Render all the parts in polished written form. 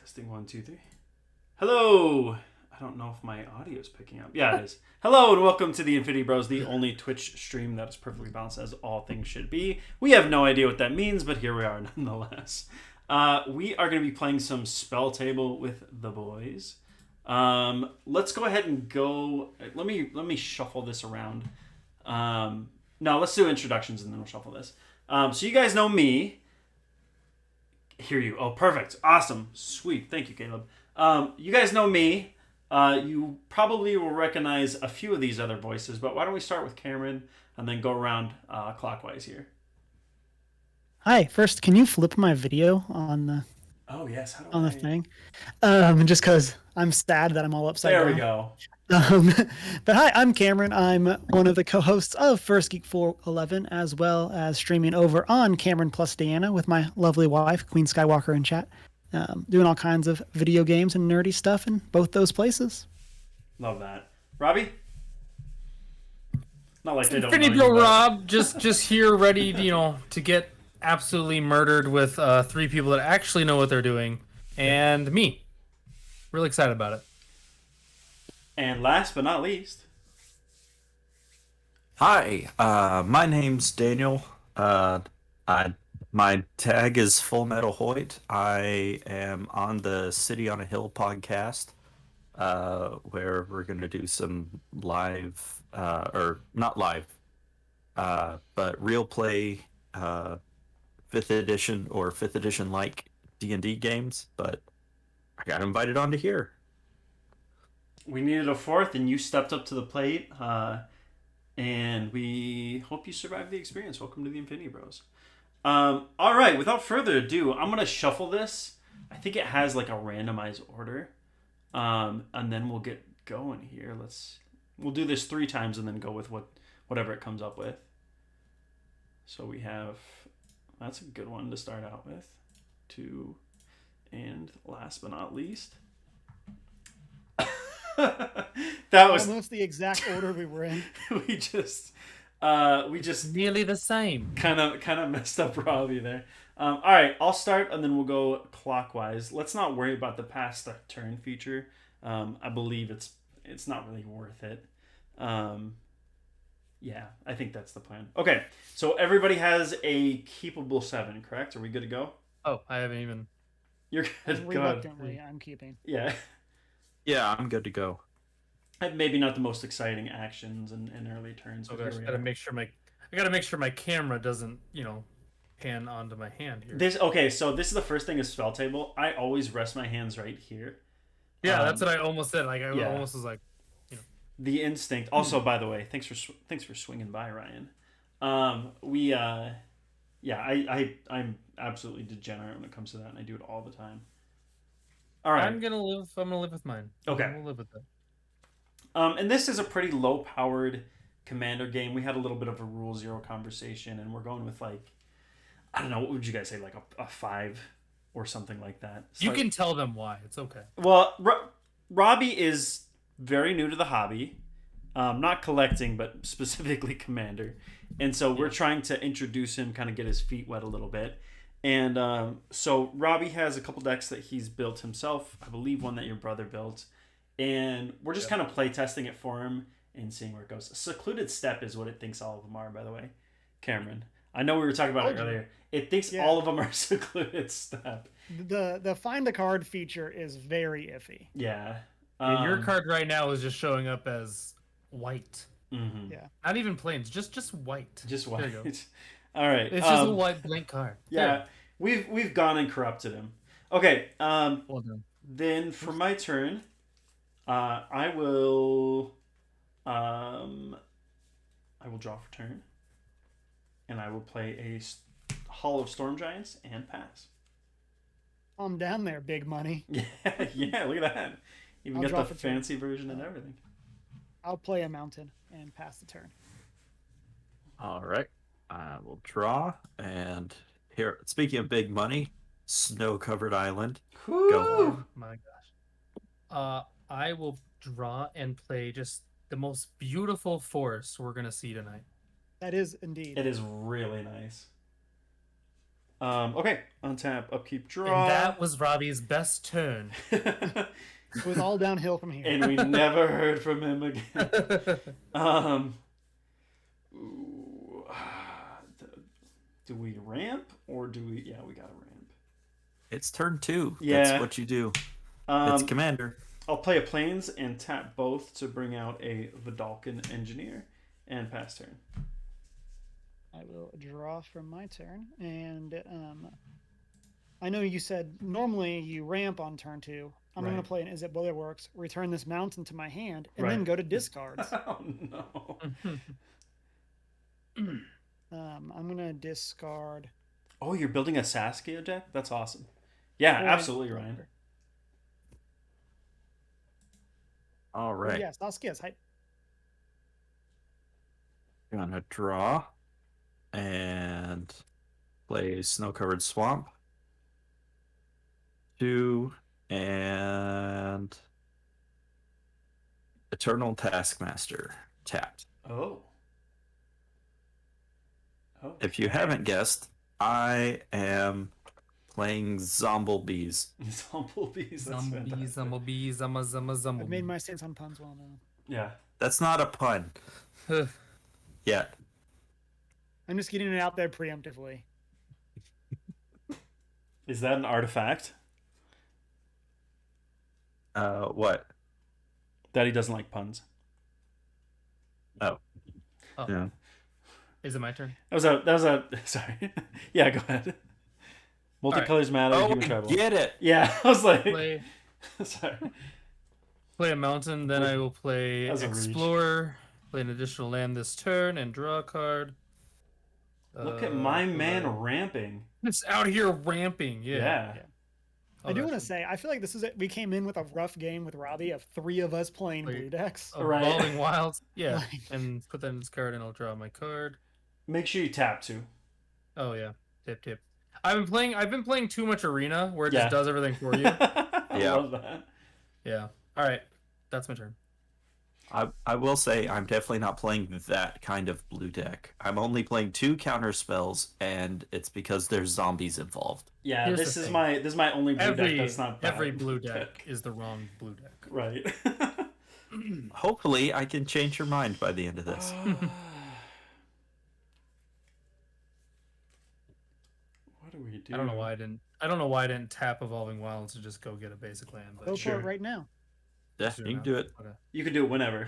Testing 1, 2, 3. Hello. I don't know if my audio is picking up. Yeah, it is. Hello and welcome to the Infinity Bros, the only Twitch stream that is perfectly balanced as all things should be. We have no idea what that means, but here we are nonetheless. We are going to be playing some Spell Table with the boys. Let's go ahead and go. Let me shuffle this around. No, let's do introductions and then we'll shuffle this. So you guys know me. Hear you. Oh, perfect. Awesome. Sweet. Thank you, Caleb. You guys know me. You probably will recognize a few of these other voices, but why don't we start with Cameron and then go around clockwise here. Hi. First, can you flip my video on the Oh, yes. How do on I... the thing? Just because I'm sad that I'm all upside There down. we go. But hi, I'm Cameron. I'm one of the co-hosts of First Geek 411, as well as streaming over on Cameron plus Deanna with my lovely wife, Queen Skywalker, in chat. Doing all kinds of video games and nerdy stuff in both those places. Love that. Robbie? Not like they don't Infinity know you, Bro but... Rob, just here ready, to get absolutely murdered with three people that actually know what they're doing, and me. Really excited about it. And last but not least... Hi, my name's Daniel. My tag is Full Metal Hoyt. I am on the City on a Hill podcast, where we're going to do some live, or not live, but real play, 5th edition or 5th edition like D&D games. But I got invited onto here. We needed a fourth, and you stepped up to the plate, and we hope you survived the experience. Welcome to the Infinity Bros. All right, without further ado, I'm going to shuffle this. I think it has like a randomized order, and then we'll get going here. We'll do this 3 times and then go with whatever it comes up with. So we have, that's a good one to start out with. 2, and last but not least... that was almost the exact order we were in. we just Nearly the same. kind of messed up Robbie there. All right, I'll start and then we'll go clockwise. Let's not worry about the pass the turn feature. I believe it's not really worth it. Yeah, I think that's the plan. Okay, so everybody has a keepable 7, correct? Are we good to go? Oh, I haven't even. You're good. Reluctantly, I'm keeping. Yeah. Yeah, I'm good to go. Maybe not the most exciting actions and early turns. Oh But gosh, here we gotta are. make sure my camera doesn't, pan onto my hand here. So this is the first thing is Spell Table. I always rest my hands right here. Yeah, that's what I almost said. Like I almost was like, The instinct. Also, by the way, thanks for swinging by, Ryan. I'm absolutely degenerate when it comes to that, and I do it all the time. All right. I'm gonna live with mine. Okay. We'll live with that. And this is a pretty low-powered commander game. We had a little bit of a rule 0 conversation, and we're going with like, I don't know, what would you guys say, like a 5 or something like that. You can tell them why. It's okay. Well, Robbie is very new to the hobby, not collecting, but specifically commander, and so we're trying to introduce him, kind of get his feet wet a little bit. And so Robbie has a couple decks that he's built himself. I believe one that your brother built. And we're just kind of play testing it for him and seeing where it goes. Secluded Step is what it thinks all of them are, by the way. Cameron. I know we were talking about it earlier. It thinks all of them are Secluded Step. The find a card feature is very iffy. Yeah. Your card right now is just showing up as white. Mm-hmm. Yeah. Not even plains, just white. Just white. There you go. All right. It's just a white blank card. Yeah. We've gone and corrupted him. Okay. Well done. Then for my turn, I will draw for turn, and I will play a Hall of Storm Giants and pass. Calm down there, big money. Yeah, look at that. Even I'll draw got the for turn. fancy version and everything. I'll play a mountain and pass the turn. All right. I will draw. And here, speaking of big money, snow-covered island. Woo! Go. Oh my gosh. I will draw and play just the most beautiful forest we're gonna see tonight. That is indeed. It is really nice. Okay, untap, upkeep, draw. And that was Robbie's best turn. It was all downhill from here. And we never heard from him again. Ooh, do we ramp or do we? Yeah, we gotta ramp. It's turn 2. Yeah. That's what you do. It's commander. I'll play a plains and tap both to bring out a Vidalcan engineer and pass turn. I will draw from my turn, and I know you said normally you ramp on turn 2. I'm going Right. to play an Is It Whether Works, return this mountain to my hand, and Right. then go to discards. Oh no. I'm going to discard. Oh, you're building a Saskia deck? That's awesome. Yeah, Or- absolutely, Ryan. All Oh, right. yeah, Saskia's hype. Gonna draw and play Snow-Covered Swamp. 2 and Eternal Taskmaster tapped. Oh. If you haven't guessed, I am playing Zomblebees. Zumblebees. That's fantastic. Zumblebees, I've made my stance on puns well known. Yeah. That's not a pun. Yet. I'm just getting it out there preemptively. Is that an artifact? What? That he doesn't like puns. Oh. Oh. Yeah. Is it my turn? That was a sorry. Yeah, go ahead. Multicolors matter, Oh, human I tribal. get it. Yeah, I was like Play sorry. a mountain, then I will play That's a reach. Explore, play an additional land this turn, and draw a card. Look at my man right. ramping. It's out here ramping. Yeah. Yeah. Oh, I do that's want to say, I feel like this is it. We came in with a rough game with Robbie of 3 of us playing Wait. blue decks. Right. Evolving Wilds. Yeah. Like- And put that in this card, and I'll draw my card. Make sure you tap too. Oh yeah. Tip. I've been playing too much Arena, where it Yeah. just does everything for you. I Yeah. love that. Yeah. All right. That's my turn. I will say I'm definitely not playing that kind of blue deck. I'm only playing 2 counter spells, and it's because there's zombies involved. Yeah, Here's this the is thing. my only blue deck that's not bad. Every blue deck is the wrong blue deck. Right. Hopefully, I can change your mind by the end of this. What do we do? I don't know why I didn't tap Evolving Wilds to just go get a basic land. But Go Sure. for it right now. Yeah, you can do it. Okay. You can do it whenever.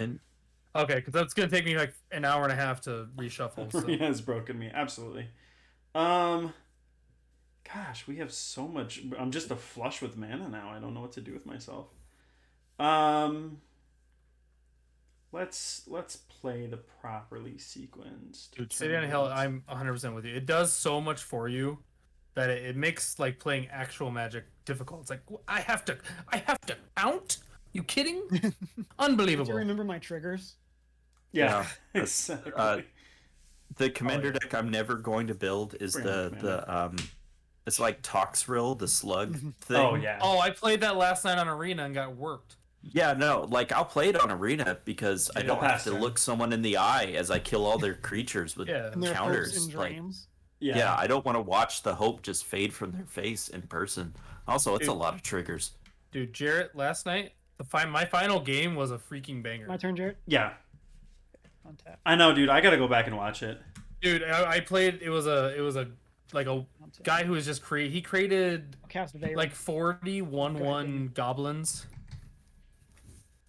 Okay, because that's gonna take me like an hour and a half to reshuffle. So. Rena has broken me. Absolutely. Gosh, we have so much. I'm just a flush with mana now. I don't know what to do with myself. Let's play the properly sequenced. Dude, City on a Hill, I'm 100% with you. It does so much for you that it makes like playing actual Magic difficult. It's like I have to count. You kidding? Do you Unbelievable. remember my triggers? Yeah, Yeah. exactly. The commander yeah. deck I'm never going to build is Bring on the it's like Toxrill, the slug thing. Oh yeah. Oh, I played that last night on Arena and got worked. Yeah, no, like I'll play it on Arena because I Yeah, don't have pass to turn. look someone in the eye as I kill all their creatures with Yeah. And their hopes counters. and Like, dreams. yeah, I don't want to watch the hope just fade from their face in person. Also, it's a Dude. lot of triggers. Dude, Jarret, last night, my final game was a freaking banger. My turn, Jarret. Yeah. On tap. I know, dude. I gotta go back and watch it. Dude, I played. It was a like a On tap. guy who was just he created I'll cast Veil. like 40 1/1 goblins.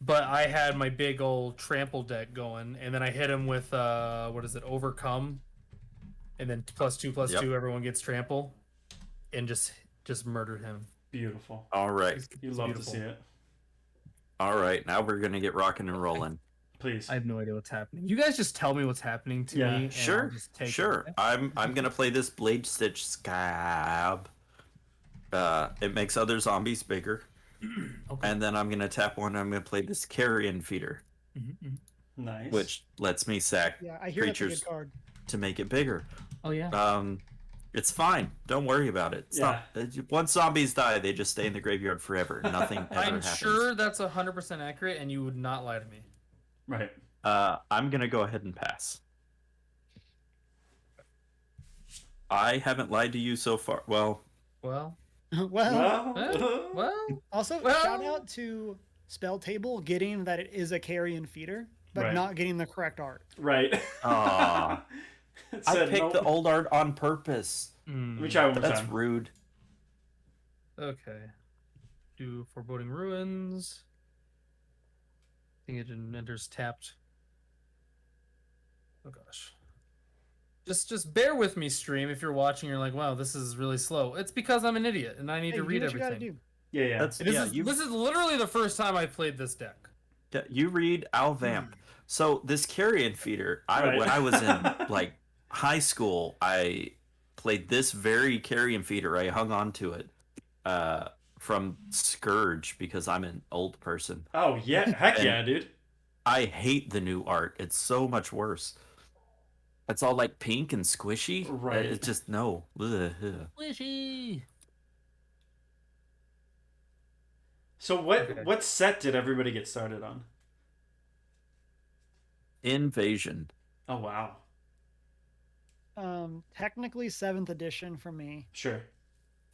But I had my big old trample deck going, and then I hit him with what is it, Overcome, and then +2/+2, Yep. everyone gets trample, and just murdered him. Beautiful. All right, It's You love beautiful. to see it. all right. Now we're gonna get rocking and rolling. Please. I have no idea what's happening. You guys just tell me what's happening to Yeah. me. And Sure, I'll just take it, sure. okay? I'm gonna play this Blade Stitch Scab. It makes other zombies bigger, Okay. and then I'm gonna tap one. I'm gonna play this Carrion Feeder, Mhm, mhm. Nice. which lets me sack Yeah, I hear that's a creatures good card. to make it bigger. Oh yeah. It's fine. Don't worry about it. It's Yeah. not. Once zombies die, they just stay in the graveyard forever. Nothing ever I'm happens. sure that's 100% accurate, and you would not lie to me. Right. I'm gonna go ahead and pass. I haven't lied to you so far. Well, Well, well. Also, Well- shout out to Spell Table getting that it is a carrion feeder, but Right. not getting the correct art. Right. Aw. It I said picked no- the old art on purpose. Let me Hmm. try one more That's time. rude. Okay. Do Foreboding Ruins. I think it enters tapped. Oh gosh. Just bear with me, stream. If you're watching, you're like, wow, this is really slow. It's because I'm an idiot and I need Hey, to do read what you gotta everything. do. Yeah, yeah. That's This yeah. is You this is literally the first time I played this deck. you read Al Vamp. So this carrion feeder, Right. when I was in like high school, I played this very carrion feeder. I hung on to it from Scourge because I'm an old person. Oh yeah, heck And- yeah, dude. I hate the new art. It's so much worse. It's all like pink and squishy. Right. It's just no. Ugh, ugh. Squishy. So what Okay. what set did everybody get started on? Invasion. Oh wow. Technically 7th edition for me, Sure.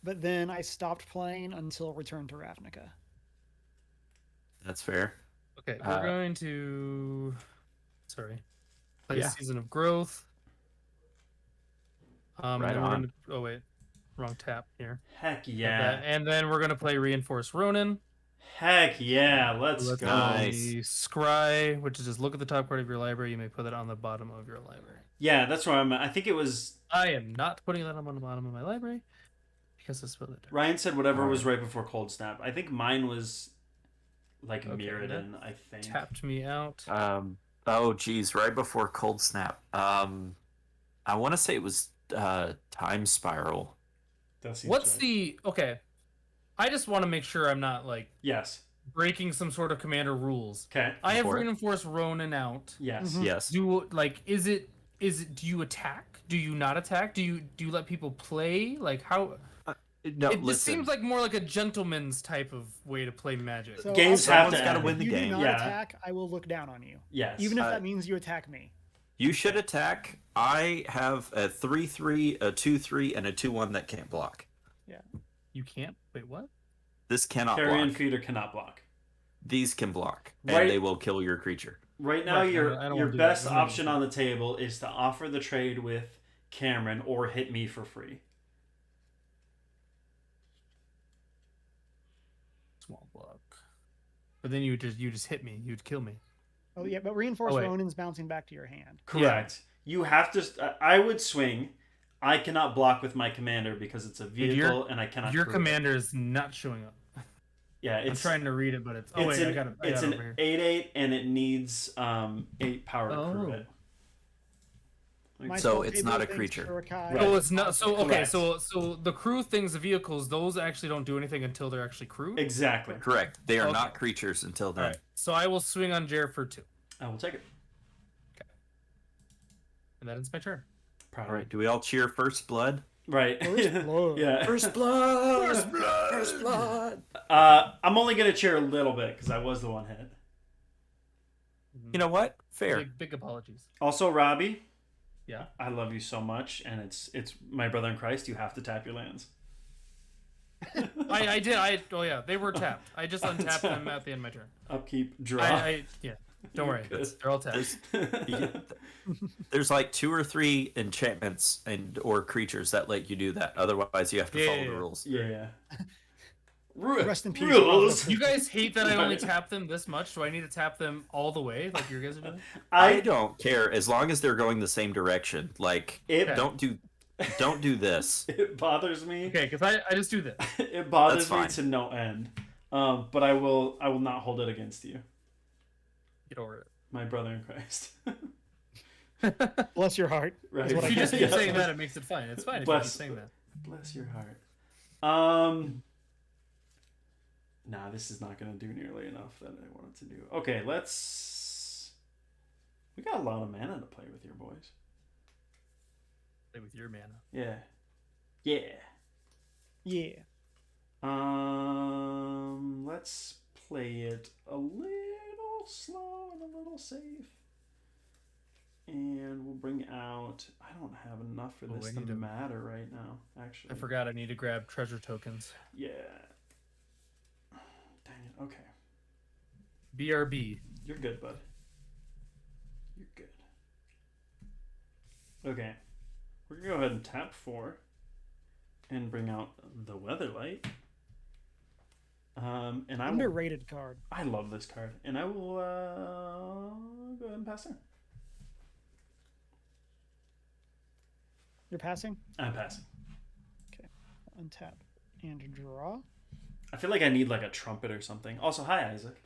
but then I stopped playing until Return to Ravnica. That's fair. Okay, we're going to play Yeah. Season of Growth. And Right then we're on. gonna oh wait, wrong tap here. Heck Got yeah. that. And then we're gonna play Reinforced Ronin. Heck yeah. Let's Let's go. Nice. play Scry, which is just look at the top part of your library. You may put it on the bottom of your library. Yeah, that's where I'm at. I think it was I am not putting that on the bottom of my library because it's what it. Ryan said whatever was right before Cold Snap. I think mine was like Okay, Mirrodin, I think. Tapped me out. Oh geez, right before Cold Snap. I want to say it was Time Spiral. That seems What's right. the okay? I just want to make sure I'm not like Yes. breaking some sort of commander rules. Okay. I have For it. Reinforced Ronin out. Yes. Mhm. Yes. Do like is it do you attack? Do you not attack? Do you let people play? Like how No, it just listen. seems like more like a gentleman's type of way to play Magic. So Games also, have Someone's to gotta end. win if the you game. do not Yeah. attack, I will look down on you, Yes. even if that means you attack me. You should attack. I have a 3/3, a 2/3, and a 2/1 that can't block. You can't? Wait, what? This cannot Carrion block. feeder cannot block. These can block, Right. and they will kill your creature. Right now, Right, I your don't your wanna do best that. I don't wanna option do on the table is to offer the trade with Cameron or hit me for free. Small block. But then you just hit me. You'd kill me. Oh yeah, but Reinforced wait. Ronin's bouncing back to your hand. Correct. You have to. I would swing. I cannot block with my commander because it's a vehicle and I cannot. Your crew it. commander is not showing up. Yeah, I'm it's trying to read it, but it's oh it's wait, an, I got it. it's I got an it over here. 8/8 and it needs 8 power to crew Oh. it. My So Spell it's Table not a thinks creature. Shurikai- Right. Oh, it's not. So okay, Correct. so the crew things, the vehicles, those actually don't do anything until they're actually crewed. Exactly. Correct. They are Okay. not creatures until All then. right. So I will swing on Jarret for 2, I will take it. and that is my turn. Proud All right. Do we all cheer First Blood? Right. First blood. Yeah. Blood. First Blood. I'm only gonna cheer a little bit because I was the one hit. You know what? Fair. Big apologies. Also, Robbie, Yeah. I love you so much, and it's my brother in Christ. You have to tap your lands. I did. Oh yeah, they were tapped. I just untapped them at the end of my turn. Upkeep, draw. Yeah. Don't worry. Good. They're all tapped. There's like 2 or 3 enchantments or creatures that let you do that. Otherwise, you have to follow the Yeah. rules. Yeah. Rest in peace, Rules. You guys hate that I only tap them this much. Do I need to tap them all the way like you guys are doing? I don't care as long as they're going the same direction. Like, It don't do this. it bothers me. Okay, because I just do this. It bothers That's me fine. to no end. But I will not hold it against you, Get over it. my brother in Christ. Bless your heart. Right. is what I If you just can keep say. saying that, it makes it fine. It's fine if you keep Bless- saying that. Bless your heart. Nah, this is not gonna do nearly enough that I wanted to do. Okay, let's. We got a lot of mana to play with here, boys. Play with your mana. Yeah. Yeah. Let's play it a little slow and a little safe. And we'll bring out. I don't have enough for this I to need to- matter right now. Actually, I forgot I need to grab treasure tokens. Yeah. Dang it. Okay. BRB. You're good, bud. You're good. Okay. We're gonna go ahead and tap 4 and bring out the Weatherlight. And I will, Underrated card. I love this card, and I will go ahead and pass in. You're passing? I'm passing. Untap and draw. I feel like I need like a trumpet or something. Also, hi Isaac.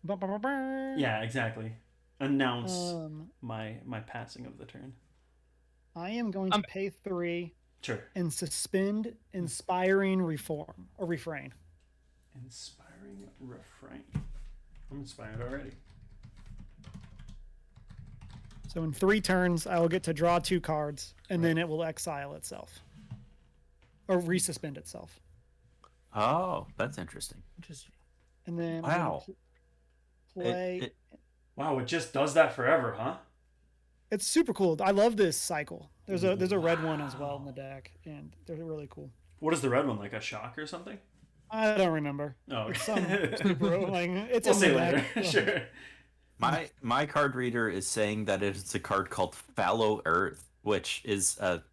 Yeah. Yeah, exactly. Announce my passing of the turn. I am going to pay 3 Sure. and suspend inspiring reform or refrain. Inspiring refrain. I'm inspired already. So in 3 turns, I will get to draw 2 cards, and then it will exile itself. Or resuspend itself. Oh, that's interesting. Interesting. And then Wow. play. Wow, it just does that forever, huh? It's super cool. I love this cycle. There's a red one as well in the deck, and they're really cool. What is the red one, like a shock or something? I don't remember. Oh, It's okay. some super like it's We'll in see the later. deck. Sure. My card reader is saying that it's a card called Fallow Earth, which is a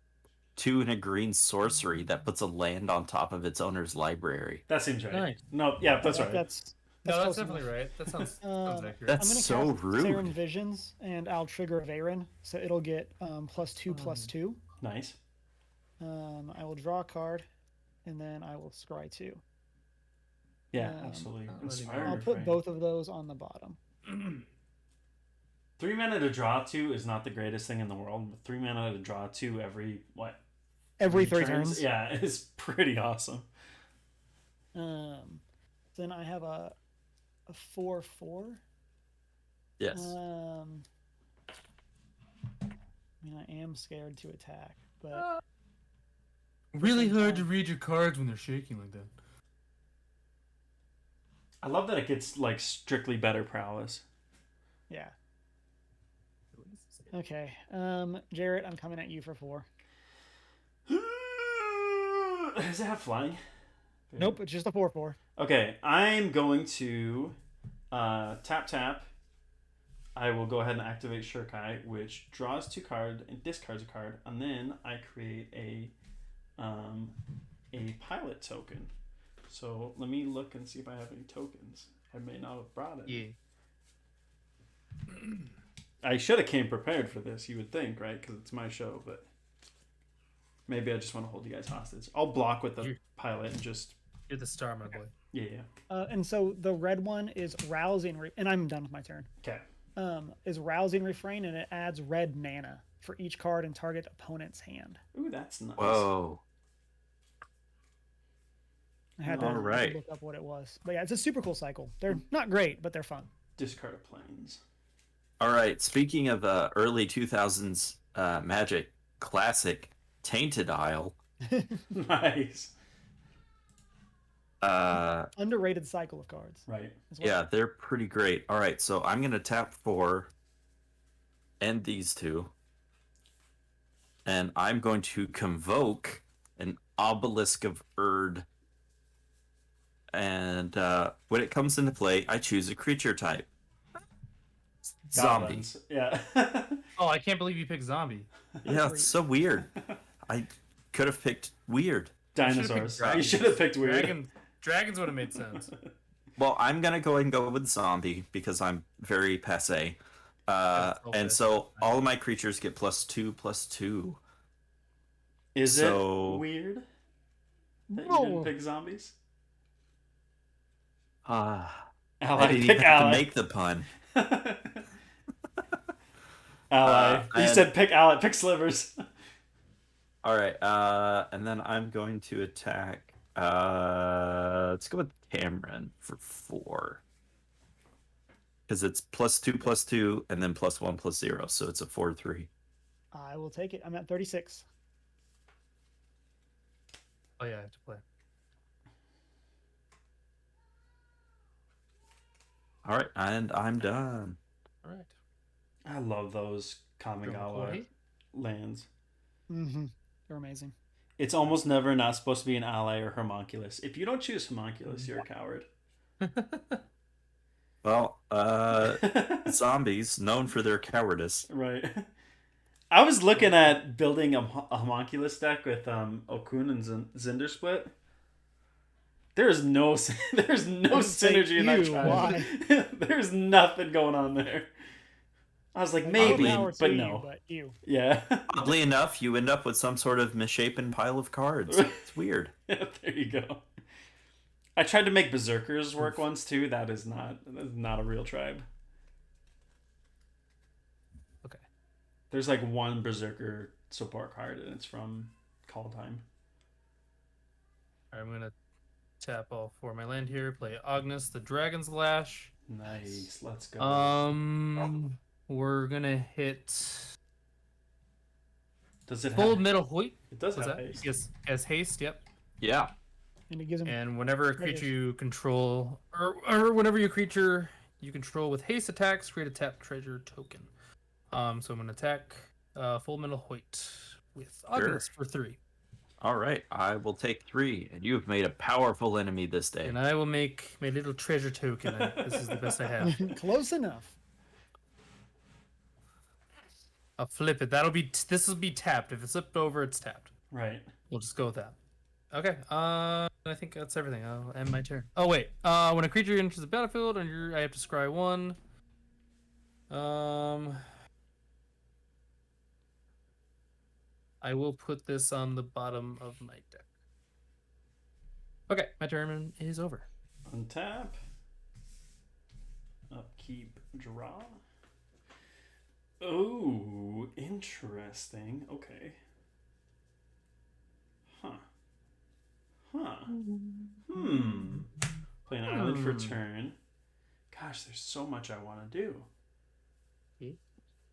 2 and a green sorcery that puts a land on top of its owner's library. That seems right. Nice. No, yeah, that's right. That's No, that's close definitely enough. right. That sounds accurate. That's I'm so gonna cast rude. Saren Visions, and I'll trigger Varen, so it'll get +2/+2. Nice. I will draw a card, and then I will scry 2. Yeah, Um, absolutely. I'll Inspired I'll refrain. put both of those on the bottom. 3 mana to draw 2 is not the greatest thing in the world, but 3 mana to draw 2 every what? Every 3 turns. Yeah, it's pretty awesome. Then I have a 4/4. Yes. I mean, I am scared to attack, but Really hard to read your cards when they're shaking like that. I love that it gets like strictly better prowess. yeah. Okay. Jarret, I'm coming at you for 4. Does it have flying? Nope, it's just a 4/4. Okay, I'm going to tap. I will go ahead and activate Shurkai, which draws 2 cards and discards a card, and then I create a pilot token. So let me look and see if I have any tokens. I may not have brought it. Yeah. I should have came prepared for this, you would think, right? Because it's my show, but maybe I just want to hold you guys hostage. I'll block with the pilot and just... You're the star, my boy. Yeah. And so the red one is rousing, and I'm done with my turn. Okay. Is rousing refrain, and it adds red mana for each card in target opponent's hand. Ooh, that's nice. Whoa. I had to All right. look up what it was, but yeah, it's a super cool cycle. They're not great, but they're fun. Discard of planes. All right. Speaking of early 2000s Magic classic Tainted Isle, Nice. Underrated cycle of cards. Right. as well. yeah, they're pretty great. All right, so I'm gonna tap 4, and these 2, and I'm going to convoke an Obelisk of Erd. And when it comes into play, I choose a creature type. Zombie. Goblins. Yeah. Oh, I can't believe you picked zombie. Yeah, it's so weird. I could have picked weird. Dinosaurs. You dragons. should have picked weird. Dragons would have made sense. Well, I'm gonna go ahead and go with zombie because I'm very passe. And so all of my creatures get +2/+2. Is So- it weird that you No. didn't pick zombies? I Ally, didn't pick even have to ally. make the pun. Ally. You and- said pick ally. Pick slivers. All right, and then I'm going to attack. Let's go with Cameron for 4. Because it's +2/+2, and then +1/+0, so it's a 4/3. I will take it. I'm at 36. Oh yeah, I have to play. All right, and I'm done. All right. I love those Kamigawa Koi? lands. Mm-hmm. They're amazing. It's almost never not supposed to be an ally or homunculus. If you don't choose homunculus, you're a coward. Well, zombies known for their cowardice. Right. I was looking at building a homunculus deck with Okun and Zinder split. There's no synergy in that tribe. There's nothing going on there. I was like, maybe, but no. Yeah. Oddly enough, you end up with some sort of misshapen pile of cards. It's weird. Yeah, there you go. I tried to make berserkers work once too. That is not a real tribe. Okay. There's like one berserker support card, and it's from Call Time. All right, I'm gonna tap all 4 of my land here. Play Agnes, the Dragon's Lash. Nice. Let's go. We're gonna hit. Does it Full have? Metal Hoyt? It does What's have that? haste. Yes, has haste. Yep. Yeah. And it gives him. And whenever a creature you control, or whenever your creature you control with haste attacks, create a tap treasure token. So I'm gonna attack Full Metal Hoyt with Agnes for 3. All right, I will take 3, and you have made a powerful enemy this day. And I will make my little treasure token. This is the best I have. Close enough. I'll flip it. This will be tapped. If it's flipped over, it's tapped. Right. We'll just go with that. Okay. I think that's everything. I'll end my turn. Oh wait. When a creature enters the battlefield, I have to scry 1. I will put this on the bottom of my deck. Okay, my turn is over. Untap. Upkeep. Draw. Oh, interesting. Okay. Huh. Play an island for turn. Gosh, there's so much I want to do.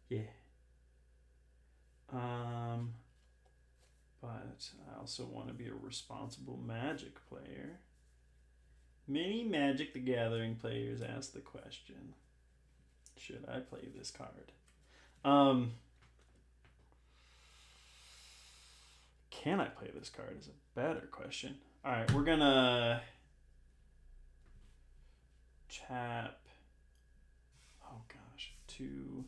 Yeah. But I also want to be a responsible Magic player. Many Magic the Gathering players ask the question, should I play this card? Can I play this card is a better question. Alright, we're gonna tap, oh gosh, 2,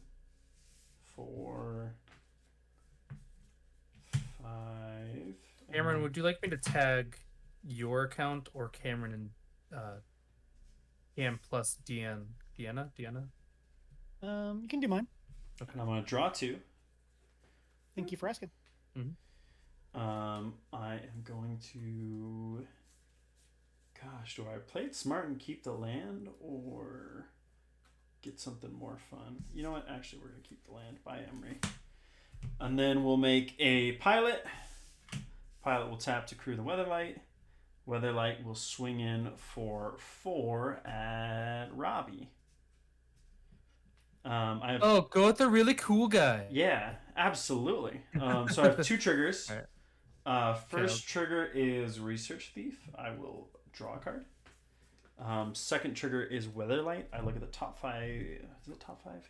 4, 5. Cameron, would you like me to tag your account or Cameron and Cam plus Deanna? You can do mine. Okay. I'm gonna draw 2. Thank you for asking. I am going to. Gosh, do I play it smart and keep the land or get something more fun? You know what? Actually, we're gonna keep the land by Emery, and then we'll make a pilot. Pilot will tap to crew the Weatherlight. Weatherlight will swing in for 4 at Robbie. Go with the really cool guy. Yeah, absolutely. So I have 2 triggers. All right. First trigger is Research Thief. I will draw a card. Second trigger is Weatherlight. I look at the top 5. Is it top 5?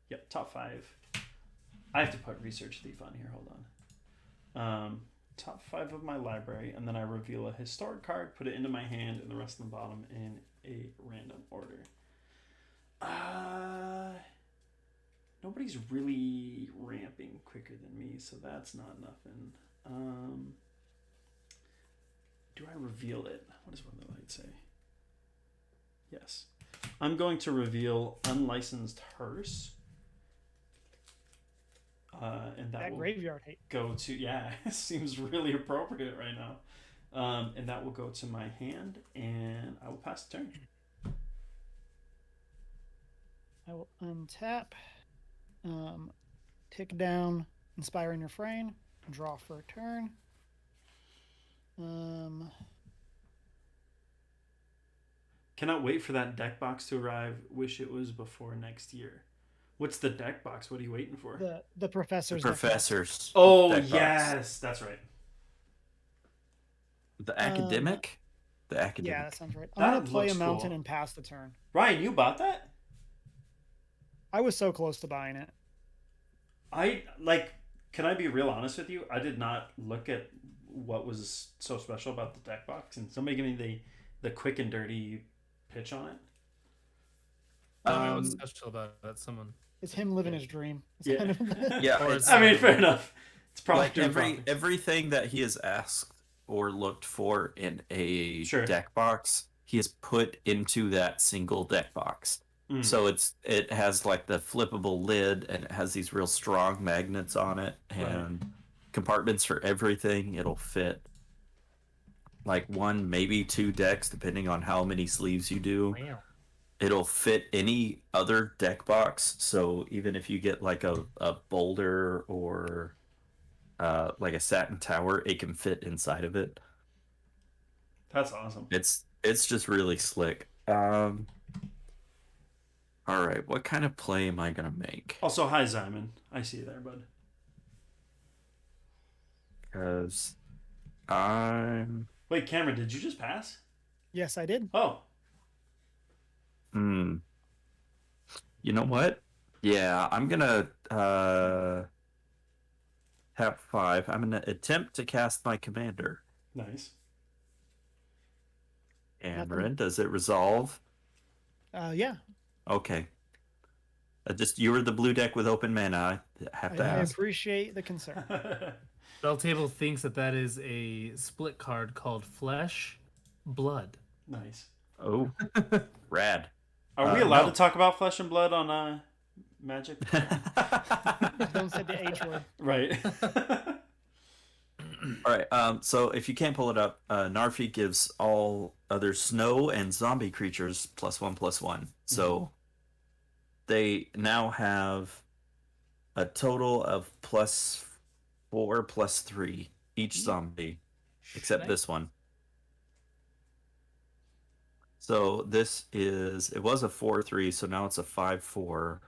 Yep, top 5. I have to put Research Thief on here. Hold on. Top 5 of my library, and then I reveal a historic card, put it into my hand, and the rest of the bottom in a random order. Nobody's really ramping quicker than me, so that's not nothing. Do I reveal it? What does Weatherlight say? Yes. I'm going to reveal Unlicensed Hearse. And that will graveyard hate. go to, yeah, it seems really appropriate right now. And that will go to my hand, and I will pass the turn. I will untap, tick down Inspiring Refrain, draw for a turn. Cannot wait for that deck box to arrive. Wish it was before next year. What's the deck box? What are you waiting for? The professor's. Professors. Oh, deck box. yes, that's right. The academic? The academic. Yeah, that sounds right. That I'm going to play a looks mountain cool. and pass the turn. Ryan, you bought that? I was so close to buying it. Can I be real honest with you? I did not look at what was so special about the deck box, and somebody give me the quick and dirty pitch on it. Tell me what's special about it. Someone. It's him living his dream. It's Yeah. kind of Yeah, Or it's, I mean, fair enough. It's probably like everything that he has asked or looked for in a deck box, he has put into that single deck box. So it has like the flippable lid, and it has these real strong magnets on it, and compartments for everything. It'll fit like 1, maybe 2 decks, depending on how many sleeves you do. Wow. It'll fit any other deck box. So even if you get like a boulder or like a satin tower, it can fit inside of it. That's awesome. It's just really slick. All right, what kind of play am I gonna make? Also, hi Simon. I see you there, bud. Because I'm. Wait, Cameron, did you just pass? Yes, I did. Oh, You know what? Yeah, I'm gonna have 5. I'm gonna attempt to cast my commander. nice. Cameron, does it resolve? Yeah. Okay. You were the blue deck with open mana. I have to I ask. appreciate the concern. Spell Table thinks that is a split card called Flesh Blood. Nice. Oh, rad. Are we allowed no. to talk about Flesh and Blood on Magic? Don't say the H word. Right. All right. So if you can't pull it up, Narfi gives all other snow and zombie creatures +1/+1. So they now have a total of +4/+3 each zombie, except this one. So it was a 4/3, so now it's a 5/4,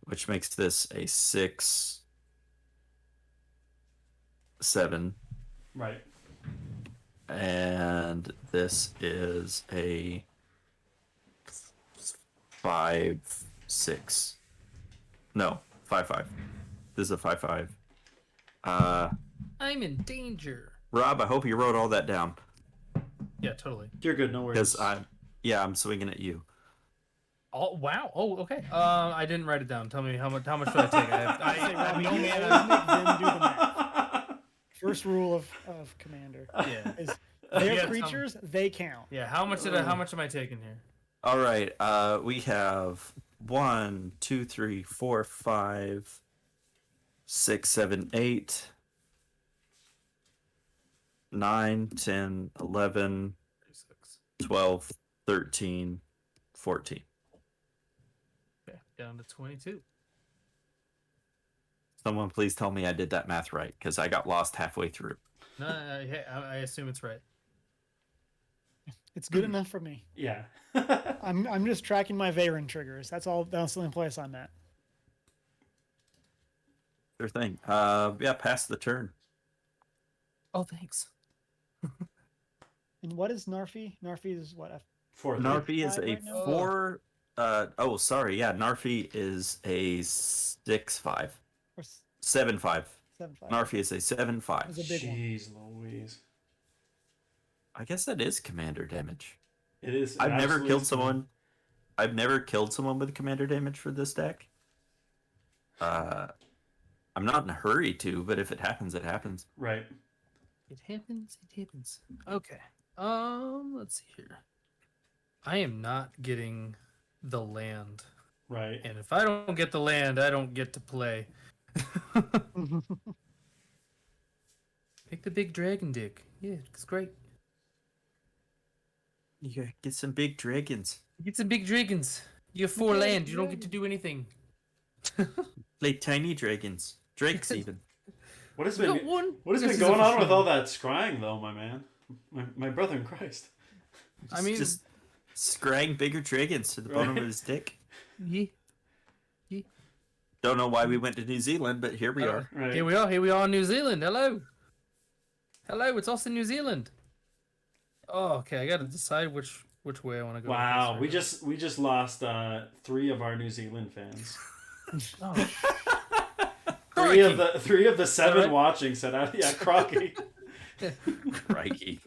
which makes this a 6/7. Right. And this is a 5/6. No, 5/5. This is a 5/5. I'm in danger. Rob, I hope you wrote all that down. Yeah, totally. You're good. No worries. Because I'm swinging at you. Oh wow! Oh okay. I didn't write it down. Tell me how much should I take? I Say, Robbie, no you mana. always make them do the math. First rule of Commander Yeah. is their Yeah, creatures, they count. Yeah. How much am I taking here? All right. We have 1, 2, 3, 4, 5, 6, 7, 8, 9, 10, 11, 12, 13, 14. Okay, down to 22. Someone please tell me I did that math right, because I got lost halfway through. No, I assume it's right. It's good enough for me. Yeah. I'm just tracking my Veyron triggers. That's all. That's the only place I'm at. Sure thing. Pass the turn. Oh, thanks. And what is Narfi? Narfi is what? 4/3. Narfi is a right now? 4. Narfi is a 6/5. Or 7/5. 7/5. Narfi is a 7/5. It's a big one. Jeez Louise. I guess that is commander damage. It is. I've never absolutely- killed someone. I've never killed someone with commander damage for this deck. I'm not in a hurry to, but if it happens, it happens. Right. It happens. It happens. Okay. Let's see here. I am not getting the land, Right. and if I don't get the land, I don't get to play. Pick the big dragon dick. Yeah, it's great. You gotta get some big dragons. Get some big dragons. You have 4 land. You don't get to do anything. Play tiny dragons. Drakes even. What has We been got one. What has This been is going on with official. all that scrying though, my man? My brother in Christ. I mean, just scrying bigger dragons to the bottom Right. of his dick. yeah. Don't know why we went to New Zealand, but here we are. Right. Here we are. Here we are in New Zealand. Hello. Hello. It's us in New Zealand. Oh, okay. I got to decide which which way I want to go. Wow, with this we just lost 3 of our New Zealand fans. right now. Three of the 7 right? watching said, "Yeah, Crocky." Crikey.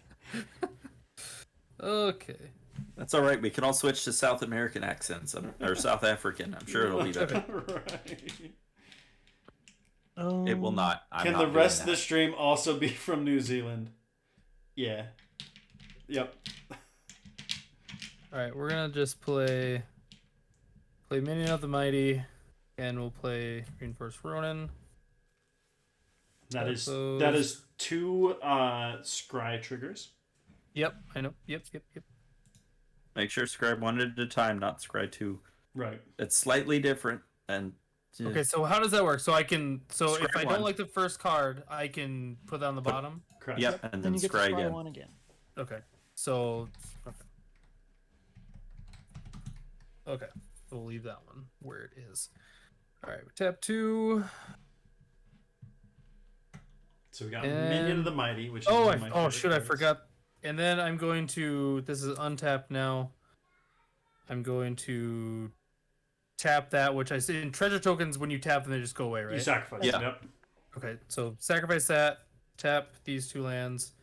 Okay. That's all right. We can all switch to South American accents or South African. I'm sure it'll be better. Right. It will not. Can the rest of the stream also be from New Zealand? Yeah. Yep. All right, we're gonna just play Minion of the Mighty, and we'll play Reinforced Ronin. That is 2 scry triggers. Yep, I know. Yep. Make sure scribe 1 at a time, not scribe 2. Right. It's slightly different. And Okay, so how does that work? So if Scribe I 1. don't like the first card, I can put that on the bottom. Correct. Yep, and then you get to scry try again. one again. Okay, so okay, we'll leave that one where it is. All right, we tap 2. So we got Minion of the Mighty, which is Oh, one of my favorite I cards. forgot. And then I'm going to. This is untapped now. I'm going to tap that, which I see in treasure tokens. When you tap them, they just go away, right? You sacrifice. Yeah. Yep. Okay, so sacrifice that. Tap these 2 lands.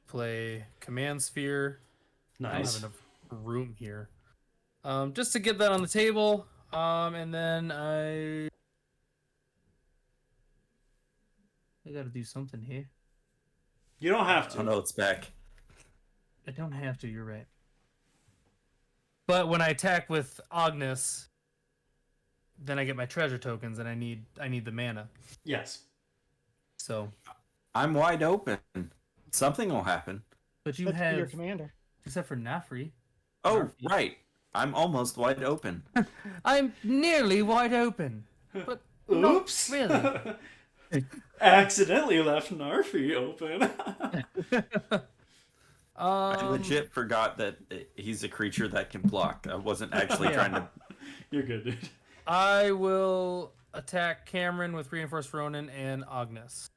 Play Command Sphere. I don't Nice. have enough room here. Just to get that on the table. And then I gotta do something here. You don't have to. Oh no, it's back. I don't have to. You're right. But when I attack with Agnes, then I get my treasure tokens, and I need the mana. Yes. So, I'm wide open. Something will happen. but you That's for your have, commander. except for Nafri. Oh, Murphy. right. I'm almost wide open. I'm nearly wide open, but Oops. not really. Accidentally left Narfi open. I legit forgot that he's a creature that can block. I wasn't actually Yeah. trying to. You're good, dude. I will attack Cameron with Reinforced Ronin and Agnes.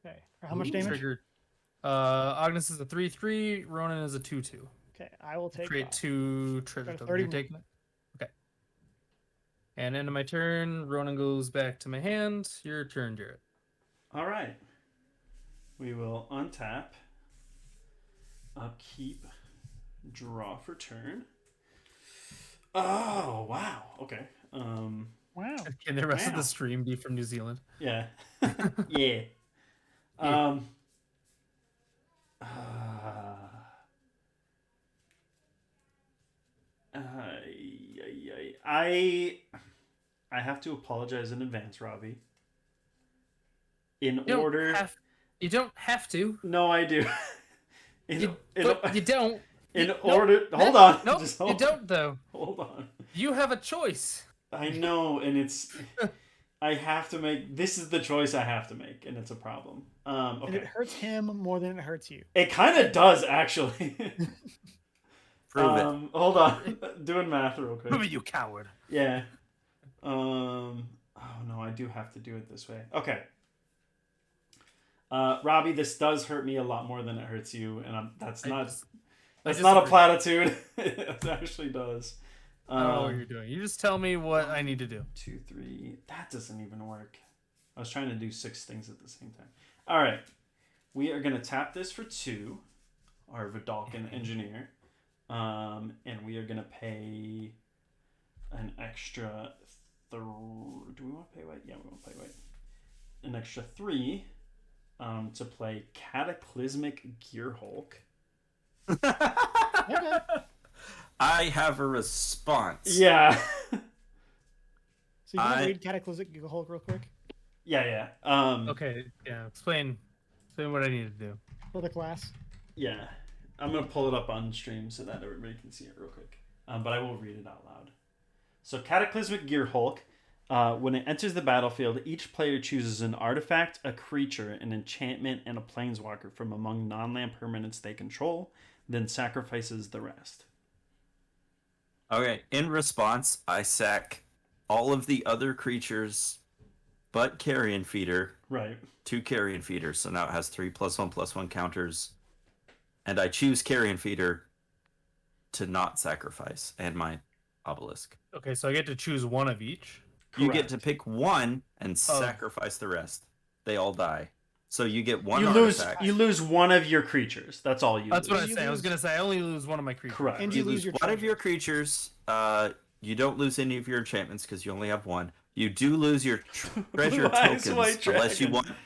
Okay. For how much damage? Triggered. Agnes is a 3/3. Ronin is a 2/2. Okay, I will take. Create 2 treasure Got a tokens. 30 You're taking it. Okay. And end of my turn, Ronin goes back to my hand. Your turn, Jarret. All right. We will untap, upkeep, draw for turn. Oh wow. Okay. Wow. Can the rest of Wow. the stream be from New Zealand? Yeah. Yeah. I have to apologize in advance, Robbie. In order. You don't have to. No, I do. You don't. In order. Hold on. Nope, Just you hold don't, though. Hold on. You have a choice. I know, and it's. I have to make. This is the choice I have to make, and it's a problem. And it Okay. hurts him more than it hurts you. It kind of does, actually. Prove it. Hold on. Doing math real quick. Prove it, you coward. Yeah. Oh no, I do have to do it this way. Okay. Robbie, this does hurt me a lot more than it hurts you, and that's not a platitude. It actually does. I don't know what you're doing. You just tell me what I need to do. 2, 3. That doesn't even work. I was trying to do 6 things at the same time. All right. We are going to tap this for 2, our Vidalcan engineer. And we are going to pay an extra... do we want to pay white? Yeah, we want to pay white. An extra 3 to play Cataclysmic Gear Hulk. Okay. I have a response. Yeah. So you want to read Cataclysmic Hulk real quick Yeah. Okay, yeah. Explain what I need to do. for the class? Yeah. I'm going to pull it up on stream so that everybody can see it real quick. But I will read it out loud. So Cataclysmic Gear Hulk. When it enters the battlefield, each player chooses an artifact, a creature, an enchantment, and a planeswalker from among non-land permanents they control, then sacrifices the rest. Okay, in response, I sack all of the other creatures but Carrion Feeder. Right. 2 Carrion Feeders, so now it has 3+1/+1 counters. And I choose Carrion Feeder to not sacrifice, and my obelisk. Okay, so I get to choose one of each. You get to Correct. pick one and sacrifice the rest. They all die. So you get one You artifact. lose one of your creatures. That's all you That's lose. what I say. I was gonna say I only lose one of my creatures. Correct. And You you lose lose your one of your treasures. creatures. You don't lose any of your enchantments because you only have one. You do lose your treasure Blue-Eyes tokens White Dragon.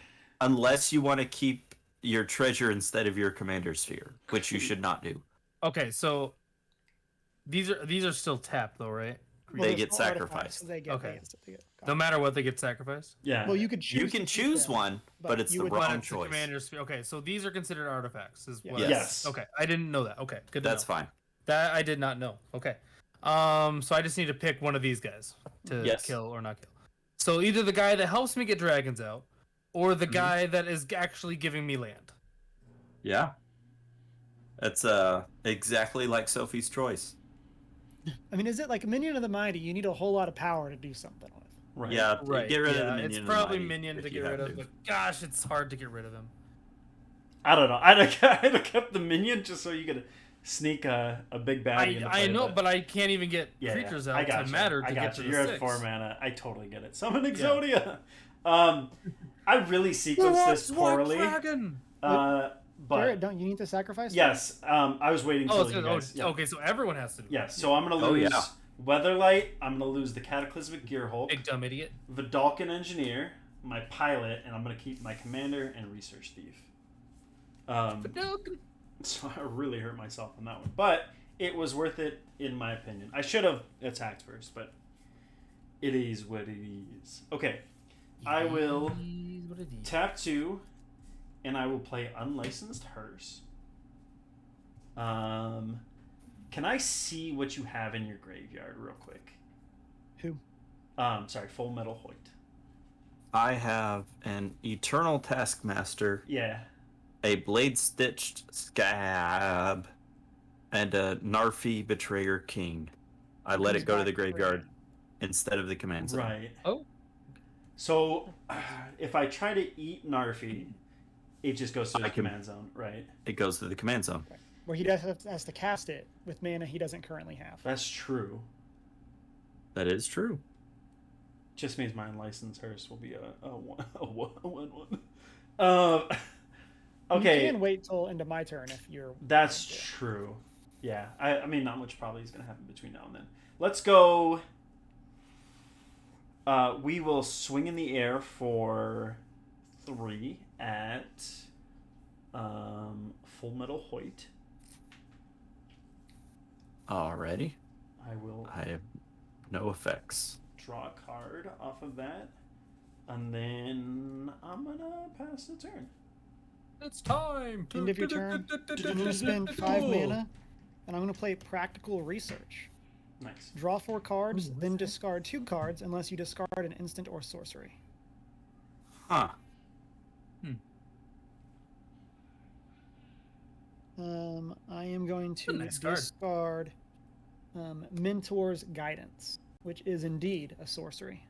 unless you want to keep your treasure instead of your commander sphere, which you should not do. Okay, so these are still tapped though, right? Well, They there's get no artifacts, sacrificed. so they get, Okay. they get No matter what, they get sacrificed. Yeah. Well, you could choose. You can to keep choose them, one, but it's you the would- But wrong it's the choice. commander sphere. Okay, so these are considered artifacts. Is what Yes. Okay, I didn't know that. Okay, good to That's know. fine. That I did not know. Okay. So I just need to pick one of these guys to Yes. kill or not kill. So either the guy that helps me get dragons out, or the Mhm. guy that is actually giving me land. Yeah. That's exactly like Sophie's choice. I mean, is it like Minion of the Mighty? You need a whole lot of power to do something with. Right. Yeah, Right. get rid of the yeah, minion. It's and the probably mighty minion if to you get rid have of, to. but gosh, it's hard to get rid of him. I don't know. I'd have kept the minion just so you could sneak a big baddie. into I play, know, but I can't even get yeah, creatures I out got to you. matter I to got get to you. the You're 6. at 4 mana. I totally get it. Summon Exodia. I really sequenced this poorly. Dragon. But Jarret, don't you need to sacrifice? them? yes, I was waiting Oh, till you guys. Yeah. okay, so everyone has to do it. Yes, so I'm gonna Oh, lose yeah. Weatherlight. I'm gonna lose the Cataclysmic Gearhulk, Big dumb idiot. Vidalcan Engineer, my pilot, and I'm gonna keep my commander and Research Thief. So I really hurt myself on that one, but it was worth it in my opinion. I should have attacked first, but it is what it is. Okay, I will tap 2, and I will play Unlicensed Hearse. Can I see what you have in your graveyard real quick? Who? Sorry, Full Metal Hoyt. I have an Eternal Taskmaster, Yeah. a Blade Stitched Scab, and a Narfi Betrayer King. I let Who's it go to back the for graveyard you? instead of the command zone. Right. Oh. So, if I try to eat Narfi, it just goes to the I can- command zone, right? It goes to the command zone. Where he has to cast it with mana he doesn't currently have. That's true. That is true. Just means my Unlicensed Hearse will be a 1/1. Okay. You can wait till into my turn if you're. That's true. Yeah. I mean, not much probably is going to happen between now and then. Let's go. We will swing in the air for 3 at Full Metal Hoyt. Alrighty. I will I have no effects. draw a card off of that. And then I'm going to pass the turn. It's time. End of your turn. I'm going to spend 5 mana, and I'm going to play Practical Research. Nice. Draw 4 cards, Ooh, then what's that? discard 2 cards unless you discard an instant or sorcery. Huh. I am going to Nice card. discard Mentor's Guidance, which is indeed a sorcery.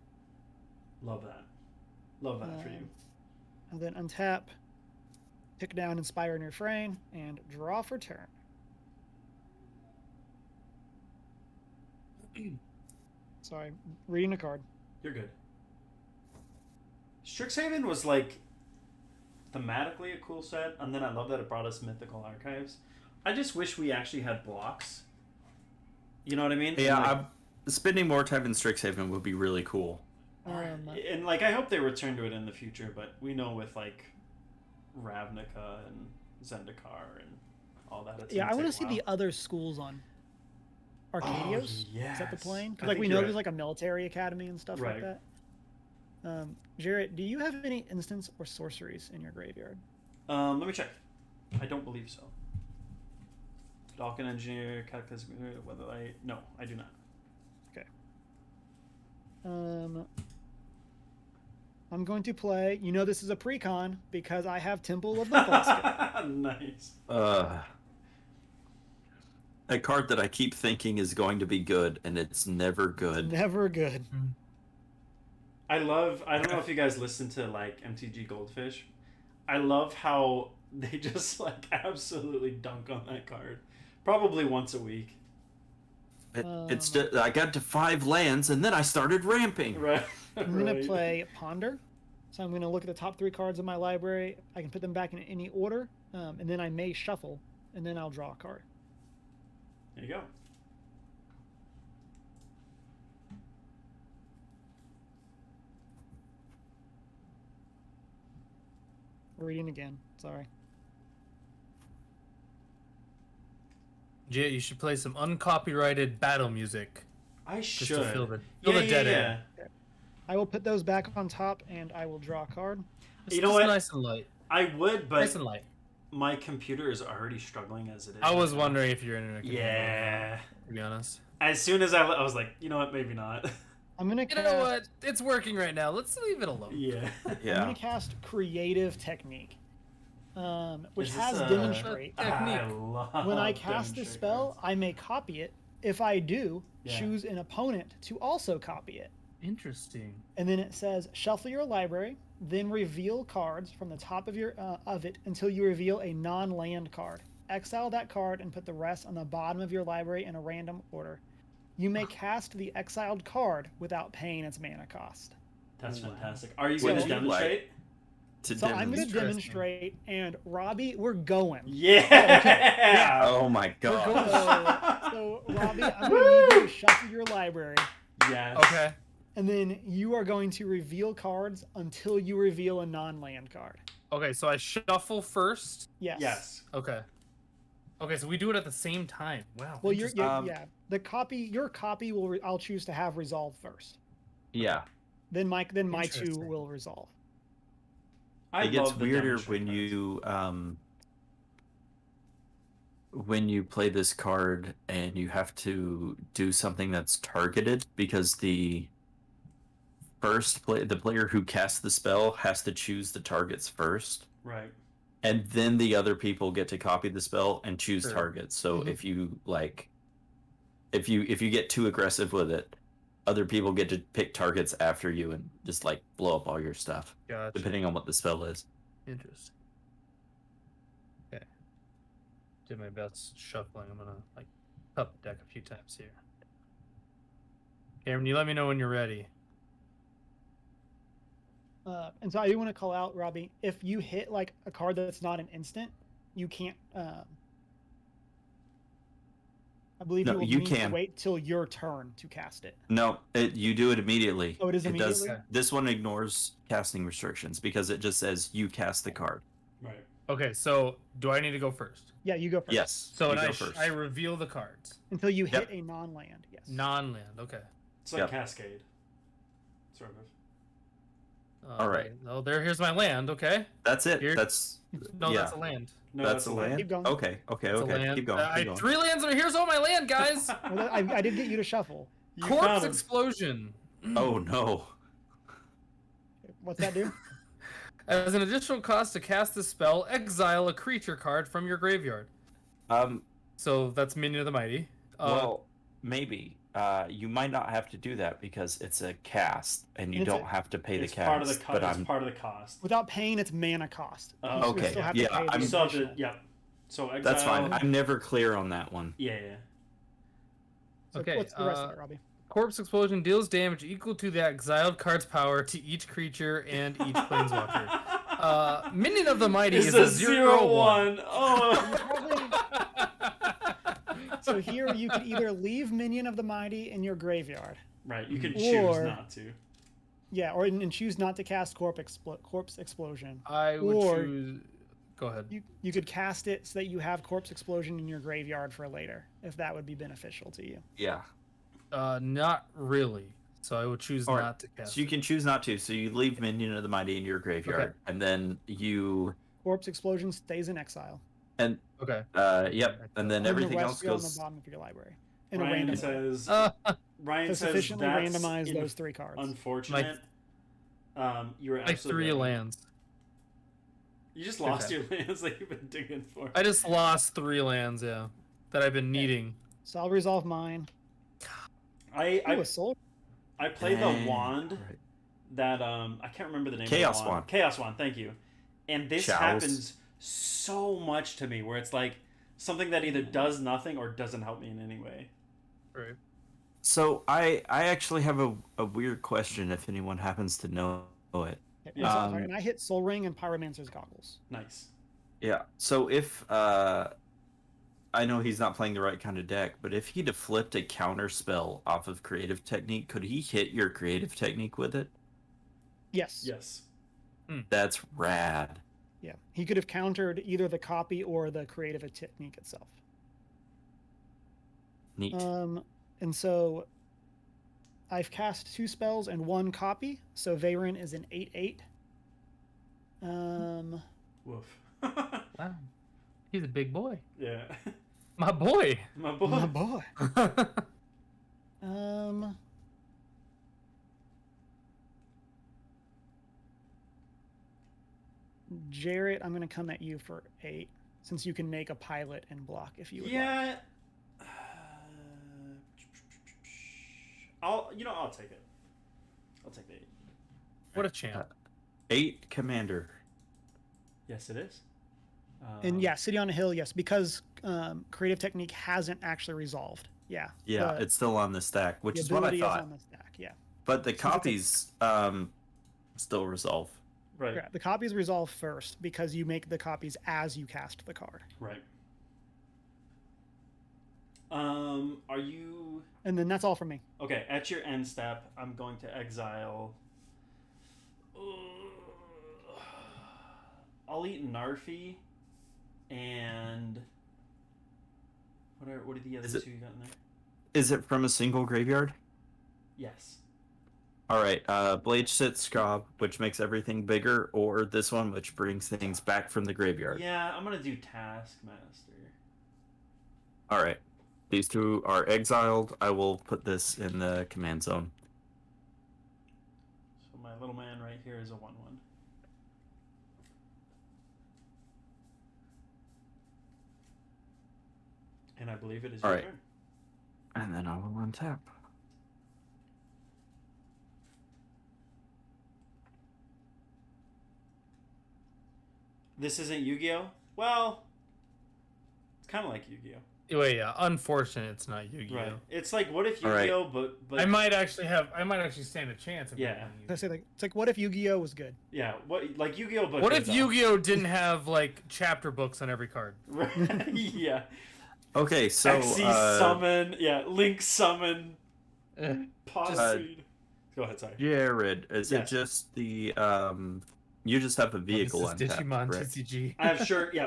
Love that. Love that for you. And then untap, pick down Inspire and Refrain, and draw for turn. Sorry, reading a card. You're good. Strixhaven was like thematically a cool set, and then I love that it brought us Mythical Archives. I just wish we actually had blocks. You know what I mean? Yeah, And, like, spending more time in Strixhaven would be really cool. and like I hope they return to it in the future, but we know with like Ravnica and Zendikar and all that. It's Yeah, I want to see the other schools on Arcadios. Is that the yes. plan? 'Cause, I like think we you're know right. there's like a military academy and stuff Right. like that. Jarret, do you have any instants or sorceries in your graveyard? Let me check. I don't believe so. Falcon Engineer, Cataclysmic, Weatherlight. No, I do not. I'm going to play. You know this is a precon because I have Temple of the Thulska. Nice. A card that I keep thinking is going to be good, and it's never good. Never good. I don't know if you guys listen to like MTG Goldfish. I love how they just like absolutely dunk on that card. Probably once a week. I got to 5 lands and then I started ramping. Right. I'm going to play Ponder. So I'm going to look at the top 3 cards of my library. I can put them back in any order, and then I may shuffle, and then I'll draw a card. There you go. Reading again. Sorry. Jay, you should play some uncopyrighted battle music. I Just should. to fill the dead air. I will put those back on top, and I will draw a card. You know what? Nice and light. I would, but Nice and light. my computer is already struggling as it is. I was right now. wondering if your internet could handle it, Yeah. to be honest. As soon as I was like, you know what? Maybe not. I'm going to You cast... know what? It's working right now. Let's leave it alone. Yeah. I'm Yeah. going to cast Creative Technique, which Is this has a- Demonstrate. Technique. I love When I cast the demonstrate spell, cards. I may copy it. If I do, Yeah. choose an opponent to also copy it. Interesting. And then it says, shuffle your library, then reveal cards from the top of your of it until you reveal a non-land card. Exile that card and put the rest on the bottom of your library in a random order. You may cast the exiled card without paying its mana cost. That's fantastic. Are you So- going to Would you demonstrate? So I'm going to Interesting. demonstrate, and Robbie, we're going. Yeah. Oh my We're god. going. So Robbie, I'm going to need you to shuffle your library, Yes. Okay. and then you are going to reveal cards until you reveal a non-land card. Okay, so I shuffle first. Yes. Yes. Okay. Okay, so we do it at the same time. Wow. Well, you're, interesting. yeah. The copy, your copy will. I'll choose to have resolve first. Yeah. Then my two Interesting. will resolve. I It gets love the weirder demonstrate when you play this card and you have to do something that's targeted, because the player who casts the spell has to choose the targets first, cards. Right. and then the other people get to copy the spell and choose Sure. targets. So Mhm. if you if you get too aggressive with it, other people get to pick targets after you and just like blow up all your stuff, Gotcha. depending on what the spell is. Interesting. Okay. Did my best shuffling. I'm gonna like up the deck a few times here. Cameron, you let me know when you're ready. And so I do want to call out, Robbie, if you hit like a card that's not an instant, you can't. I believe No, you will you need to can. wait till your turn to cast it. No, you do it immediately. Oh, it is It does. immediately? This one ignores casting restrictions because it just says you cast the card. Right. Okay, so do I need to go first? Yeah, you go first. Yes. So you and go I first. I reveal the cards. Until you hit Yep. a non-land. Yes. Non-land. Okay. It's like Yep. Cascade. Sort of. All right. Oh, here's my land. Okay. That's it. Here- That's No, yeah. that's a land. No, that's a land. Keep going. Okay. Okay. That's a Okay. land. Keep going. I Keep going. 3 lands. Here's all my land, guys. Well, I did get you to shuffle. You Corpse found 'em. explosion. Oh no. What's that do? As an additional cost to cast this spell, exile a creature card from your graveyard. So that's Minion of the Mighty. Well, maybe. You might not have to do that because it's a cast, and you It's don't a- have to pay the It's cast. part of the but it's I'm part of the cost. Without paying its mana cost. Oh, You okay. still have Yeah, to pay the I'm- You still have to, additional. yeah. So exile. that's fine. I'm never clear on that one. Yeah. So Okay, what's the rest of it, Robbie? Corpse explosion deals damage equal to the exiled card's power to each creature and each planeswalker. Minion of the Mighty It's is a a 0/1. 0/1. Oh. So here you could either leave Minion of the Mighty in your graveyard. Right. You can Or- choose not to. Yeah, or and choose not to cast Corpse Explosion. I would Or- choose. Go ahead. You could cast it so that you have Corpse Explosion in your graveyard for later, if that would be beneficial to you. Yeah. Not really. So I would choose Alright, not to cast. So you can choose not to. So you leave Minion of the Mighty in your graveyard, Okay. and then you Corpse Explosion stays in exile. and Okay. yep, and then And the everything rest else go on the goes. bottom of your library in a Ryan random way. says. Ryan To says sufficiently that's randomize those 3 cards. unfortunate. You were Like absolutely 3 right. lands. You just lost Okay. your lands that you've been digging for. I just lost 3 lands, yeah, that I've been needing. So I'll resolve mine. I Ooh, a soul. I play the Dang. wand Right. that I can't remember the name. Chaos of the wand. Chaos wand. Thank you. And this Chows. happens so much to me, where it's like something that either does nothing or doesn't help me in any way. Right. So I actually have a weird question if anyone happens to know it. Okay, sorry, and I hit Soul Ring and Pyromancer's Goggles. Nice. Yeah. So if I know he's not playing the right kind of deck, but if he'd have flipped a counter spell off of Creative Technique, could he hit your Creative Technique with it? Yes. Yes. That's rad. Yeah. He could have countered either the copy or the Creative Technique itself. Neat. And so I've cast 2 spells and 1 copy, so Veyron is an 8/8. Woof. Wow. He's a big boy. Yeah. My boy. My boy. My boy. Jarret, I'm gonna come at you for 8, since you can make a pilot and block if you would like. Yeah. I'll take it. I'll take the 8. What a champ. 8 Commander. Yes, it is. And yeah, City on a Hill, yes, because Creative Technique hasn't actually resolved. Yeah. Yeah, the- it's still on the stack, which the is what I ability thought. on the stack, yeah. But the copies still resolve. Right. Yeah, the copies resolve first because you make the copies as you cast the card. Right. Are you And then that's all for me. okay? At your end step, I'm going to exile. I'll eat Narfi, and what are the other Is it- two you got in there? Is it from a single graveyard? Yes. All right, Blade Sit Scrab, which makes everything bigger, or this one, which brings things back from the graveyard. Yeah, I'm gonna do Taskmaster. All right, these two are exiled. I will put this in the command zone. So my little man right here is a 1/1. And I believe it is your All right. turn. And then I will untap. This isn't Yu-Gi-Oh? Well, it's kind of like Yu-Gi-Oh. Wait, yeah. Unfortunate, it's not Yu-Gi-Oh. Right. It's like, what if All right. Yu-Gi-Oh, but I might actually stand a chance of Yeah. playing I Yu-Gi-Oh. say like it's like what if Yu-Gi-Oh was good? yeah, what like Yu-Gi-Oh, but What good if though. Yu-Gi-Oh didn't have like chapter books on every card? Yeah. Okay, so Xyz summon, yeah, Link summon, pause Uh, read. Go ahead, sorry. Jared, is Yes. it just the you just have a vehicle This is untapped, Digimon right? TCG. I have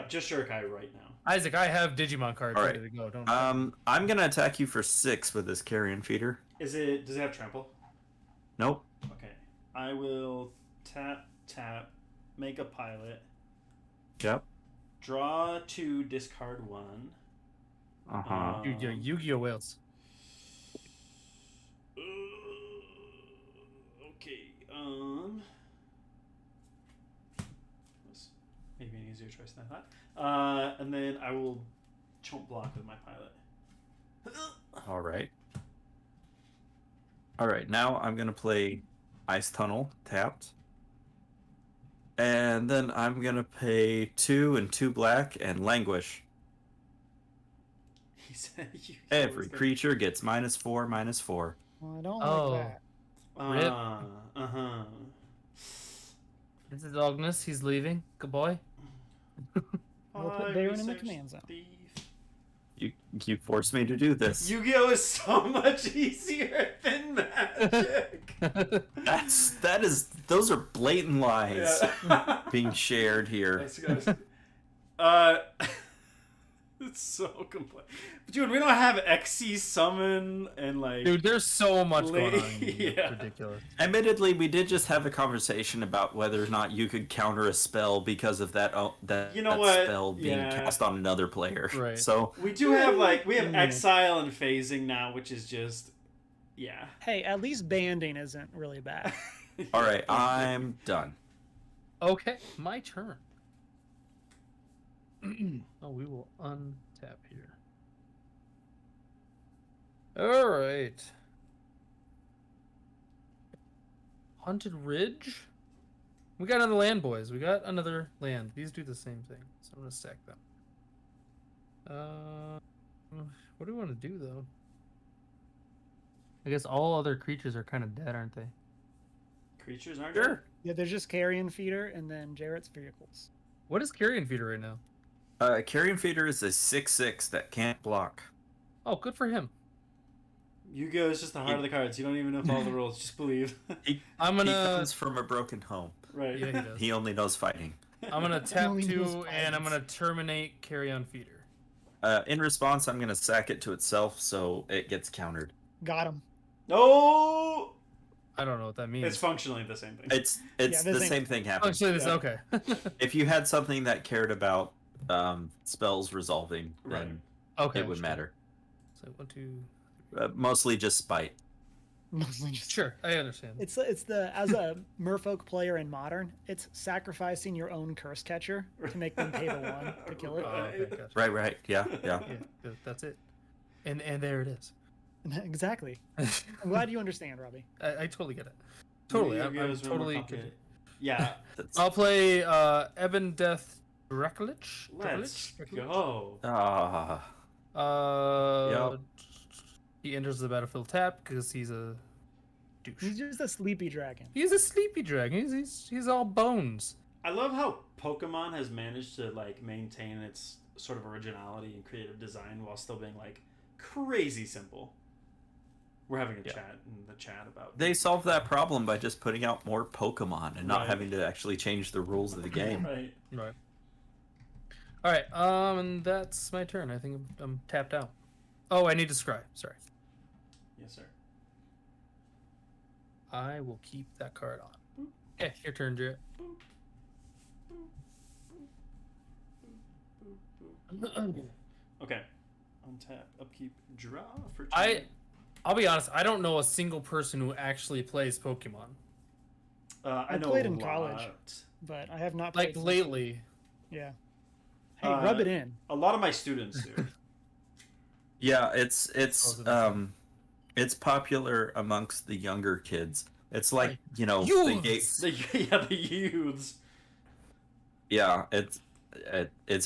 just Shurikai right now. Isaac, I have Digimon cards All right. ready to go. Don't. I'm gonna attack you for 6 with this carrion feeder. Does it have trample? Nope. Okay. I will tap, make a pilot, Yep. draw 2, discard 1. Uh-huh. Yu-Gi-Oh whales. Okay, was maybe an easier choice than I thought. And then I will chomp block with my pilot. All right. All right, now I'm going to play Ice Tunnel tapped. And then I'm going to pay 2 and 2 black and Languish. He said you Every creature gets -4, -4. Well, I don't Oh. like that. Rip. Uh-huh. This is Agnes. He's leaving. Good boy. I'll put Veyron in the command zone. You forced me to do this. Yu-Gi-Oh is so much easier than Magic. Those are blatant lies Yeah. being shared here. Let's go. It's so complex. Dude, we don't have Xyz summon and like. Dude, there's so much going on. Yeah. It's ridiculous. Admittedly, we did just have a conversation about whether or not you could counter a spell because of that You know that what? spell being Yeah. cast on another player. Right. So We do have we have exile and phasing now, which is just, yeah. Hey, at least banding isn't really bad. all right, I'm done. Okay, my turn. Oh, we will untap here. All right. Haunted Ridge. We got another land, boys. We got another land. These do the same thing, so I'm gonna stack them. What do we want to do though? I guess all other creatures are kind of dead, aren't they? Creatures aren't Sure. Yeah, there's just carrion feeder and then Jarret's vehicles. What is Carrion Feeder right now? Carrion Feeder is a 6/6 that can't block. Oh, good for him. Yu-Gi-Oh is just the heart of the cards. You don't even know all the rules. Just believe. He, I'm he gonna. comes from a broken home. Right. Yeah, he does. He only knows fighting. I'm gonna tap only knows 2, and I'm violence. gonna terminate Carrion Feeder. In response, I'm gonna sack it to itself so it gets countered. Got him. No. I don't know what that means. It's functionally the same thing. It's Yeah, the this ain't- same thing happens. Actually, this Yeah. okay. If you had something that cared about spells resolving, Right. then Okay. it would matter. So 1, 2. Mostly just spite. Mostly just. Sure, I understand. It's the as a merfolk player in modern, it's sacrificing your own curse catcher to make them pay the 1 to kill it. Oh, okay, gotcha. Right. Yeah. Yeah, that's it. And there it is. Exactly. I'm glad you understand, Robbie. I totally get it. Totally, I'm Yu-Gi-Oh is way more totally. complicated. Yeah. That's, I'll play Ebon Death Dracolich. Let's go. Yep. He enters the battlefield tap because he's a douche. He's just a sleepy dragon. He's a sleepy dragon. He's all bones. I love how Pokemon has managed to like maintain its sort of originality and creative design while still being like crazy simple. We're having a chat in the chat about. they solved that problem by just putting out more Pokemon and not Right. having to actually change the rules of the game. Right. Right. All right. And that's my turn. I think I'm tapped out. Oh, I need to scry. Sorry. Yes, sir. I will keep that card on. Okay, your turn, Jarret. Okay. Untap, upkeep, draw for. I'll be honest. I don't know a single person who actually plays Pokemon. I know played a in college. lot. But I have not Like played since- lately. Yeah. Hey, rub it in. A lot of my students do. Yeah, it's popular amongst the younger kids. It's like, the Youths! The youths. yeah, it's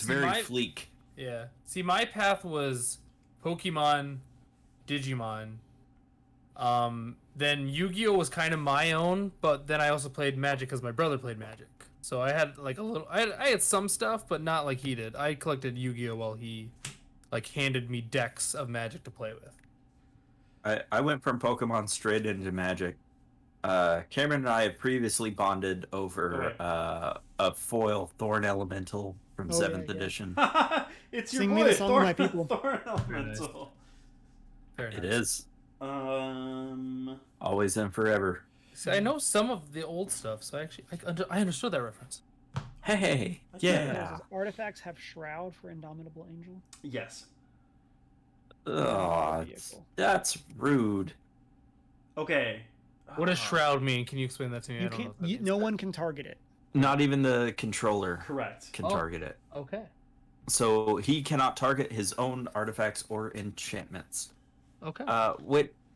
See, very my- fleek. Yeah. See, my path was Pokemon, Digimon. Then Yu-Gi-Oh was kind of my own, but then I also played Magic because my brother played Magic. So I had like a little. I had some stuff, but not like he did. I collected Yu-Gi-Oh while he, like, handed me decks of Magic to play with. I went from Pokemon straight into Magic. Cameron and I have previously bonded over a foil Thorn Elemental from Oh, yeah, 7th yeah. edition. It's your Sing boy, me the song of Thorn, my people. Thorn Very nice. Elemental. Very It nice. is. Always and forever. See, I know some of the old stuff, so I understood that reference. Hey, yeah. Does artifacts have Shroud for Indomitable Angel? Yes. Oh, that's rude. Okay. What does Shroud mean? Can you explain that to me? I You don't know. can't. What that means. No one can target it. Not even the controller Correct. can Oh. target it. Okay. So he cannot target his own artifacts or enchantments. Okay.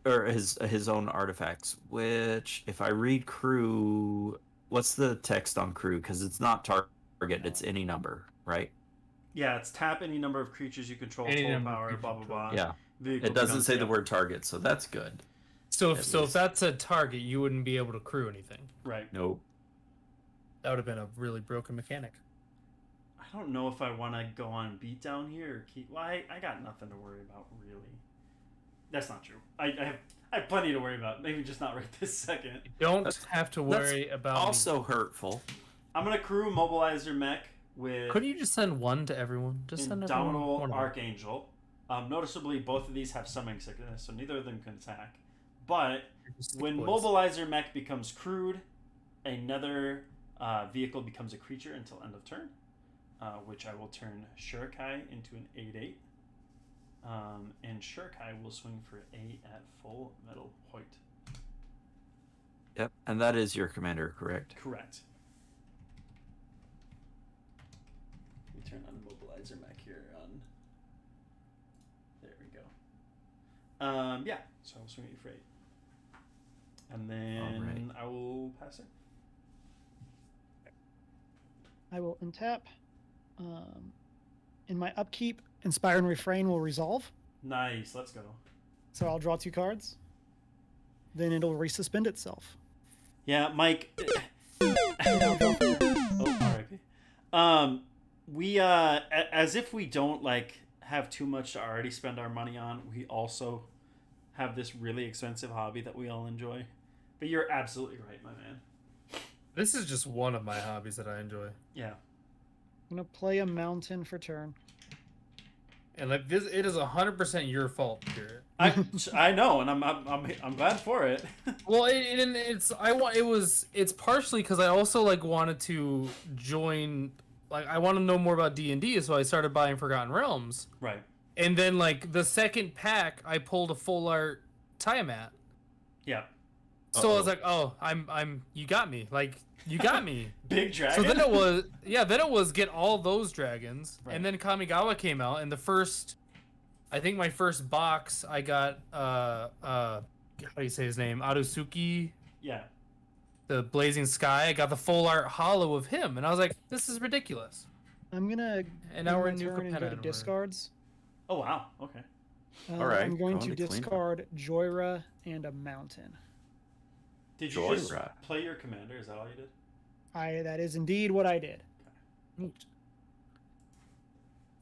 Or his own artifacts. Which, if I read crew, what's the text on crew? Because it's not target, it's any number, right? Yeah, it's tap any number of creatures you control, Any total number of power, creatures blah you blah blah. Yeah. Vehicle It doesn't becomes- say the yeah. word target, so that's good. so at if least. that's a target, you wouldn't be able to crew anything. Right. Nope. That would have been a really broken mechanic. I don't know if I want to go on beatdown here or keep. Well, I got nothing to worry about really. That's not true. I have plenty to worry about. Maybe just not right this second. You don't That's- have to worry about. Also hurtful. I'm gonna crew mobilizer mech with Couldn't you just send one to everyone? Just send everyone Indomitable one of them. Archangel. Noticeably, both of these have summoning sickness, so neither of them can attack. But Just stick when boys. mobilizer mech becomes crewed, another vehicle becomes a creature until end of turn, which I will turn Shurikai into an 8/8. And Shurikai will swing for 8 at full metal white. Yep, and that is your commander, correct? Correct. We turn on mobilizer mech here on. There we go. Yeah. So I'll swing at you for 8. And then I will pass it. I will untap. In my upkeep, Inspire and Refrain will resolve. Nice. Let's go. So I'll draw 2 cards. then it'll resuspend itself. Yeah, Mike. Oh, R.I.P. We as if we don't like have too much to already spend our money on, we also have this really expensive hobby that we all enjoy. But you're absolutely right, my man. This is just one of my hobbies that I enjoy. Yeah. I'm gonna play a mountain for turn. And like this, it is 100% your fault, Jarret. I know, and I'm glad for it. Well, it's partially because I also like wanted to join, like I want to know more about D&D, so I started buying Forgotten Realms. Right. And then like the second pack, I pulled a full art Tiamat. Yeah. So I was like, oh, you got me, like you got me. Big dragon. So then it was get all those dragons, Right. and then Kamigawa came out, and I think my first box I got how do you say his name? Arusuki, Yeah. the Blazing Sky. I got the full art hollow of him, and I was like, this is ridiculous. I'm gonna And now we're in end New my turn and go Capenna, to and we're- discards. Oh wow. Okay. All right, I'm going going to to clean up. discard Joyra and a mountain. Did you just Joyride. play your commander? Is that all you did? That is indeed what I did.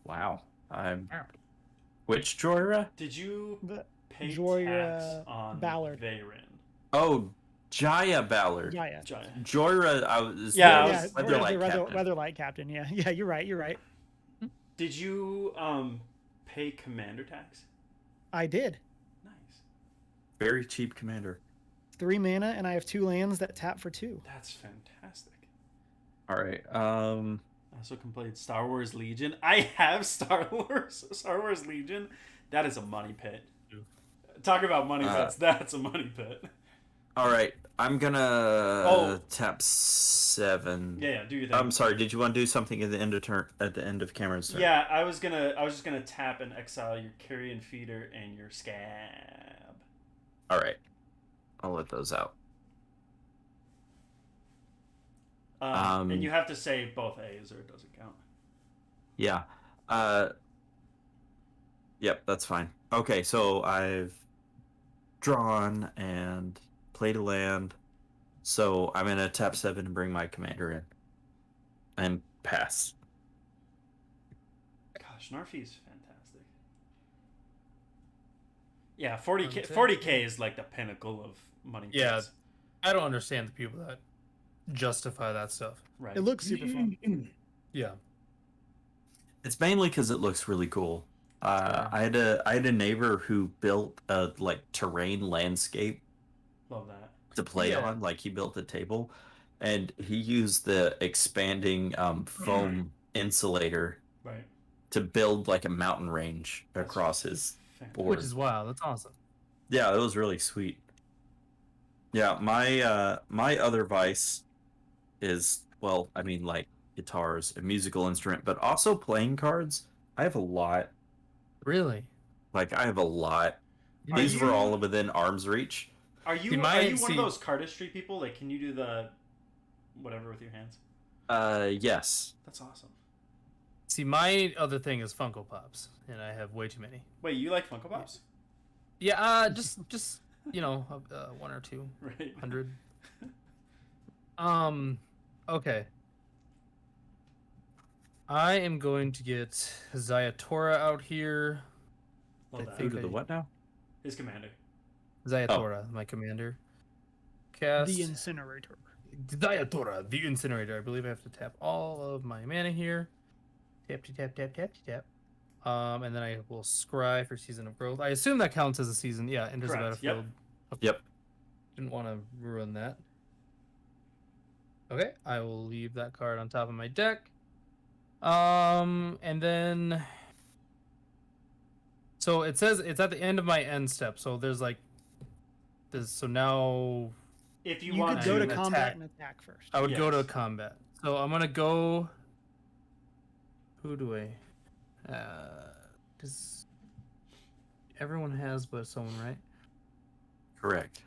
Wow. Which Joyra? Did you The pay Joyra tax on Ballard. Veyron? Oh, Jaya Ballard. Yeah, yeah. Giant. Joyra, I was. Yeah, Yeah, Weatherlight Captain. Weatherlight Captain. Yeah, yeah, you're right. You're right. Did you pay commander tax? I did. Nice. Very cheap commander. 3 mana, and I have 2 lands that tap for 2. That's fantastic. All right. I also can play Star Wars Legion. I have Star Wars Legion. That is a money pit. Talk about money pits. That's a money pit. All right. I'm gonna tap 7. Yeah, do your thing. I'm sorry. Did you want to do something at the end of turn? At the end of Cameron's turn? Yeah, I was just gonna tap and exile your Carrion Feeder and your Scab. All right. I'll let those out. And you have to say both A's or it doesn't count. Yeah. Yep, that's fine. Okay, so I've drawn and played a land. So I'm gonna tap 7 and bring my commander in. And pass. Gosh, Narfi's fantastic. Yeah, 40K is like the pinnacle of money. Yeah. pits. I don't understand the people that justify that stuff. Right. It looks super fun. Yeah. It's mainly because it looks really cool. I had a neighbor who built a terrain landscape Love that. to play on. Like he built a table, and he used the expanding foam insulator Right. to build like a mountain range across his board. Which is wild. That's awesome. Yeah, it was really sweet. Yeah, my other vice is, well, I mean, like guitars, a musical instrument, but also playing cards. I have a lot. Really? Like I have a lot. Are These were you- all within arm's reach. Are you See, one of those cardistry people? Like, can you do the whatever with your hands? Yes. That's awesome. See, my other thing is Funko Pops, and I have way too many. Wait, you like Funko Pops? Yeah, just you know, 1 or 2. Right. 100. Okay. I am going to get Zayatora out here. Love I that. think Who did the what now? His commander. Zayatora, my commander. Cast The Incinerator. Zayatora, the Incinerator. I believe I have to tap all of my mana here. Tap, tap, tap, tap, tap. And then I will scry for Season of Growth. I assume that counts as a season. Yeah, enters the Correct, yep. battlefield. Yep. Didn't want to ruin that. Okay, I will leave that card on top of my deck. And then, so it says it's at the end of my end step. So there's like this. So now If you, You want could go to attack. combat and attack first. I would go to Yes. combat. So I'm gonna go. Who do I? Does everyone has but someone, right? Correct.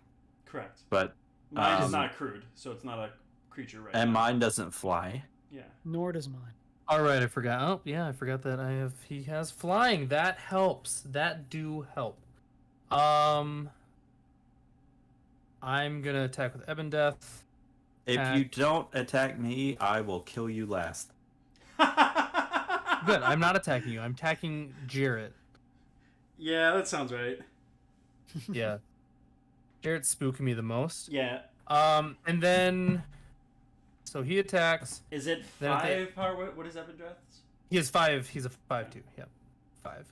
correct. But Mine is not crude, so it's not a creature right and now. mine doesn't fly. Yeah. Nor does mine. All right, I forgot. Oh, yeah, I forgot that he has flying. That helps. That do help. I'm gonna attack with Ebon Death. If you don't attack me, I will kill you last. Good. I'm not attacking you. I'm attacking Jarret. Yeah, that sounds right. Yeah. Jarret's spooking me the most. Yeah. And then so he attacks. Is it Then at 5 power? What is Epidreth's? He has 5. He's a 5/2. Yep. 5.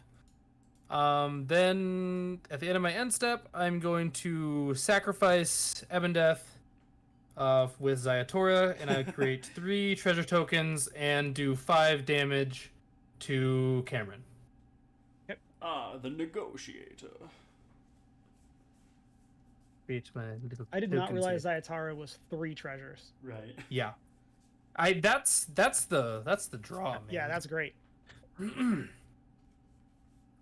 Then at the end of my end step, I'm going to sacrifice Ebon Death with Zayatora, and I create 3 treasure tokens and do 5 damage to Cameron. Ah, the negotiator. Create my little I did not tokens realize here. Zayatara was 3 treasures. Right. Yeah. That's the draw, man. Yeah, that's great.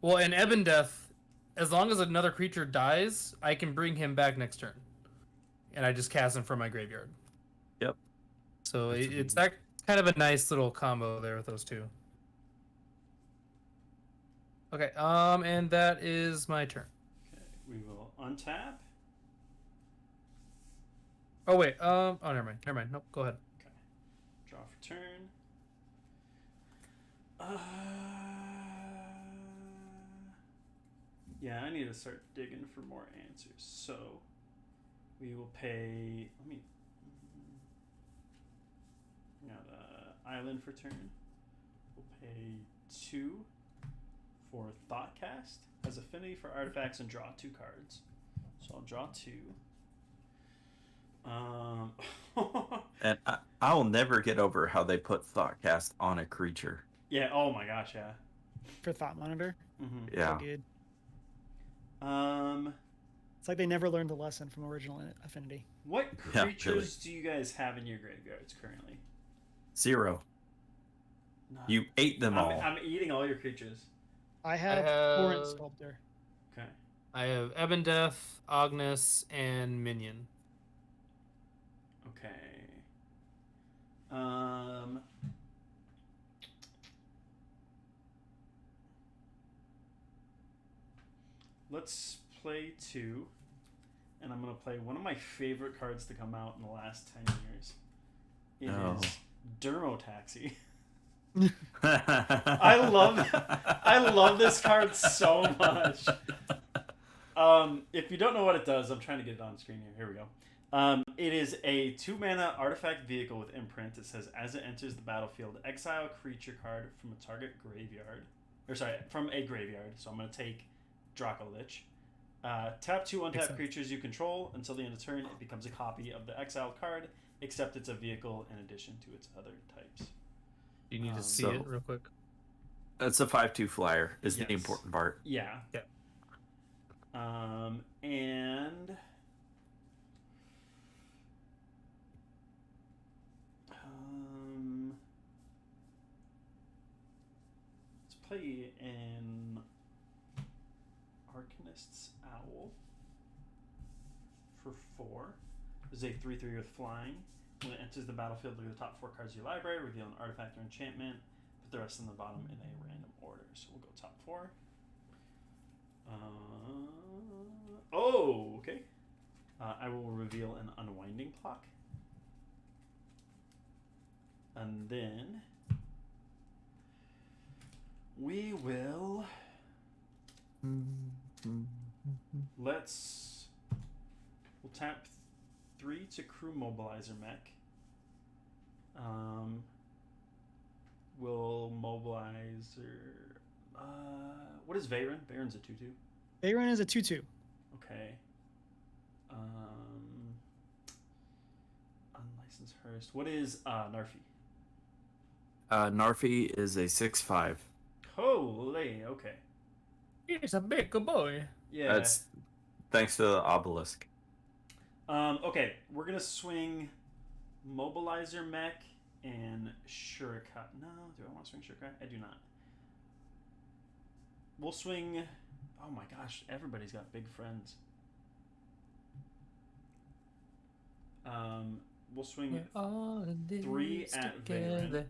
Well, in Ebon Death, as long as another creature dies, I can bring him back next turn. And I just cast him from my graveyard. Yep. So That's it's that kind of a nice little combo there with those two. Okay, and that is my turn. Okay, we will untap. Oh wait, never mind. Nope, go ahead. Draw for turn. Yeah, I need to start digging for more answers. So we will pay. Let me. Got island for turn. We'll pay 2 for Thoughtcast. Has affinity for artifacts and draw 2 cards. So I'll draw 2. And I'll never get over how they put Thoughtcast on a creature. Yeah. Oh my gosh. Yeah. For Thought Monitor. Mm-hmm. Yeah. So good. It's like they never learned the lesson from original Affinity. What Yeah, creatures really. do you guys have in your graveyards currently? 0. None. You ate them all. I'm eating all your creatures. I have have- Torrent Sculptor. Okay. I have Ebon Death, Agnes, and Minion. Okay. Let's play 2, and I'm gonna play one of my favorite cards to come out in the last 10 years. It is Dermotaxi. I love this card so much. If you don't know what it does, I'm trying to get it on screen here. Here we go. It is a 2-mana artifact vehicle with imprint. It says, as it enters the battlefield, exile a creature card from a target graveyard. From a graveyard. So I'm going to take Dracolich. Tap 2 untapped creatures you control. Until the end of turn, it becomes a copy of the exiled card, except it's a vehicle in addition to its other types. You need to see So- it real quick. It's a 5/2 flyer is Yes. the important part. Yeah. Yep. And let's play an Arcanist's Owl for 4. This is a 3/3 with flying. When it enters the battlefield, look at the top 4 cards of your library, reveal an artifact or enchantment, put the rest in the bottom in a random order. So we'll go top 4. Okay. I will reveal an Unwinding Clock. And then we will we'll tap 3 to Crew Mobilizer Mech. We'll mobilize what is Veyron? Veyron's a 2/2. Veyron is a 2/2. Okay. Unlicensed Hearst. What is Narfi? Narfi is a 6/5. Holy, okay. He's a big boy. Yeah. That's thanks to the obelisk. Okay, we're gonna swing Mobilizer Mech and Shurikai. No, do I want to swing Shurikai? I do not. We'll swing. Oh my gosh, everybody's got big friends. We'll swing 3 at Veyron.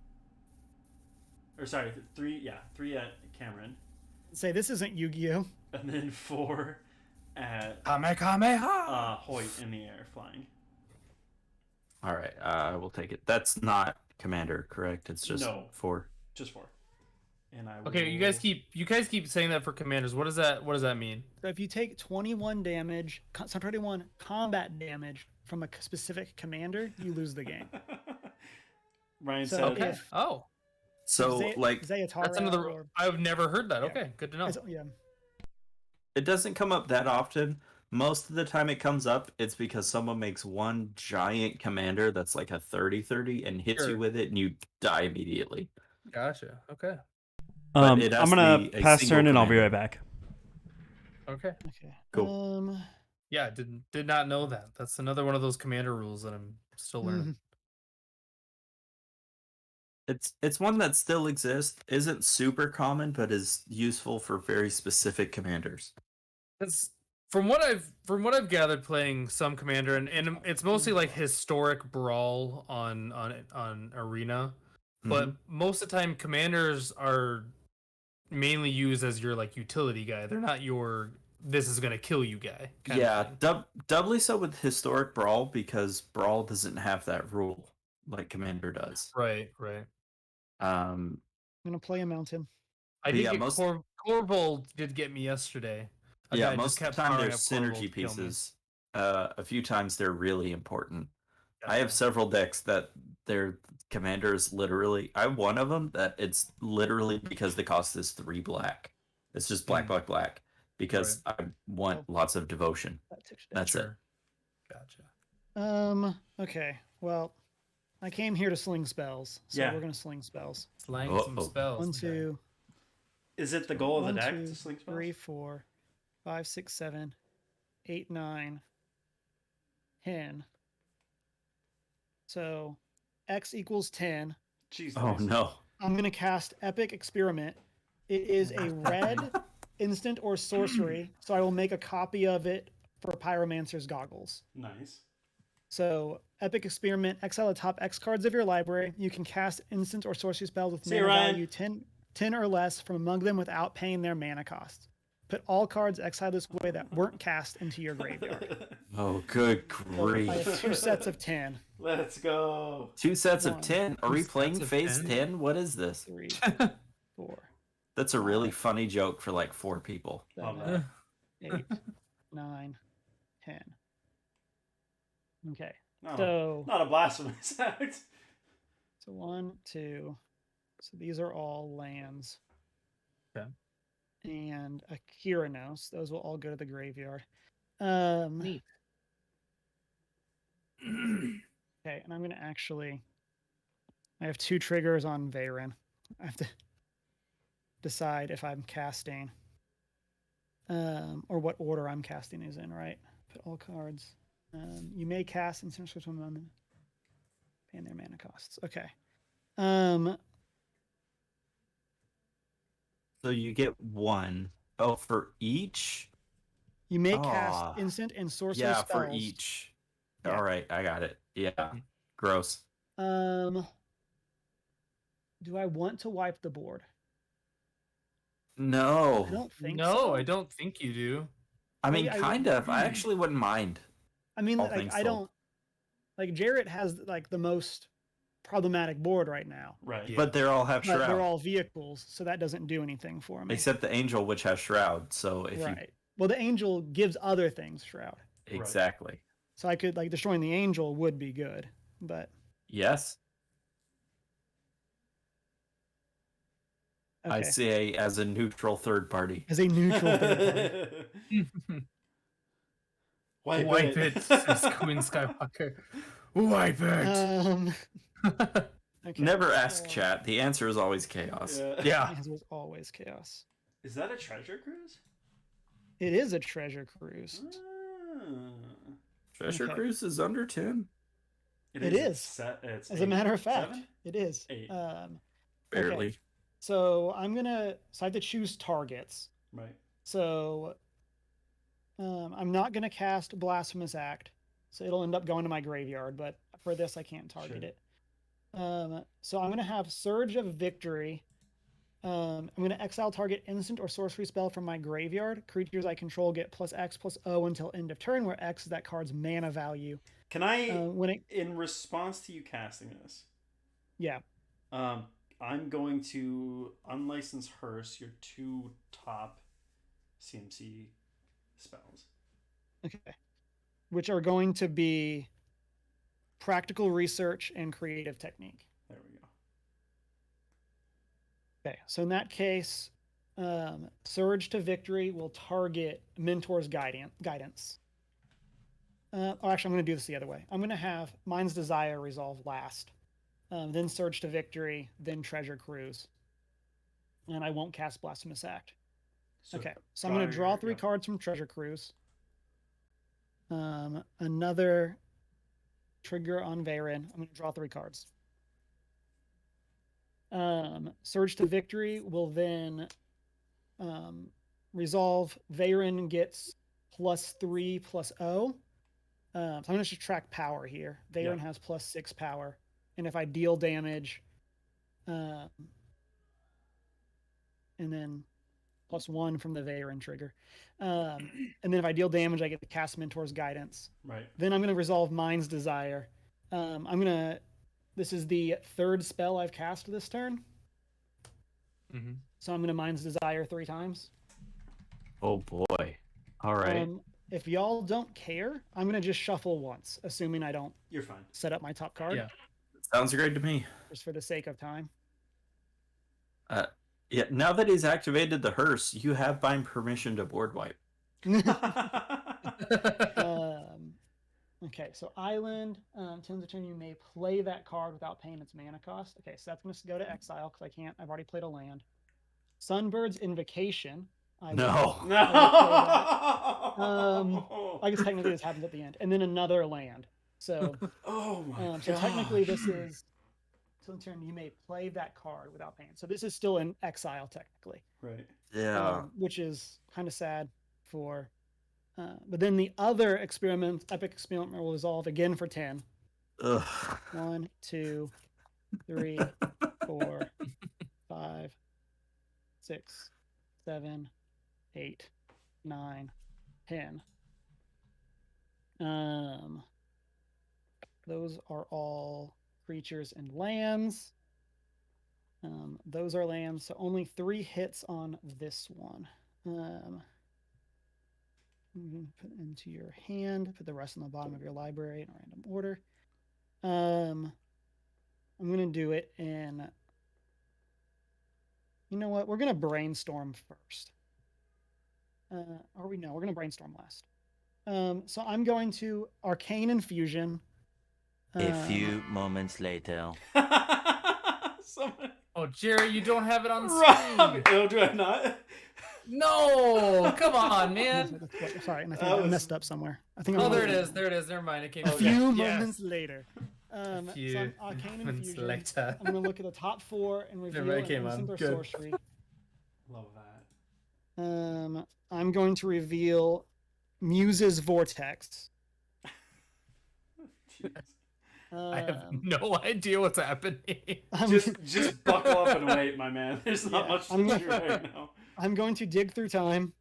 Or sorry, 3 at Cameron. Say this isn't Yu-Gi-Oh. And then 4 at Kamehameha! Hoyt in the air, flying. All right, I will take it. That's not commander, correct? It's just No. 4. Just 4. And I Okay, you guys keep saying that for commanders. What does that mean? So if you take 21 damage, 21 combat damage from a specific commander, you lose the game. Ryan So said, Okay. if Oh, So like Zayatara that's another. or I've never heard that. Yeah. Okay, good to know. yeah. it doesn't come up that often. Most of the time it comes up, it's because someone makes one giant commander that's like a 30/30 and hits Sure. you with it and you die immediately. Gotcha. Okay. But it has I'm to gonna be a pass single turn and I'll be commander. right back. Okay. Okay. Cool. Yeah, did not know that. That's another one of those commander rules that I'm still learning. It's one that still exists, isn't super common, but is useful for very specific commanders. It's from what I've gathered playing some commander, and it's mostly like historic brawl on arena, but most of the time commanders are mainly used as your like utility guy. They're not your this is gonna kill you guy. kind of Yeah, thing. doubly so with historic brawl because brawl doesn't have that rule like commander does. Right. Um, I'm gonna play a mountain. I But did yeah, get most- Corvold did get me yesterday. A yeah, guy most of the time powering they're up Corvold synergy to kill me. pieces. A few times they're really important. I have Gotcha. several decks that their commander is literally. I have one of them that it's literally because the cost is 3 black. It's just black, black, black. Because I want lots of devotion. That's it. Gotcha. Okay. Well, I came here to sling spells, so Yeah. we're gonna sling spells. Slang some spells. 1, 2. Is it the goal of the 1, deck 2, to sling spells? 3, 4, 5, 6, 7, 8, 9, 10. So X equals 10. Jeez, Oh Louise. no. I'm gonna cast Epic Experiment. It is a red instant or sorcery, so I will make a copy of it for Pyromancer's Goggles. Nice. So, Epic Experiment, exile the top X cards of your library. You can cast instant or sorcery spells with See you, mana Ryan. value 10 or less from among them without paying their mana cost. Put all cards exiled this way that weren't cast into your graveyard. Oh, good So grief. I have 2 sets of 10. Let's go. 2 sets of 1, 10? Are we sets playing of phase 10? 10? What is this? 3, 4, That's a really funny joke for like 4 people. Love 7, that. 8, 9, 10. Okay. No, So, not a blasphemous act. so 1, 2. So these are all lands. Okay. And a Kyranos. Those will all go to the graveyard. Neat. Okay, and I'm going to actually... I have 2 triggers on Veyron. I have to decide if I'm casting. Or what order I'm casting is in, right? Put all cards. You may cast instant switch on them. Paying their mana costs. Okay. So you get 1. Oh, for each? You may Ah, cast instant and sorcery Yeah, spells. for each. Yeah. All right, I got it. Yeah. Gross. Do I want to wipe the board? No. I don't think No, so. I don't think you do. I mean, I- kind of. I actually wouldn't mind. I mean, all like, things I told. don't. Like, Jarret has like the most problematic board right now. Right. Yeah. But they all have But Shroud. they're all vehicles, so that doesn't do anything for me. Except the Angel, which has Shroud. So if right. Well, the angel gives other things Shroud, you. Exactly. so I could like destroying the angel would be good, but Yes. okay. I say as a neutral third party. As a neutral third party. Wipe it, says Queen Skywalker. Wipe it. Okay. Never ask so chat. The answer is always chaos. Yeah. Yeah. The answer is always chaos. Is that a treasure cruise? It is a treasure cruise. Ah. Treasure Okay. Cruise is under 10. It It's is. It's As a matter of fact, 7? it is. 8. Barely. Okay. So I have to choose targets. Right. So I'm not gonna cast Blasphemous Act, so it'll end up going to my graveyard. But for this, I can't target Sure. it. So I'm gonna have Surge of Victory I'm going to exile target instant or sorcery spell from my graveyard. Creatures I control get +X/+O until end of turn, where X is that card's mana value. Can I, in response to you casting this, yeah, I'm going to unlicense Hearse your 2 top CMC spells. okay, which are going to be Practical Research and Creative Technique. There we go. Okay, so in that case, Surge to Victory will target Mentor's Guidance. Actually, I'm going to do this the other way. I'm going to have Mind's Desire resolve last, then Surge to Victory, then Treasure Cruise. And I won't cast Blasphemous Act. Okay, so I'm going to draw 3 cards from Treasure Cruise. Another trigger on Varen. I'm going to draw 3 cards. Surge to Victory will then resolve. Varen gets +3/+O. So I'm going to subtract power here. Varen has +6 power. And if I deal damage, and then +1 from the Varen trigger. And then if I deal damage, I get to cast Mentor's Guidance. Right. Then I'm going to resolve Mind's Desire. This is the 3rd spell I've cast this turn. Mm-hmm. So I'm going to Mind's Desire 3 times. Oh boy. All right. If y'all don't care, I'm going to just shuffle once, assuming I don't You're fine. set up my top card. Yeah. Sounds great to me. Just for the sake of time. Yeah, now that he's activated the Hearse, you have my permission to board wipe. Okay, so Island, turns a turn, you may play that card without paying its mana cost. Okay, so that's going to go to exile because I can't. I've already played a land. Sunbird's Invocation. No. I guess technically this happens at the end. And then another land. So, Oh my god. so technically this is, so in turn you may play that card without paying. So this is still in exile technically. Right. Yeah. Which is kind of sad for, but then the other epic experiment will resolve again for 10. Ugh. 1, 2, 3, 4, 5, 6, 7, 8, 9, 10. Those are all creatures and lands. Those are lands, so only 3 hits on this one. Put it into your hand. Put the rest on the bottom of your library in a random order. I'm gonna do it in. You know what? We're gonna brainstorm first. We're gonna brainstorm last. So I'm going to Arcane Infusion. A few moments later. Oh, Jerry, you don't have it on the Robbie. screen. Oh, do I not? No, come on, man. Sorry, and I think I messed up somewhere. I think. Oh, there it is. There it is. Never mind. It came. A out. few Yes. moments later. A few so I'm Arcane moments Infusion. later. I'm gonna look at the top 4 and reveal Never an came on. instant or Good. sorcery. Love that. I'm going to reveal Muse's Vortex. Jeez. I have no idea what's happening. Just buckle up and wait, my man. There's not much to do right now. I'm going to dig through time.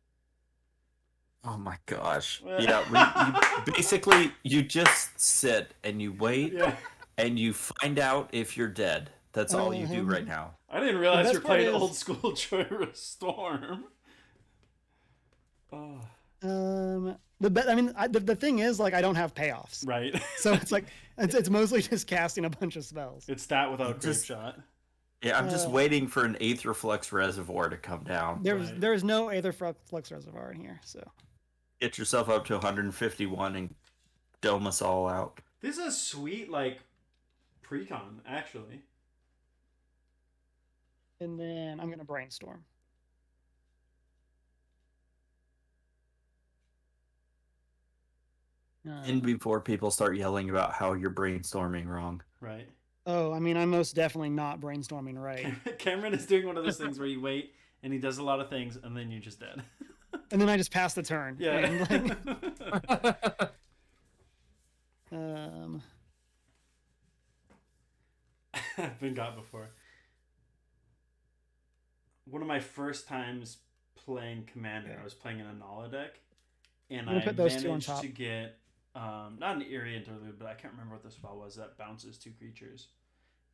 Oh my gosh. Yeah, basically you just sit and you wait and you find out if you're dead. That's all you do right now. I didn't realize best you're playing part is- old school Joy Storm. Oh. The thing is, like, I don't have payoffs, Right. so it's like it's mostly just casting a bunch of spells. It's that without Grave Just- Shot. Yeah, I'm just waiting for an Aetherflux Reservoir to come down. There's no Aetherflux Reservoir in here, so Get yourself up to 151 and dome us all out. This is a sweet, like, precon, actually. and then I'm gonna brainstorm. And before people start yelling about how you're brainstorming wrong. Right. Oh, I mean, I'm most definitely not brainstorming right. Cameron is doing one of those things where you wait and he does a lot of things and then you're just dead. And then I just pass the turn. Yeah. And, like, I've been got before. one of my first times playing Commander. I was playing in a Nala deck, and I'm gonna I put those two on managed top. to get not an Eerie Interlude, but I can't remember what the spell was that bounces 2 creatures.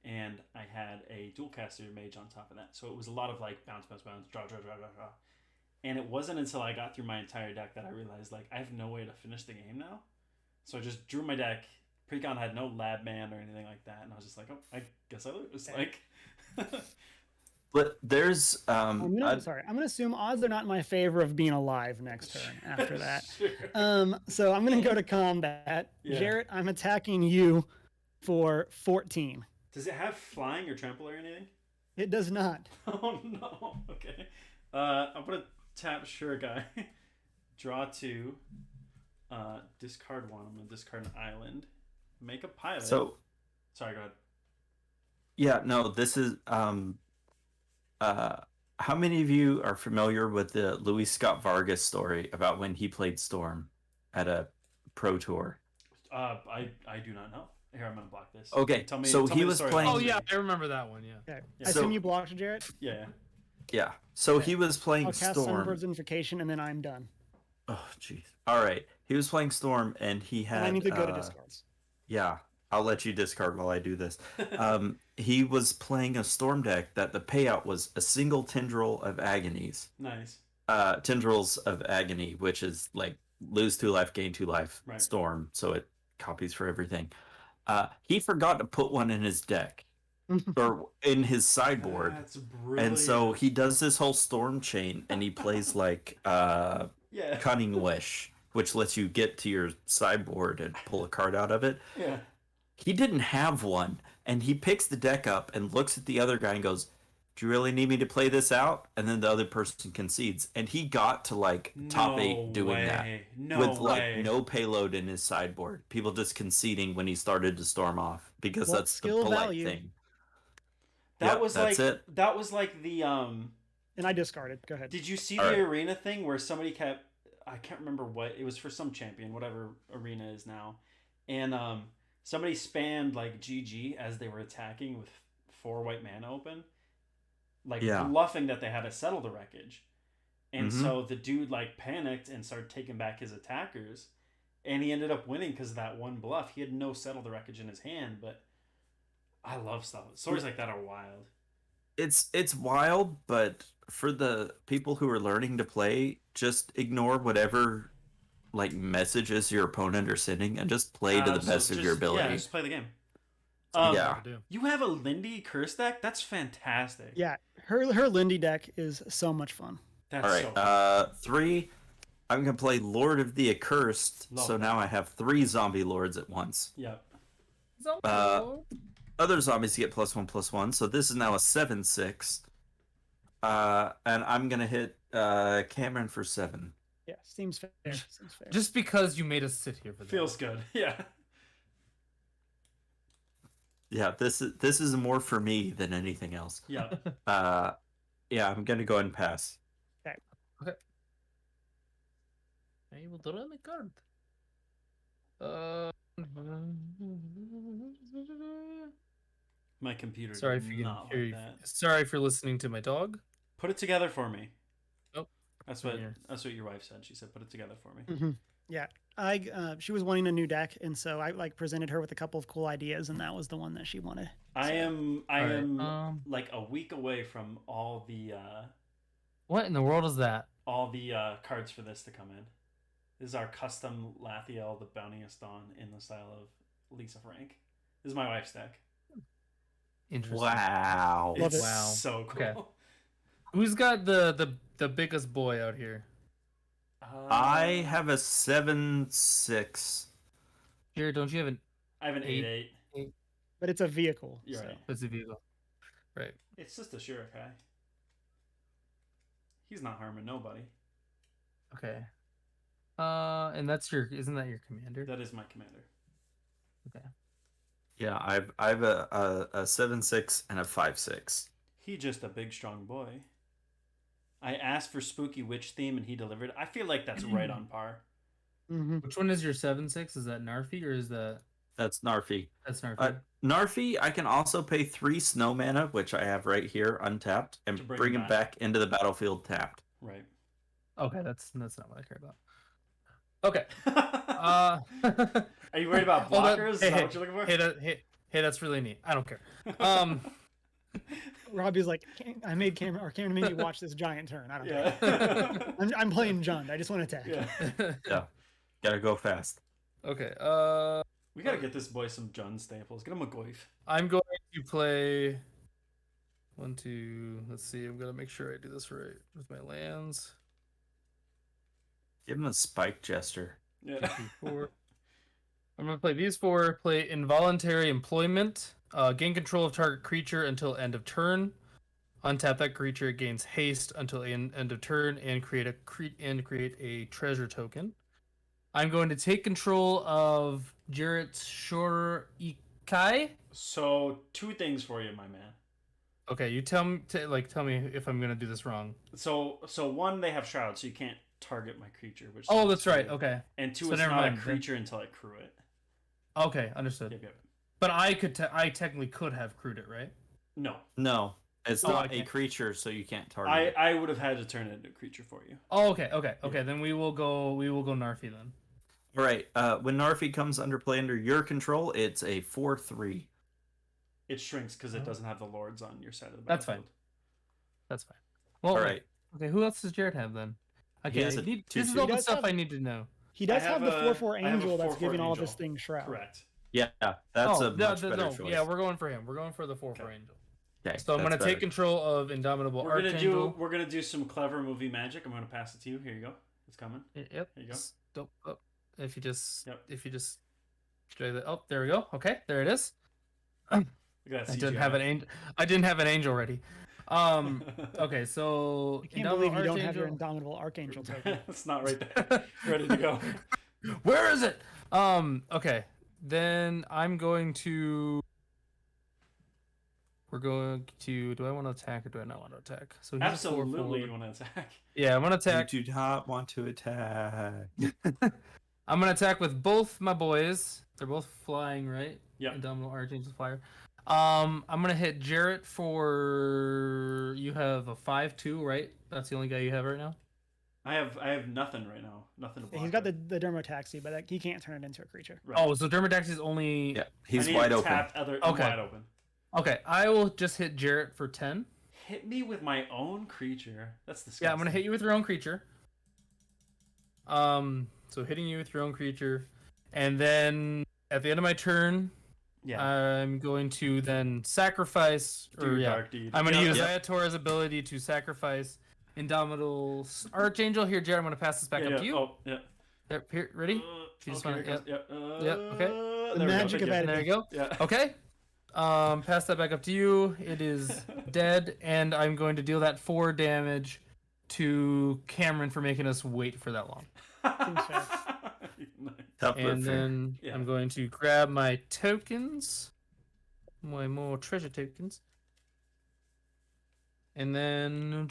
And I had a Dualcaster Mage on top of that, so it was a lot of like bounce, bounce, bounce, draw, draw, draw, draw, draw. And it wasn't until I got through my entire deck that I realized like I have no way to finish the game now. So I just drew my deck. Precon had no lab man or anything like that, and I was just like, oh, I guess I lose. Like, But there's I'm gonna assume odds are not in my favor of being alive next turn after that. Sure. So I'm gonna go to combat. Yeah. Jarret, I'm attacking you for 14. Does it have flying or trample or anything? It does not. Oh no. Okay. I'm gonna tap Sure Guy, draw 2, discard 1. I'm gonna discard an island, make a pilot. so Sorry, go ahead. yeah, no, this is how many of you are familiar with the Louis Scott Vargas story about when he played Storm at a pro tour? I do not know. Here, I'm gonna block this. Okay, Tell me. so tell he me the was story. playing- Oh yeah, I remember that one. Yeah. Okay. Yeah. I assume So- you blocked, Jarret. Yeah. Yeah. So he was playing I'll cast Storm. Sunbird's Invocation and then I'm done. Oh, jeez. All right. He was playing Storm, and he had. And I need to go to discards. Yeah, I'll let you discard while I do this. He was playing a Storm deck that the payout was a single Tendril of Agonies. Nice. Tendrils of Agony, which is like lose 2 life, gain 2 life, Right. Storm, so it copies for everything. He forgot to put one in his deck or in his sideboard. That's brilliant. And so he does this whole Storm chain, and he plays like Yeah. Cunning Wish, which lets you get to your sideboard and pull a card out of it. Yeah. He didn't have one, and he picks the deck up and looks at the other guy and goes, "Do you really need me to play this out?" And then the other person concedes, and he got to like top 8 doing that No with way. like no payload in his sideboard. People just conceding when he started to storm off because Well, that's the skill polite value. thing. That Yep, was that's like it. that was like the And I discarded. Go ahead. Did you see All the right. arena thing where somebody kept? I can't remember what it was for, some champion, whatever arena is now, and somebody spammed like GG as they were attacking with 4 white mana open, like Yeah. bluffing that they had to settle the wreckage, and Mhm. so the dude like panicked and started taking back his attackers, and he ended up winning because of that one bluff. He had no settle the wreckage in his hand, but I love stuff. Stories like that are wild. It's wild, but for the people who are learning to play, just ignore whatever like messages your opponent are sending and just play to the best of your ability. Yeah, just play the game. Yeah. Do. You have a Lindy curse deck? That's fantastic. Yeah, her Lindy deck is so much fun. That's All right. so cool. 3. I'm gonna play Lord of the Accursed. Love so that. Oh. now I have 3 zombie lords at once. Yep. Other zombies get +1/+1, so this is now a 7/6. And I'm gonna hit Cameron for 7. Yeah, seems fair. Seems fair. Just because you made us sit here for that. Feels good. Yeah. Yeah, this is more for me than anything else. Yep. Yeah, I'm gonna go ahead and pass. I will draw my card. My computer. Sorry did if you not can like hear. that. Sorry for listening to my dog. Put it together for me. Oh, That's right what here. that's what your wife said. She said, "Put it together for me." Yeah, she was wanting a new deck, and so I like presented her with a couple of cool ideas, and that was the one that she wanted. I am Alright, like a week away from all the What in the world is that? cards for this to come in. This is our custom Lathiel, the Bountyist Dawn, in the style of Lisa Frank. This is my wife's deck. Interesting. Wow. Love It's it. Wow. so cool. Okay. Who's got the biggest boy out here? I have a 7/6. Here, don't you have an? I have an Eight. 8/8. But it's a vehicle. You're so. right. That's a vehicle. Right. It's just a Shurikai. He's not harming nobody. Okay. And that's isn't that your commander? That is my commander. Okay. Yeah, I have a 7/6 and a 5/6. He just a big strong boy. I asked for spooky witch theme and he delivered. I feel like that's right on par. Mhm. Which one is your 7/6? Is that Narfi or is that That's Narfi. That's Narfi. Narfi, I can also pay 3 snow mana, which I have right here, untapped, and To bring bring him him back into the battlefield tapped. Right. Okay, that's not what I care about. Okay. Are you worried about blockers? Is that hey, what you're looking for? Hey, that's really neat. I don't care. Robbie's like, Cameron made me watch this giant turn. I don't care. Yeah. I'm playing Jund. I just want to attack. Yeah. Yeah. Gotta go fast. Okay. We gotta get this boy some Jund staples. Get him a Goif. I'm going to play 1, 2. Let's see. I'm gonna make sure I do this right with my lands. Give him a spike jester. Yeah. 2, 3, 4. I'm gonna play these 4. Play involuntary employment. Gain control of target creature until end of turn. Untap that creature, it gains haste until end of turn, and create a treasure token. I'm going to take control of Jarret's Shore Ikai. So 2 things for you, my man. Okay, you tell me if I'm gonna do this wrong. So 1, they have shroud, so you can't target my creature. Which Oh, sounds that's right. silly. Okay. And 2, So it's never not mind, a then. creature until I crew it. Okay, understood. Yep. But I technically could have crewed it, right? No. No, it's Oh, not okay. a creature, so you can't target it. I would have had to turn it into a creature for you. Oh, okay. Then we will go Narfi then. All right. When Narfi comes under play under your control, it's a 4/3. It shrinks because it doesn't have the lords on your side of the That's battlefield. fine. That's fine. Well, All right. Okay, who else does Jarret have then? Okay, has a this is 2/2. all the does stuff have- I need to know. He does I have have the a- 4/4 I have a angel that's 4/4 giving all of his angel. things shroud. Correct. Yeah, that's a much better choice. Yeah, we're going for him. We're going for the 4/4 Okay. angel. Okay, So I'm that's gonna take better. control of Indomitable Archangel. We're gonna do some clever movie magic. I'm gonna pass it to you. Here you go. It's coming. Yep. There you go. Stop. Oh, if you just Yep. try that. Oh, there we go. Okay, there it is. Look at that I CGI. didn't have an angel. I didn't have an angel ready. Okay, so I can't believe you don't have Archangel. your Indomitable Archangel token. It's not right there. Ready to go. Where is it? Okay. Then I'm going to. We're going to. Do I want to attack or do I not want to attack? So he's a 4/4. Absolutely, you want to attack. Yeah, I'm gonna attack. You do not want to attack. I'm gonna attack with both my boys. They're both flying, right? Yep. Indomitable Archangel's flyer. I'm gonna hit Jarret for. You have a 5/2, right? That's the only guy you have right now. I have nothing right now. Nothing to block. He's got with. the Dermotaxi, but he can't turn it into a creature. Right. Oh, so Dermodax is only. Yeah, I he's need wide to open. tap I'm Okay. wide open. Okay, I will just hit Jarret for 10. Hit me with my own creature. That's disgusting. Yeah, I'm gonna hit you with your own creature. So hitting you with your own creature, and then at the end of my turn, Yeah. I'm going to then sacrifice. Do Dark Deed. I'm gonna Yeah. use Ayator's ability to sacrifice Indomitable Archangel. Here, Jarret, I'm gonna pass this back up to you. Oh, yeah. Yep, here, ready? If you just wanna, okay, yep. Yep. okay. The There we go. magic of Thank you. There you go. Yeah. Okay. Pass that back up to you. It is dead, and I'm going to deal that 4 damage to Cameron for making us wait for that long. Seems fair. Nice. Tough but And fair. then Yeah. I'm going to grab my tokens, my more treasure tokens, and then.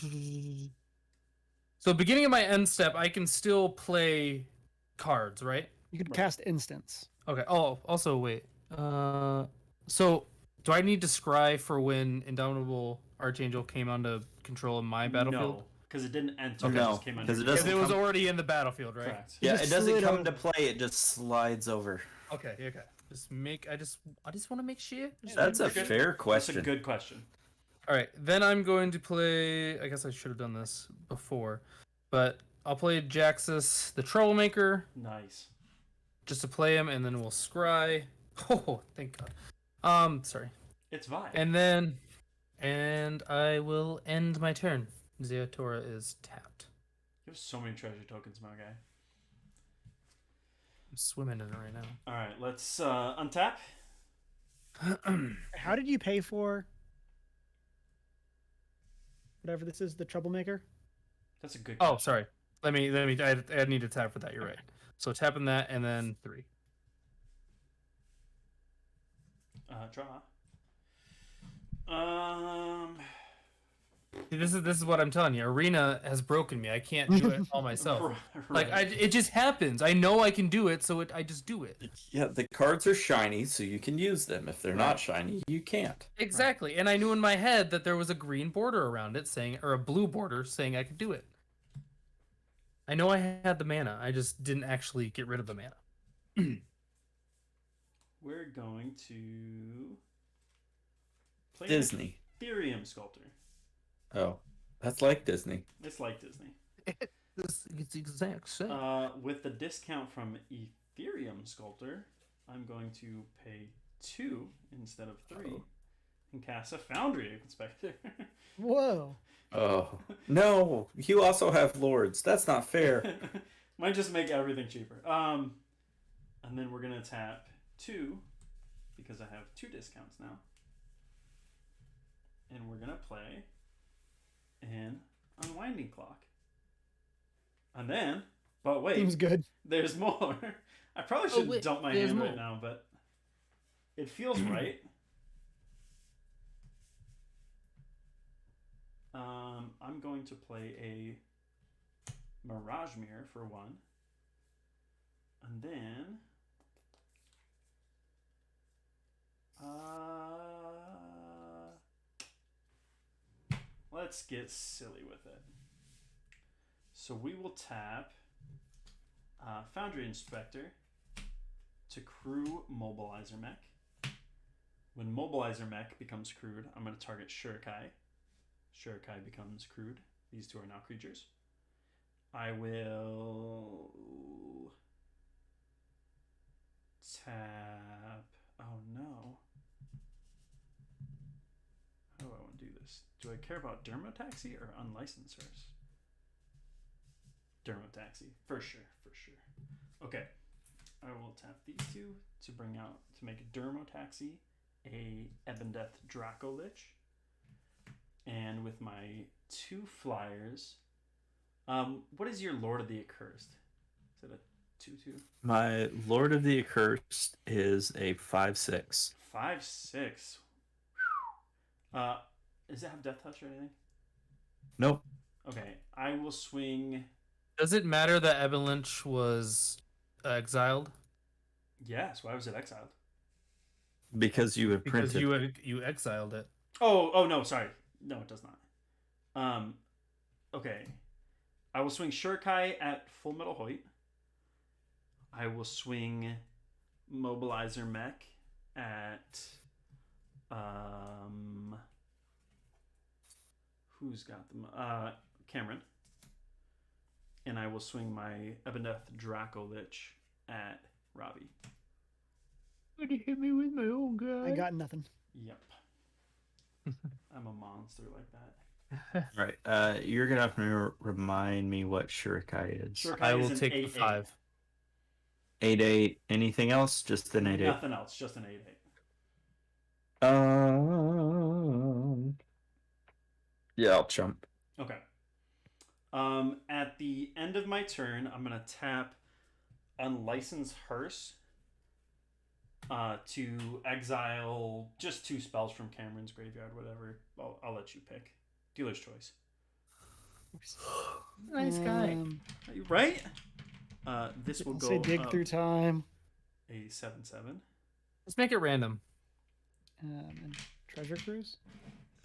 So, beginning of my end step, I can still play cards, right? You could cast instants. Okay. Oh, also wait. So do I need to scry for when Indomitable Archangel came onto control of my battlefield? No, because it didn't enter. Okay. It No, just came under. 'cause it Because doesn't it was come- already in the battlefield, right? Correct. Yeah, just it doesn't slid come over. to play. It just slides over. Okay. I just want to make sure. That's a good. fair That's question. a good question. All right, then I'm going to play. I guess I should have done this before, but I'll play Jaxus, the Troublemaker, Nice. just to play him, and then we'll scry. Oh, thank God. Sorry. It's vibe. And I will end my turn. Zeotora is tapped. You have so many treasure tokens, my guy. I'm swimming in it right now. All right, let's untap. How did you pay for whatever this is, the Troublemaker? That's a good. Oh, sorry. Let me. I need to tap for that. You're right. So tapping that and then 3. Draw. See, this is what I'm telling you. Arena has broken me. I can't do it all myself. Like it just happens. I know I can do it, so I just do it. Yeah, the cards are shiny, so you can use them. If they're not shiny, you can't. Exactly. And I knew in my head that there was a green border around it saying, or a blue border saying I could do it. I know I had the mana. I just didn't actually get rid of the mana. We're going to play Disney. Ethereum Sculptor. Oh, that's like Disney. It's like Disney. It's the exact same. With the discount from Ethereum Sculptor, I'm going to pay 2 instead of 3 and cast a Foundry Inspector. Whoa. Oh no! You also have lords. That's not fair. Might just make everything cheaper. And then we're gonna tap 2 because I have 2 discounts now, and we're gonna play an Unwinding Clock. And then, but wait, Seems good. there's more. I probably shouldn't dump my hand right now, but it feels right. I'm going to play a Mirage Mirror for 1. And then let's get silly with it. So we will tap Foundry Inspector to crew Mobilizer Mech. When Mobilizer Mech becomes crewed, I'm going to target Shurikai. Shurikai becomes crewed. These two are now creatures. I will tap. Oh no. How do I want to do this? Do I care about Dermotaxi or Unlicensors? Dermotaxi, for sure. Okay, I will tap these two to bring out, to make Dermotaxi a Ebondeath Draco Lich. And with my 2 flyers, what is your Lord of the Accursed? Is it a 2/2? My Lord of the Accursed is a 5/6. 5/6. Does it have Death Touch or anything? Nope. Okay, I will swing. Does it matter that Avalanche was exiled? Yes. Why was it exiled? Because you have Because printed. you exiled it. Oh no, sorry. No, it does not. Okay. I will swing Shurikai at Full Metal Hoyt. I will swing Mobilizer Mech at who's got them? Cameron. And I will swing my Ebondeath Draco Lich at Robbie. Would you hit me with my own guy? I got nothing. Yep. I'm a monster like that. Right. You're gonna have to remind me what Shurikai is. Shurikai I is will an take the 8/8. 5. 8/8. Anything else? Just an 8/8. Nothing else, just an 8/8. Yeah, I'll jump. Okay. At the end of my turn, I'm gonna tap Unlicensed Hearse to exile just 2 spells from Cameron's graveyard, whatever. I'll let you pick. Dealer's choice. Nice guy. Right? This will Say go dig up through time. a 7/7. Let's make it random. And Treasure Cruise.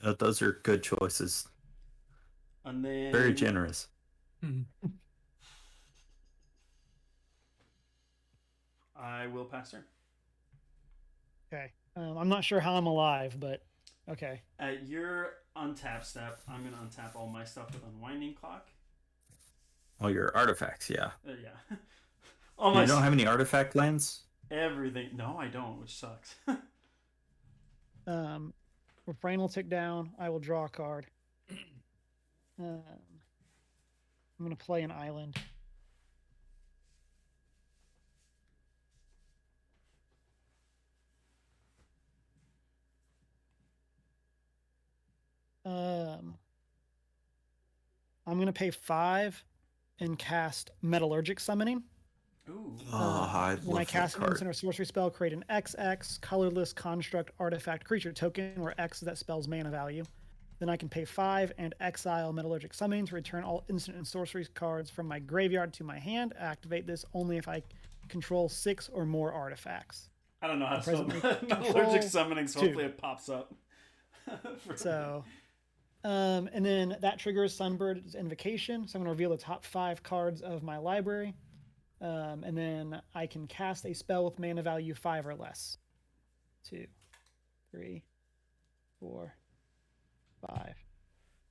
Those are good choices. And then Very generous. I will pass turn. Okay. I'm not sure how I'm alive, but okay. At your untap step, I'm gonna untap all my stuff with Unwinding Clock. Oh, your artifacts, yeah. Yeah. All my You don't have any artifact lands? everything. No, I don't, which sucks. Refrain will tick down. I will draw a card. I'm gonna play an island. I'm gonna pay 5 and cast Metallurgic Summoning. Ooh. I When I love cast that an card. instant or sorcery spell, create an XX colorless construct artifact creature token, where X is that spell's mana value. Then I can pay 5 and exile Metallurgic Summoning to return all instant and sorcery cards from my graveyard to my hand. Activate this only if I control 6 or more artifacts. I don't know how to spell presently Metallurgic control Summoning, so 2. hopefully it pops up. So, and then that triggers Sunbird's Invocation. So I'm going to reveal the top 5 cards of my library. And then I can cast a spell with mana value 5 or less. 2, 3, 4,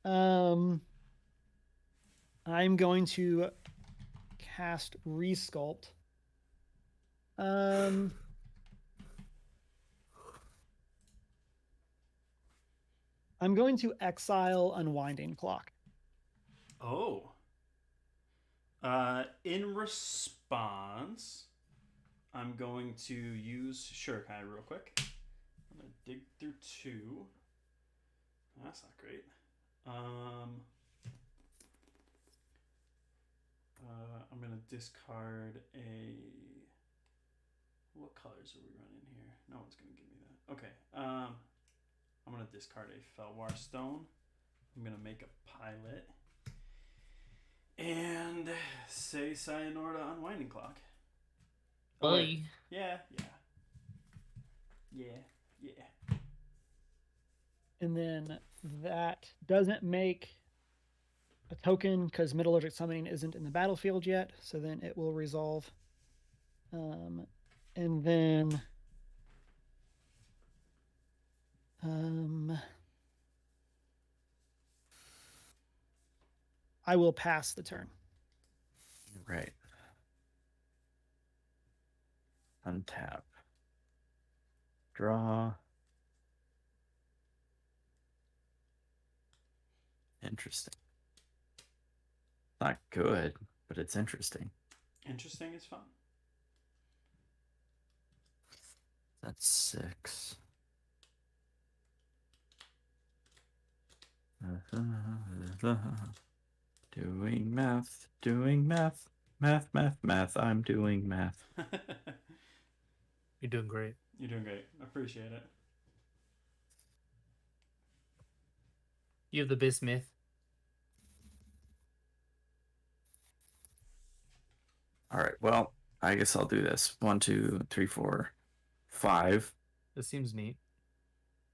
5. I'm going to cast Resculpt. I'm going to exile Unwinding Clock. Oh. In response, I'm going to use Shurikai real quick. I'm going to dig through 2. That's not great. I'm going to discard a... What colors are we running here? No one's going to give me that. Okay. I'm going to discard a Felwar Stone. I'm going to make a pilot. And say sayonara to Unwinding Clock. Oh, wait. Yeah. And then that doesn't make a token because Metallurgic Summoning isn't in the battlefield yet. So then it will resolve. And then I will pass the turn. Right. Untap. Draw. Interesting. Not good, but it's interesting. Interesting is fun. That's 6. Doing math. Math. I'm doing math. You're doing great. You're doing great. I appreciate it. You have the best myth. All right. Well, I guess I'll do this. 1, 2, 3, 4, 5. This seems neat.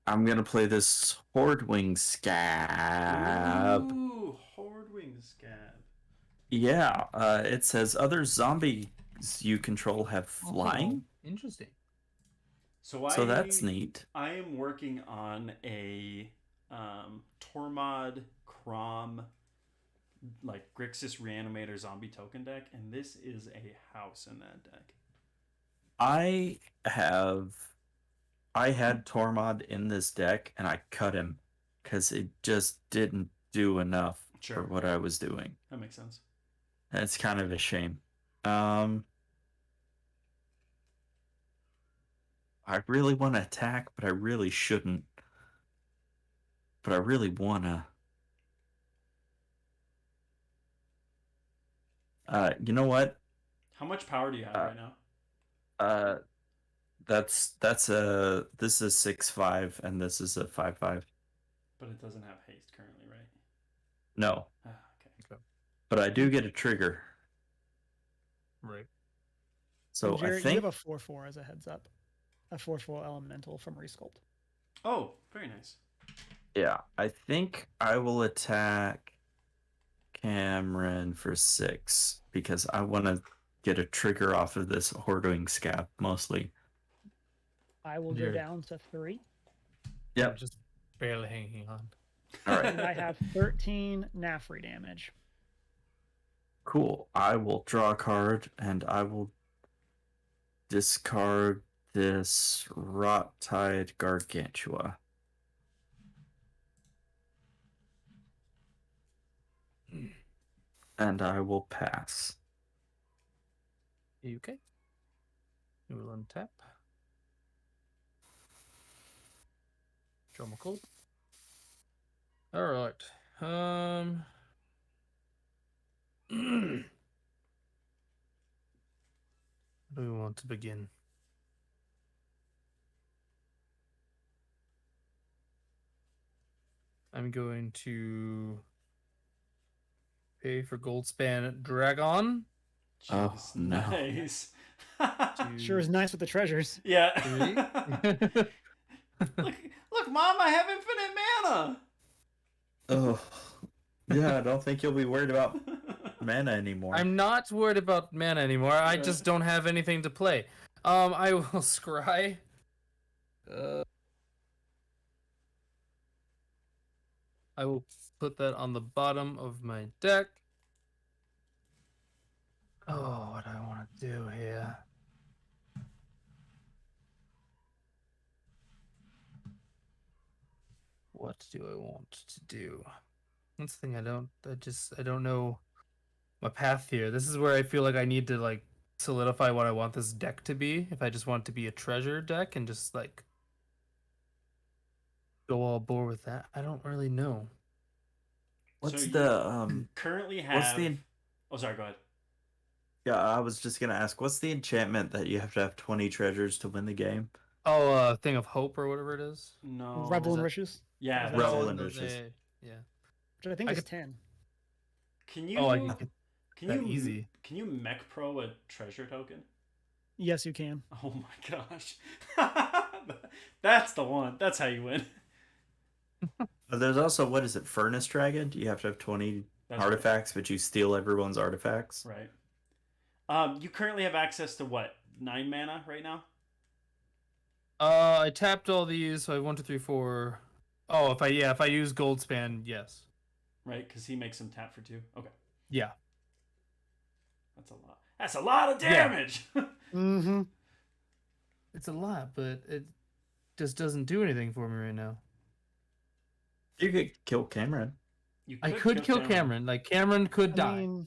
I'm gonna play this Hordewing Scab. Ooh, Hordewing Scab. Yeah. It says other zombies you control have flying. Oh, interesting. So that's neat. I am working on a Tormod Crom like Grixis Reanimator zombie token deck, and this is a house in that deck. I had Tormod in this deck and I cut him because it just didn't do enough for what I was doing. That makes sense. That's kind of a shame. I really want to attack, but I really shouldn't. But I really want to. You know what? How much power do you have right now? This is a 6/5 and this is a 5/5. But it doesn't have haste currently, right? No. Okay. But I do get a trigger. Right. So Jarret, I think you have a 4/4 as a heads up. A 4/4 elemental from Resculpt. Oh, very nice. Yeah, I think I will attack Cameron for 6 because I want to get a trigger off of this Hordewing Scab mostly. I will go down to 3. Yep. I'm just barely hanging on. All right. And I have 13 Nafri damage. Cool. I will draw a card and I will discard this Rot-Tide Gargantua. And I will pass. Okay. We will untap. Draw my code. Alright. Where do we want to begin? I'm going to pay for Goldspan Dragon. Oh, Jeez, no. nice. Sure is nice with the treasures. Yeah. Three. look, Mom, I have infinite mana. Oh, yeah. I don't think you'll be worried about mana anymore. I'm not worried about mana anymore. I just don't have anything to play. I will scry. I will put that on the bottom of my deck. Oh, what do I want to do here? What do I want to do? That's the thing. I don't know my path here. This is where I feel like I need to like solidify what I want this deck to be. If I just want it to be a treasure deck and just like go all bore with that, I don't really know. What's So the Currently have. What's the? Oh, sorry. Go ahead. Yeah, I was just gonna ask. What's the enchantment that you have to have 20 treasures to win the game? Oh, Thing of Hope or whatever it is. No. Revel is and that- Riches, Yeah. Revel That's Revel it. and Riches. Yeah. which I think I is could- 10. Can you? Oh, I can get Can that you easy. Can you mech pro a treasure token? Yes, you can. Oh my gosh. That's the one. That's how you win. There's also, what is it, Furnace Dragon? You have to have 20 That's artifacts, but you steal everyone's artifacts. Right. You currently have access to what? 9 mana right now? I tapped all these, so I have 1, 2, 3, 4. Oh, if I use Goldspan, yes. Right, because he makes them tap for 2. Okay. Yeah. That's a lot. That's a lot of Yeah. damage. Mm-hmm. It's a lot, but it just doesn't do anything for me right now. You could kill Cameron. You I could kill Cameron. Like Cameron could I die. mean,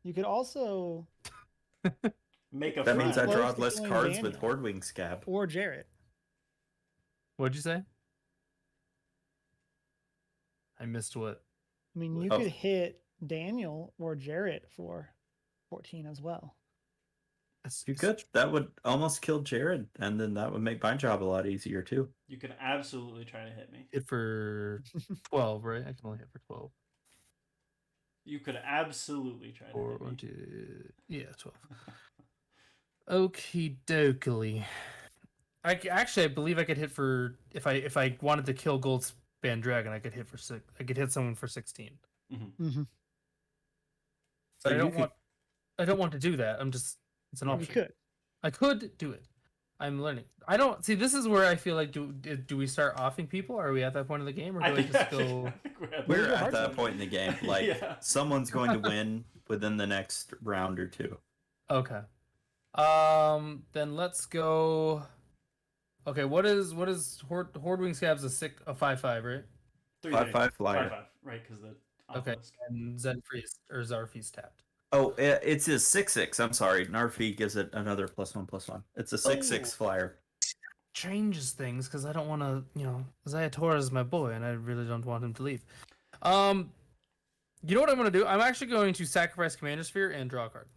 you could also Make a That friend. means I Close draw to less killing cards with Daniel. Hordewing Scab. or Jarret. What'd you say? I missed what? I mean, you Oh. could hit Daniel or Jarret for 14 as well. You could. That would almost kill Jared, and then that would make my job a lot easier too. You could absolutely try to hit me. Hit for 12, right? I can only hit for 12. You could absolutely try to Or hit me. 1, 2, yeah, 12. Okie dokie. I believe I could hit for if I wanted to kill Goldspan Dragon, I could hit for 6. I could hit someone for 16. Mm-hmm. But So I you don't want to do that. It's an You option. could. I could do it. I'm learning. I don't see. This is where I feel like do we start offing people? Are we at that point in the game, or do I, just go? I think we're at Where's We're your at heart that zone? point in the game. Like Yeah. someone's going to win within the next round or two. Okay. Then let's go. Okay, what is Hordewing Scab's a 5/5, right? 5/5 flyer. 5/5, right? Because the Okay, obelisk. and Zenfreeze or Zarfee's tapped. Oh, it's a 6/6. I'm sorry. Narfi gives it another +1/+1. It's a 6/6 flyer. Changes things because I don't want to, Zayatora is my boy, and I really don't want him to leave. You know what I'm going to do? I'm actually going to sacrifice Commander Sphere and draw a card.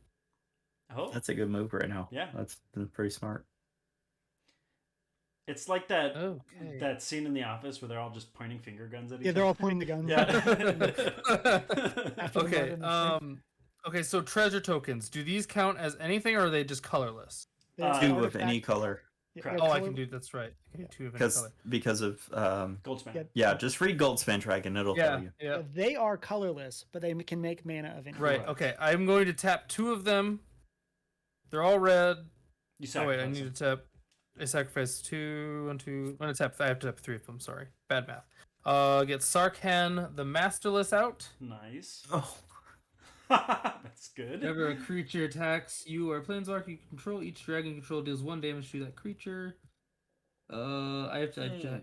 Oh, That's a good move right now. Yeah. That's pretty smart. it's like that Okay. that scene in The Office where they're all just pointing finger guns at each Yeah, other. they're all pointing the guns. Yeah. After the Okay. murder and the Okay. So treasure tokens. Do these count as anything, or are they just colorless? There's Two Two of artifact- any color. yeah, Crap. they're Oh, I color- can do. That's right. I can do 2 of any Because color. of Goldspan. Yeah. yeah, just read Goldspan Dragon. It'll Yeah. tell you. Yeah. They are colorless, but they can make mana of any Right. Correct. Okay. I'm going to tap 2 of them. They're all red. You Oh wait, I sacrifice need them. to tap. I sacrifice 2 and 2. I'm gonna tap. I have to tap 3 of them. Sorry, bad math. Get Sarkhan the Masterless out. Nice. Oh, That's good. Whenever a creature attacks you or a planeswalker you control, each dragon you control deals 1 damage to that creature. I have to.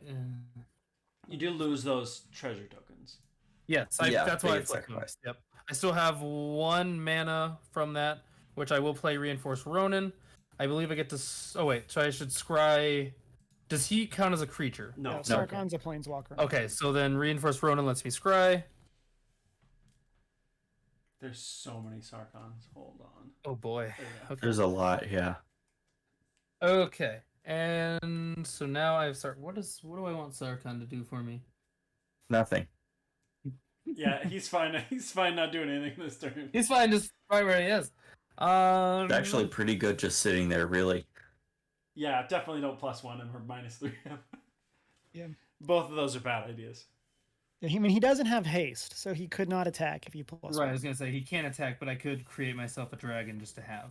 You do lose those treasure tokens. Yes, Yeah, that's they why I get flipped them. sacrificed. Yep. I still have 1 mana from that, which I will play Reinforce Ronin. I believe I get to. Oh wait, so I should scry. Does he count as a creature? No. Yeah, Sarkon's a planeswalker. Okay, so then Reinforce Ronin lets me scry. There's so many Sarkons. Hold on. Oh boy. There you go. Okay. there's a lot. Yeah. Okay. And so now I have What do I want Sarkhan to do for me? Nothing. Yeah, he's fine. He's fine not doing anything this turn. He's fine, just right where he is. It's actually pretty good just sitting there, really. Yeah, definitely don't +1 him or -3 him. Yeah. Both of those are bad ideas. Yeah, I mean, he doesn't have haste, so he could not attack if you right. I +1. was gonna say he can't attack, but I could create myself a dragon just to have.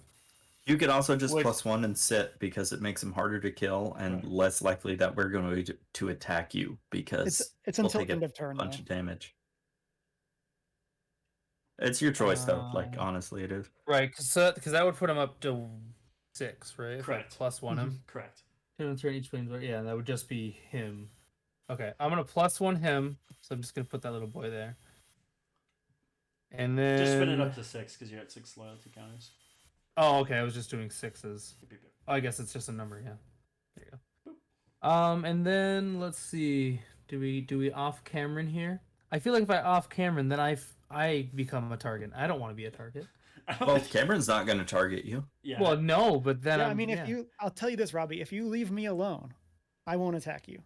You could also just Which- +1 and sit because it makes him harder to kill and Right. less likely that we're going to attack you because It's we'll until take end a of turn, bunch though. of damage. It's your choice, though. Like, Um, honestly, it is. Right, because that would put him up to 6, right? If I Correct. +1 him. Correct. Turn and turn each planeswalker. Yeah, that would just be him. Okay, I'm gonna +1 him, so I'm just gonna put that little boy there. And then Just spin it up to 6 because you're at 6 loyalty counters. Oh, okay. I was just doing 6s. Beep, beep, beep. Oh, I guess it's just a number. Yeah. There you go. And then let's see. Do we off Cameron here? I feel like if I off Cameron, then I become a target. I don't want to be a target. Well, Cameron's not going to target you. Yeah. Well, no, but then Yeah, I mean, I'll tell you this, Robbie, if you leave me alone, I won't attack you.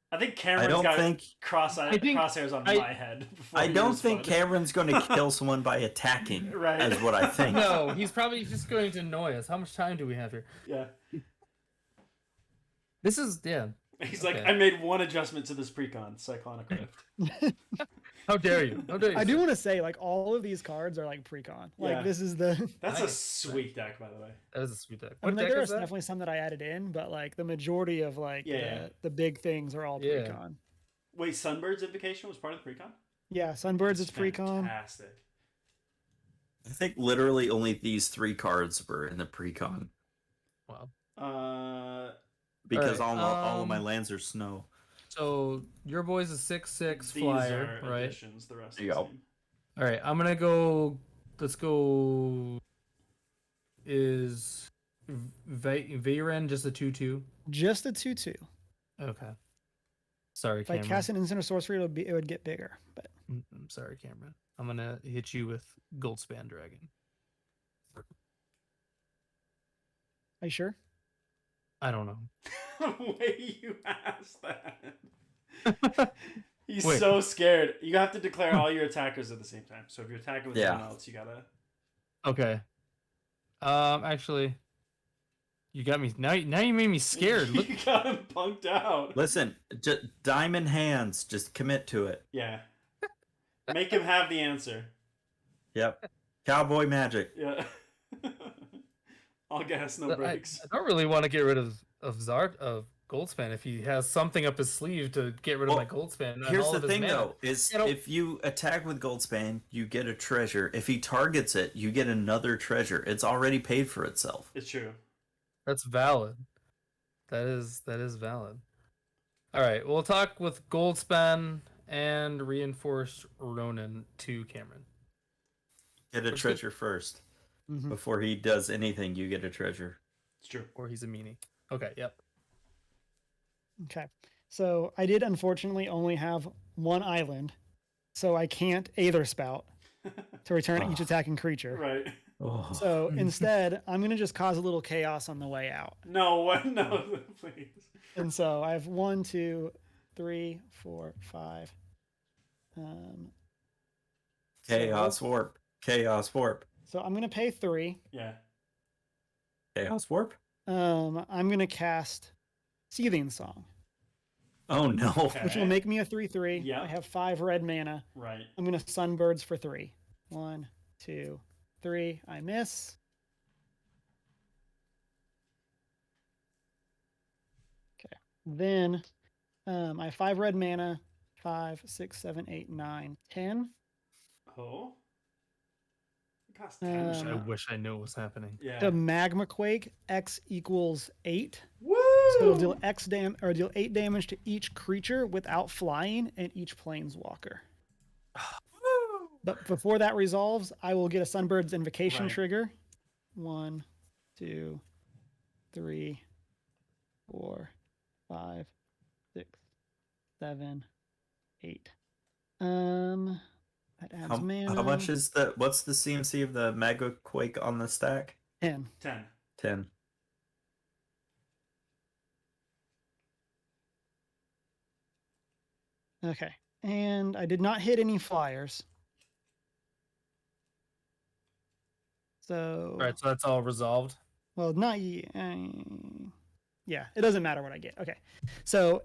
I think Cameron's don't got think- crosshairs on my head. before I he don't think responded. Cameron's going to kill someone by attacking, Right. is what I think. no, he's probably just going to annoy us. How much time do we have here? Yeah. This is He's like, Okay. I made one adjustment to this precon, Cyclonic Rift. How dare you? How dare you? I do want to say, like, all of these cards are like precon. Like, Yeah. this is the. That's a Nice. sweet deck, by the way. That is a sweet deck. I What mean, like, deck there are is that? definitely some that I added in, but like the majority of like Yeah. the big things are all Yeah. precon. Wait, Sunbird's Invocation was part of the precon? Yeah, Sunbirds is precon. Fantastic. I think literally only these 3 cards were in the precon Wow. because Alright, all of my lands are snow. So your boy's a 6/6 These flyer, are right? additions, the rest There you is the go. same. All right, I'm gonna go. Let's go. Is Vayren just a 2/2? Just a 2/2. Okay. Sorry, If I Cameron. cast an instant or sorcery, it would get bigger. But I'm sorry, Cameron. I'm gonna hit you with Goldspan Dragon. are you sure? I don't know. Wait, you asked that. He's Wait. so scared. You have to declare all your attackers at the same time. So if you're attacking with Yeah. someone else, you gotta. Okay. Actually, you got me now. Now you made me scared. Look. You got him punked out. Listen, diamond hands, just commit to it. Yeah. Make him have the answer. Yep. Cowboy magic. Yeah. All gas, no I brakes. don't really want to get rid of Goldspan if he has something up his sleeve to get rid of Well, my Goldspan. and Here's all the of his thing, mana. though, is You know- if you attack with Goldspan, you get a treasure. If he targets it, you get another treasure. It's already paid for itself. It's true. That's valid. That is valid. All right, we'll talk with Goldspan and reinforced Ronan to Cameron. Get a First treasure first. Mhm. Before he does anything, you get a treasure. It's true. Or he's a meanie. Okay, yep. Okay. So I did unfortunately only have one island, so I can't Aether Spout to return each attacking creature. Right. Oh. So instead, I'm gonna just cause a little chaos on the way out. No, what? No, please. And so I have 1, 2, 3, 4, 5. Chaos warp. Chaos warp. So I'm gonna pay 3. Yeah. Chaos warp? I'm gonna cast Seething Song, Oh no. Okay. which will make me a 3/3. Yeah. I have 5 red mana. Right. I'm gonna Sunbirds for 3. 1, 2, 3. I miss. Okay. Then I have 5 red mana. 5, 6, 7, 8, 9, 10. Oh. It costs 10. Um, I wish I knew what was happening. Yeah. The Magma Quake X equals 8. Woo! So it'll deal 8 damage to each creature without flying and each planeswalker. But before that resolves, I will get a Sunbird's Invocation Right. trigger. 1, 2, 3, 4, 5, 6, 7, 8. That adds mana. How much is what's the CMC of the Mega Quake on the stack? 10. 10. 10. Okay. And I did not hit any flyers. So, All right, so that's all resolved. well, not yeah, it doesn't matter what I get. Okay. So,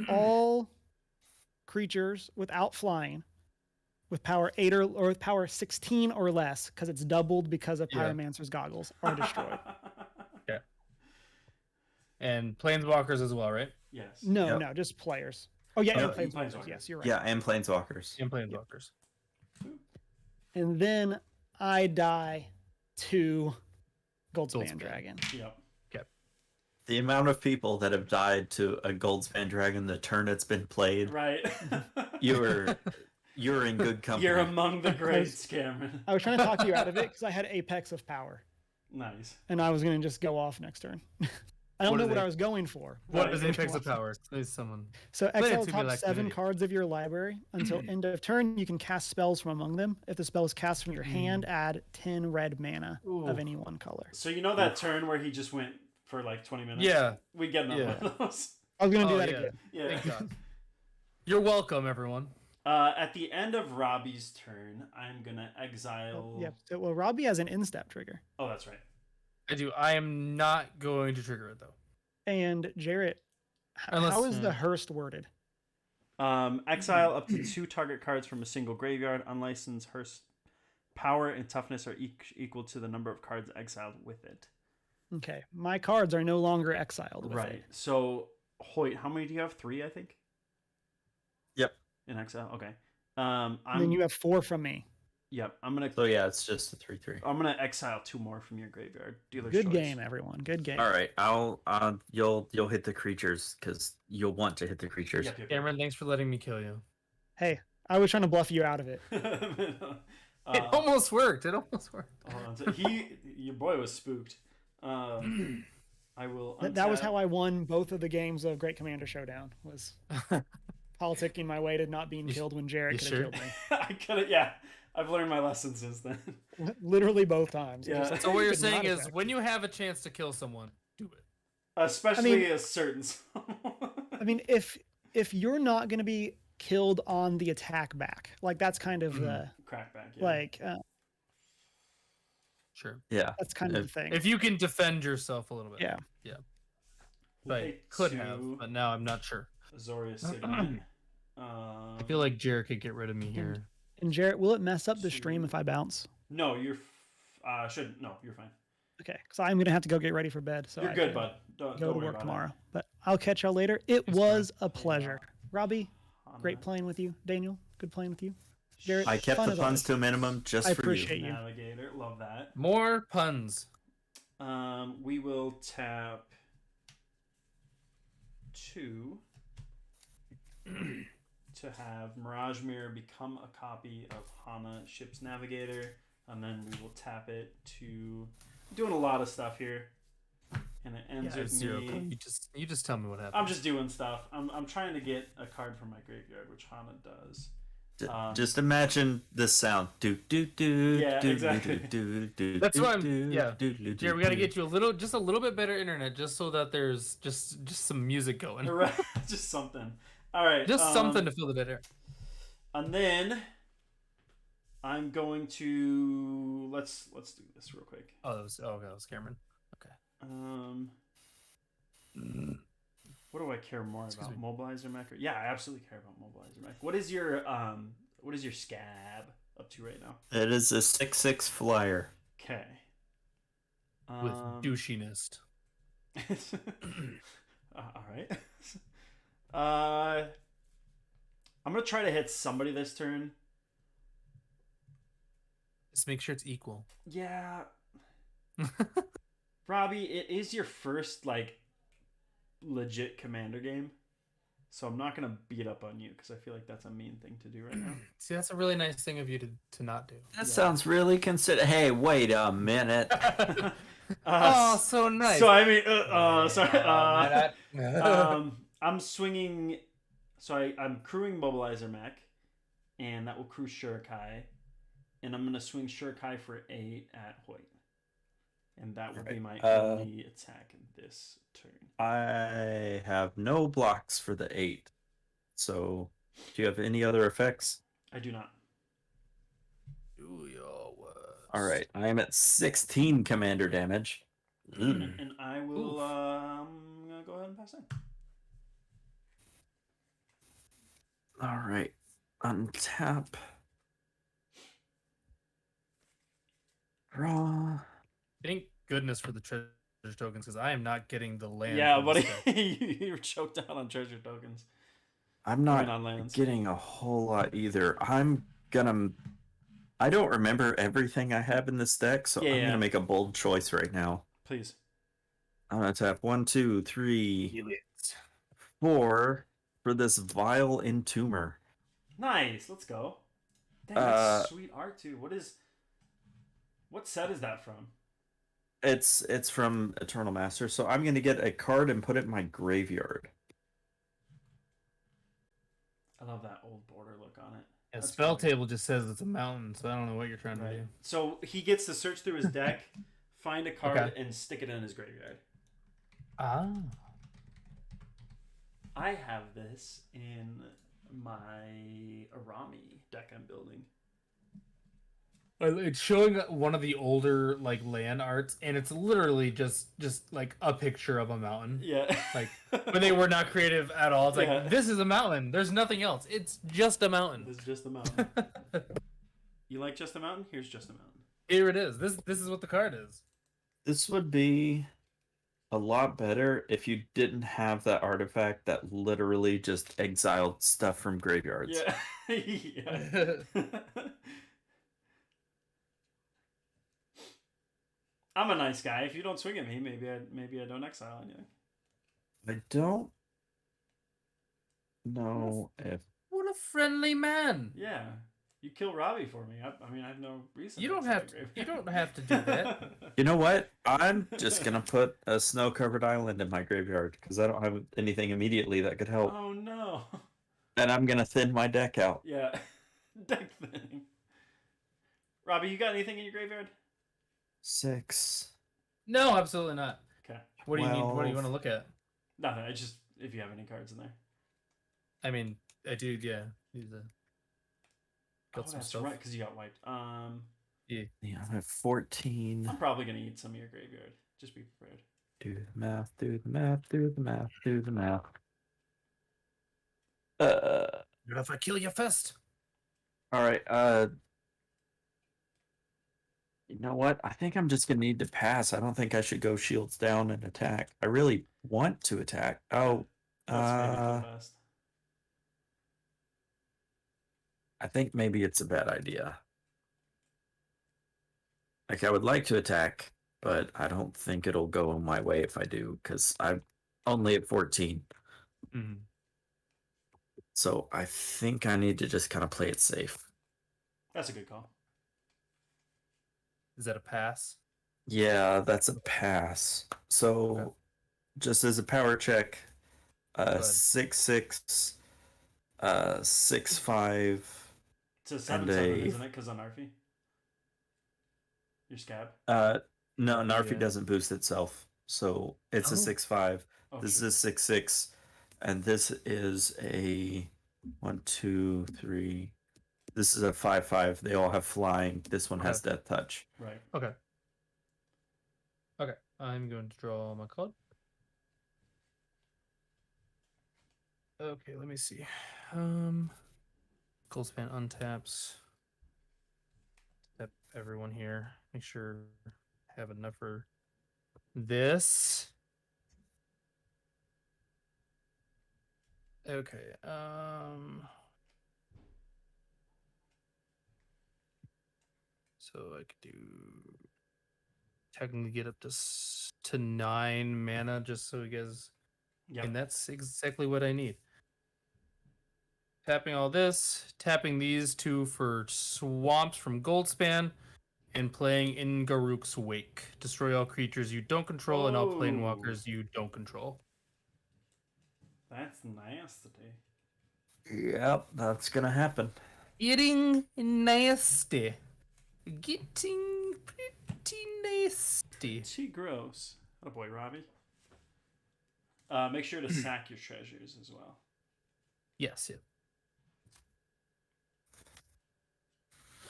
all creatures without flying with power 8 or with power 16 or less, because it's doubled because of Yeah. Pyromancer's goggles, are destroyed. Okay. And planeswalkers as well, right? Yes. No, Yep. no, just players. Oh yeah, No, and planeswalkers. planeswalkers. Yes, you're right. Yeah, and planeswalkers. And planeswalkers. And then I die to Goldspan Goldspan. Dragon. Yep. The amount of people that have died to a Goldspan Dragon the turn it's been played, Right. you're in good company. You're among the greats, Cameron. I was trying to talk you out of it because I had Apex of Power, Nice. and I was going to just go off next turn. I don't What know is what it? I was going for. What Right. is Apex of Power? There's someone. So Play it exile to me top like 7 video. cards of your library until end of turn. You can cast spells from among them. If the spell is cast from your hand, add 10 red mana of Ooh. any one color. So you know that turn where he just went for like 20 minutes? Yeah. We get another one of those. I was going to do Oh, that yeah. again. Yeah. Thank God. You're welcome, everyone. At the end of Robbie's turn, I'm gonna exile. Yep. So, well, Robbie has an in-step trigger, Oh, that's right. I do. I am not going to trigger it though. and Jarret, Unless- how is the Hearst worded? Exile up to 2 target cards from a single graveyard. Unlicensed Hearst power and toughness are equal to the number of cards exiled with it. Okay, my cards are no longer exiled. With Right. it. So, Hoyt, how many do you have? 3, I think. Yep. In exile. Okay. And then I'm. you have 4 from me. Yep. I'm gonna. So yeah, it's just a 3/3. I'm gonna exile 2 more from your graveyard. Dealer's Good choice. game, everyone. Good game. All right, you'll hit the creatures because you'll want to hit the creatures. Yep, yep, yep. Cameron, thanks for letting me kill you. Hey, I was trying to bluff you out of it. It almost worked. It almost worked. Hold on. So your boy was spooked. I will. That was untap. how I won both of the games of Great Commander Showdown. Was politicking my way to not being killed when Jarret you could have sure? killed me. I could have. Yeah, I've learned my lesson since then. Literally both times. Yeah. Just- So what you're could saying not is, affect when you have a chance to kill someone, do it. Especially a certain. I mean, if you're not going to be killed on the attack back, like that's kind of the Crackback. Yeah. like Sure. Yeah. that's kind of the thing. If you can defend yourself a little bit. Yeah. Yeah. We'll But pay it could 2 have, but now I'm not sure. Azorius Signet. I feel like Jarret could get rid of me here. And Jarret, will it mess up the stream if I bounce? No, you're. Shouldn't. No, you're fine. Okay, because I'm gonna have to go get ready for bed. So You're I good, can bud. Don't Go to worry work about tomorrow. But I'll catch y'all later. It Thanks, was a pleasure. Robbie, It. great playing with you. Daniel, good playing with you. Jarret, I kept fun the as puns always. to a minimum just I for appreciate you. you. Navigator, love that. More puns. We will tap 2 to have Mirage Mirror become a copy of Hana Ship's Navigator, and then we will tap it to doing a lot of stuff here, and it ends Yeah, with zero. me. You just tell me what happened. I'm just doing stuff. I'm trying to get a card from my graveyard, which Hana does. Just imagine this sound. Do do do. Yeah, do, exactly. Do, do, do, That's do, why I'm. do, Yeah. do, do, Jarret, we got to do. get you just a little bit better internet, just so that there's just some music going. Right, just something. All right, Just something to fill the better. And then I'm going to let's do this real quick. Oh, that was Cameron. Okay. What do I care more Excuse about, me. Mobilizer Mech? Yeah, I absolutely care about Mobilizer Mech. What is your scab up to right now? It is a 6/6 flyer. Okay. With douchiness. All right. I'm gonna try to hit somebody this turn. Just make sure it's equal. Yeah. Robbie, it is your first like legit commander game, so I'm not gonna beat up on you because I feel like that's a mean thing to do right now. See, that's a really nice thing of you to not do. That sounds really Hey, wait a minute. Oh, so nice. So I mean, sorry. Man, I'm swinging. So I'm crewing Mobilizer Mech, and that will crew Shurikai, and I'm gonna swing Shurikai for 8 at Hoyt, and that will be my only attack in this turn. I have no blocks for the 8. So, do you have any other effects? I do not. Do your worst. All right, I am at 16 commander damage. And I will Oof. go ahead and pass in. All right, untap. Draw. Thank goodness for the treasure tokens, because I am not getting the land. Yeah, from buddy, this deck. you were choked out on treasure tokens. I'm I mean, not on lands. getting a whole lot either. I don't remember everything I have in this deck, so I'm Yeah. gonna make a bold choice right now. Please. I'm gonna tap 1, 2, 3, 4 for this vile entomber. Nice. Let's go. Dang, that's sweet art too. What set is that from? It's from Eternal Master, so I'm gonna get a card and put it in my graveyard. I love that old border look on it. Yeah, That's spell great. table just says it's a mountain, so I don't know what you're trying to do. So he gets to search through his deck, find a card, Okay. and stick it in his graveyard. Ah. I have this in my Arami deck I'm building. It's showing one of the older like land arts, and it's literally just like a picture of a mountain. Yeah. Like when they were not creative at all. It's Yeah. like, this is a mountain. There's nothing else. It's just a mountain. This is just a mountain. You like just a mountain? Here's just a mountain. Here it is. This is what the card is. This would be a lot better if you didn't have that artifact that literally just exiled stuff from graveyards. Yeah. Yeah. I'm a nice guy. If you don't swing at me, maybe I don't exile anything. I don't know if What a friendly man. Yeah. You kill Robbie for me. I mean, I have no reason. You don't exile have to. Graveyard. You don't have to do that. You know what? I'm just gonna put a snow-covered island in my graveyard because I don't have anything immediately that could help, Oh no. and I'm gonna thin my deck out. Yeah. Deck thinning. Robbie, you got anything in your graveyard? 6. No, absolutely not. Okay. What do you need? What do you 12. want to look at? Nothing. I just if you have any cards in there. I mean, I do. Yeah. Got some that's stuff. right, because you got wiped. Yeah. Yeah, I have 14. I'm probably gonna eat some of your graveyard. Just be prepared. Do the math. Do the math. Do the math. Do the math. What if I kill you first? All right. You know what? I think I'm just gonna need to pass. I don't think I should go shields down and attack. I really want to attack. Oh, That's maybe for the best. I think maybe it's a bad idea. Like I would like to attack, but I don't think it'll go my way if I do, because I'm only at 14. Mm-hmm. So I think I need to just kind of play it safe. That's a good call. Is that a pass? Yeah, that's a pass. So Okay. just as a power check, ahead. 6/6, 6/5. It's a 7/7, And a- isn't it? Because on Arfi. Your scab. No, Narfi Yeah. doesn't boost itself. So it's a Oh. 6/5. Oh, This shoot. is 6/6, and this is a 1, 2, 3. This is a 5/5. They all have flying. This one has death touch. Right. Okay. Okay. I'm going to draw my card. Okay, let me see. Goldspan untaps. Tap everyone here. Make sure I have enough for this. Okay. So I could do technically get up to 9 mana just so you guys. Yep. And that's exactly what I need. Tapping all this, tapping these two for swamps from Goldspan, and playing in Garuk's Wake. Destroy all creatures you don't control and all Oh. planeswalkers you don't control. That's nasty. Yep, that's gonna happen. Getting nasty. Getting pretty nasty. Too gross. Oh boy, Robbie. Make sure to sack your treasures as well. Yes, yeah.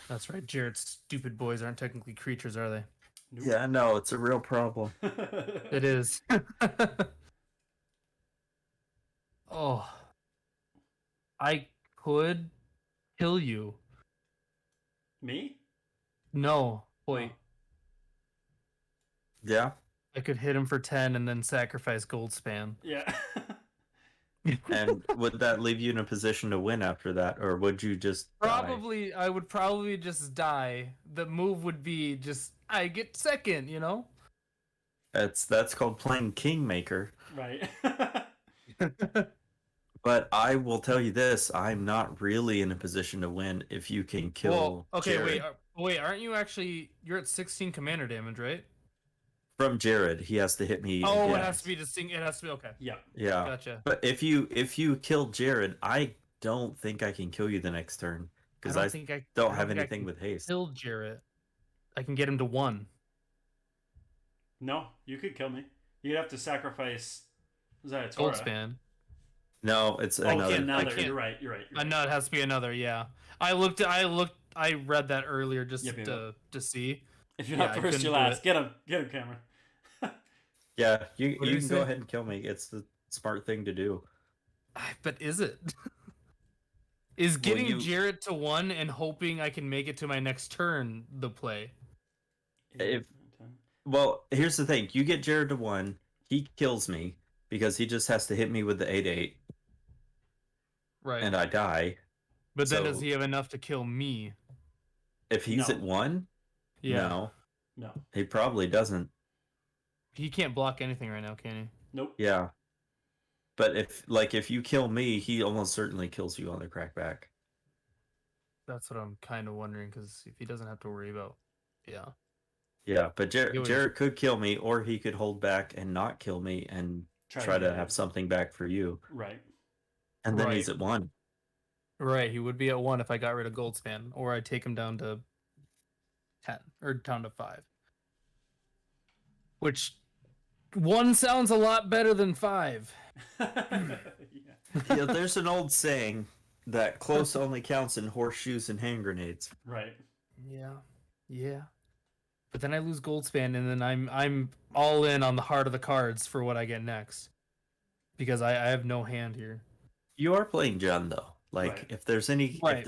That's right. Jarret's stupid boys aren't technically creatures, are they? Nope. Yeah, no, it's a real problem. It is. Oh, I could kill you. Me? No, wait. Oh. Yeah, I could hit him for 10 and then sacrifice Goldspan. Yeah. and would that leave you in a position to win after that, or would you just die? Probably, I would probably just die. The move would be just, I get second, you know? That's called playing Kingmaker. Right. But I will tell you this: I'm not really in a position to win if you can kill. Well, okay, Jarret. wait, aren't you actually, you're at 16 commander damage, right? From Jarret, he has to hit me. Oh, again. it has to be distinct, it has to be, okay. Yeah. Yeah. Gotcha. But if you kill Jarret, I don't think I can kill you the next turn because I don't have anything with haste. Kill Jarret. I can get him to 1. No, you could kill me. You'd have to sacrifice Zayatora. Goldspan. No, it's Oh, another. another. can't- You're right. You're right. No, it has to be another, yeah. I read that earlier just Yep. to see. If you're Yeah, not I first, couldn't you're do last. it. Get him, Cameron. Yeah, you What did he can go say? ahead and kill me. It's the smart thing to do. But is it? Is getting you- Jarret to 1 and hoping I can make it to my next turn the play? Well, here's the thing: you get Jarret to 1, he kills me because he just has to hit me with the 8/8, Right. and I die. But then so- does he have enough to kill me? If he's No. at 1, Yeah. No. he probably doesn't. He can't block anything right now, can he? Nope. Yeah. But if you kill me, he almost certainly kills you on the crackback. That's what I'm kind of wondering, because if he doesn't have to worry about... Yeah. Yeah, but Get what Jarret could kill me, or he could hold back and not kill me and try to get have it. something back for you. Right. And then Right. he's at 1. Right, he would be at 1 if I got rid of Goldspan, or I'd take him down to 10, or down to 5. Which, 1 sounds a lot better than 5. Yeah. Yeah, there's an old saying that close only counts in horseshoes and hand grenades. Right. Yeah. But then I lose Goldspan, and then I'm all in on the heart of the cards for what I get next. Because I have no hand here. You are playing Jund though. Like Right. if there's any Right.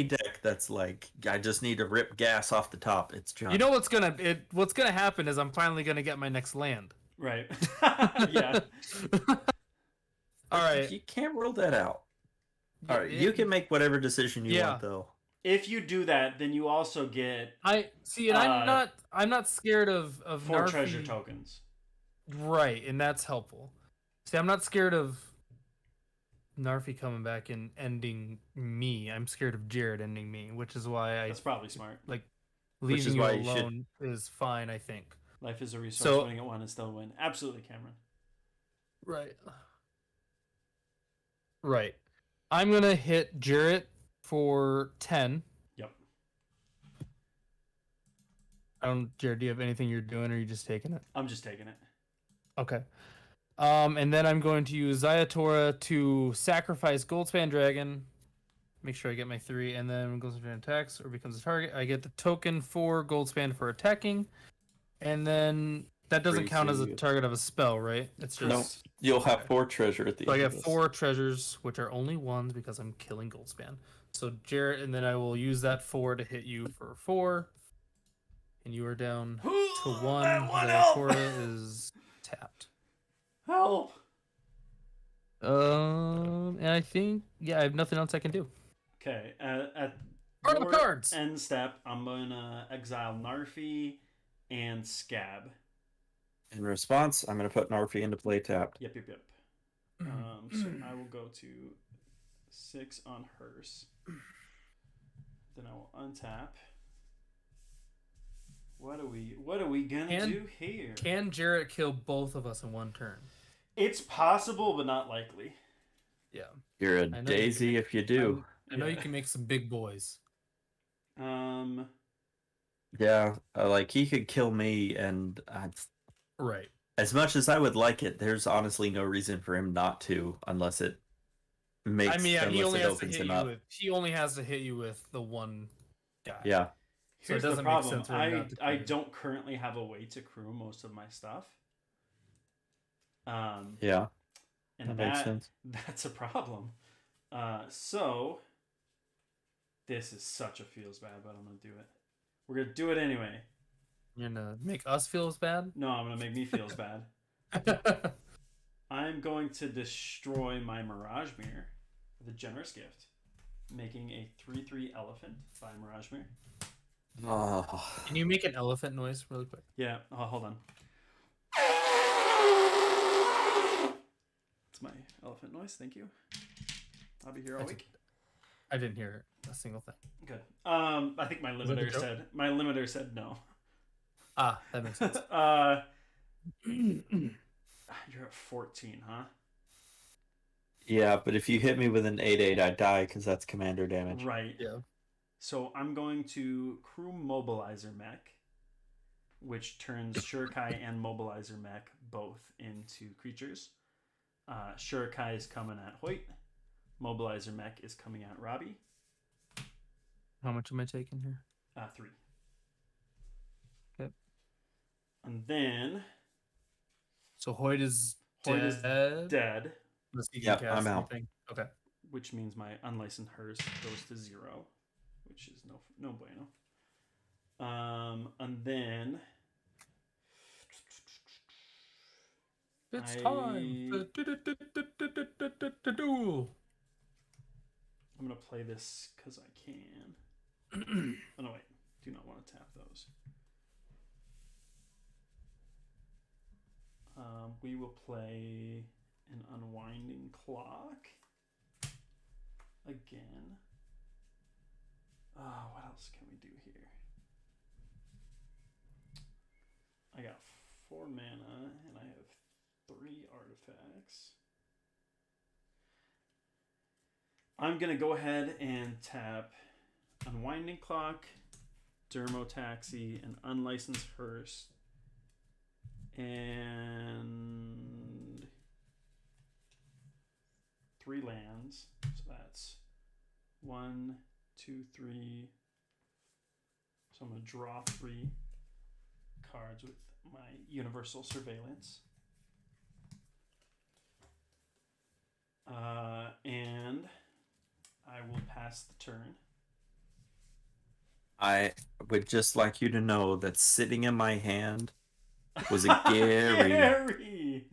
deck that's like I just need to rip gas off the top, it's Jund. You know what's gonna happen is I'm finally gonna get my next land. Right. Yeah. All right. You can't rule that out. All right, you can make whatever decision you Yeah. want though. If you do that, then you also get I see, and I'm not scared of 4 Narfi. treasure tokens. Right, and that's helpful. See, I'm not scared of Narfi coming back and ending me. I'm scared of Jarret ending me, which is why That's probably smart. like Which is leaving you why you should- alone is fine, I think. Life is a resource. So- Winning at 1 and still win. Absolutely, Cameron. Right. Right. I'm gonna hit Jarret for 10. Yep. Jared, do you have anything you're doing, or are you just taking it? I'm just taking it. Okay. And then I'm going to use Zayatora to sacrifice Goldspan Dragon. Make sure I get my 3, and then when Goldspan attacks or becomes a target, I get the token for Goldspan for attacking. And then that doesn't Frees count as a you. target of a spell, right? It's just No, you'll have 4 treasure at the so I end. get of this. 4 treasures, which are only 1s because I'm killing Goldspan. So Jarret, and then I will use that 4 to hit you for 4. And you are down to 1. Zayatora is tapped. Help! And I think, I have nothing else I can do. Okay. At Part of the your cards. end step, I'm gonna exile Narfi and Scab. In response, I'm going to put Narfi into play tapped. Yep. So I will go to 6 on hers. Then I will untap. What are we gonna do here? Can Jarret kill both of us in one turn? It's possible, but not likely. Yeah. You're a I know you daisy can- if you do. I know you Yeah. can make some big boys. Yeah, like he could kill me, and Right. as much as I would like it, there's honestly no reason for him not to, unless it makes I mean, yeah, unless he only it has to opens hit him you up. with. He only has to hit you with the one guy. Yeah. So it Here's the doesn't make problem. sense for him not to I crew. don't currently have a way to crew most of my stuff. Yeah. And That makes sense. that's a problem. So this is such a feels bad, but I'm gonna do it. We're gonna do it anyway. You're gonna make us feel as bad. No, I'm gonna make me feels bad. I'm going to destroy my Mirage Mirror with a generous gift, making a 3/3 elephant by Mirage Mirror. Oh. Can you make an elephant noise really quick? Yeah. Oh, hold on. It's my elephant noise. Thank you. I'll be here all week. I didn't hear a single thing. Good. I think my that a limiter joke? said no. Ah, that makes sense. You're at 14, huh? Yeah, but if you hit me with an 8/8, I die because that's commander damage. Right. Yeah. So I'm going to crew Mobilizer Mech, which turns Shurikai and Mobilizer Mech both into creatures. Shurikai is coming at Hoyt. Mobilizer Mech is coming at Robbie. How much am I taking here? 3. Yep. And then So Hoyt is Hoyt is dead. dead, Unless he can Yep, cast I'm out. anything. Okay. which means my unlicensed hearse goes to 0, which is no bueno. And then It's I- time. Duel. I'm gonna play this because I can. Oh no, wait. Do not want to tap those. We will play an Unwinding Clock again. What else can we do here? I got 4 mana and I have 3 artifacts. I'm gonna go ahead and tap Unwinding Clock, Dermotaxi, and Unlicensed Hearse, and 3 lands. So that's 1, 2, 3. So I'm gonna draw 3 cards with my Universal Surveillance. And I will pass the turn. I would just like you to know that sitting in my hand was a Gary, Gary!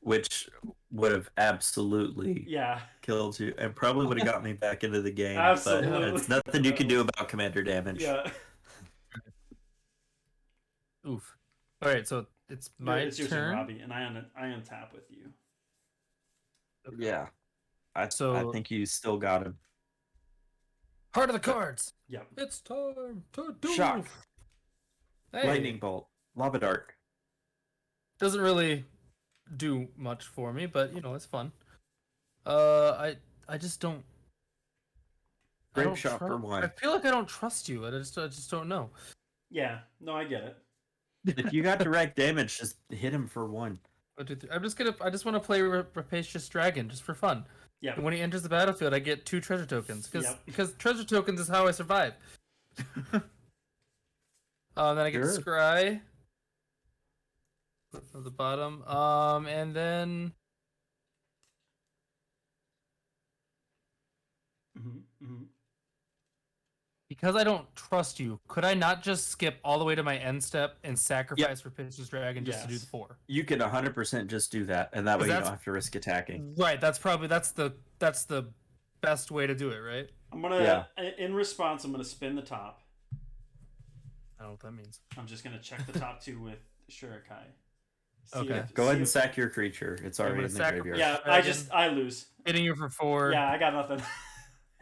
which would have absolutely Yeah, killed you and probably would have got me back into the game. Absolutely. But it's nothing you can do about commander damage. yeah. Oof. All right, so it's my It's your turn, turn. Robbie, and I untap with you. Yeah. I So- think you still got him. Heart of the cards. Yep. It's time to do. Shock. Hey. Lightning bolt. Lava dart. Doesn't really do much for me, but you know it's fun. I just don't. I Grape don't shot for trust- 1. I feel like I don't trust you. I just don't know. Yeah. No, I get it. If you got direct damage, just hit him for 1. 1, 2, 3. I just want to play Rapacious Dragon just for fun. Yeah. And when he enters the battlefield, I get 2 treasure tokens because Yep. treasure tokens is how I survive. Then I get Sure. Scry at the bottom. And then because I don't trust you, could I not just skip all the way to my end step and sacrifice Rapacious Dragon just to do Yes. the 4? You can 100% just do that, and that way you That's- don't have to risk attacking. Right. That's the best way to do it, right? I'm gonna, in response, I'm gonna spin the top. I don't know what that means. I'm just gonna check the top 2 with Shurikai. Okay. Go ahead and sack your creature. It's I'm already gonna in the sacrifice- graveyard. Yeah, Dragon. I lose. Hitting you for 4. Yeah, I got nothing.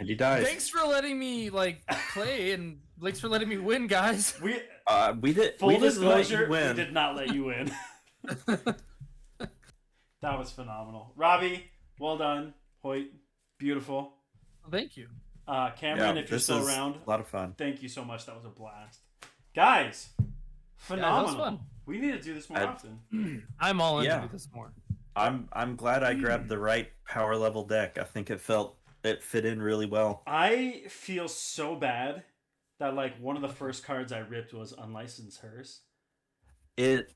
And he dies. Thanks for letting me play and thanks for letting me win, guys. We We did. full We didn't let disclosure, you we win. did not let you win. That was phenomenal, Robbie. Well done, Hoyt. Beautiful. Thank you. Cameron, Yeah, if you're this still is around, a lot of fun. thank you so much. That was a blast, guys. Phenomenal. fun. We need to do this more I- often. I'm all in Yeah. to do this more. I'm glad I grabbed the right power level deck. I think it fit in really well. I feel so bad that like one of the first cards I ripped was Unlicensed Hearse. It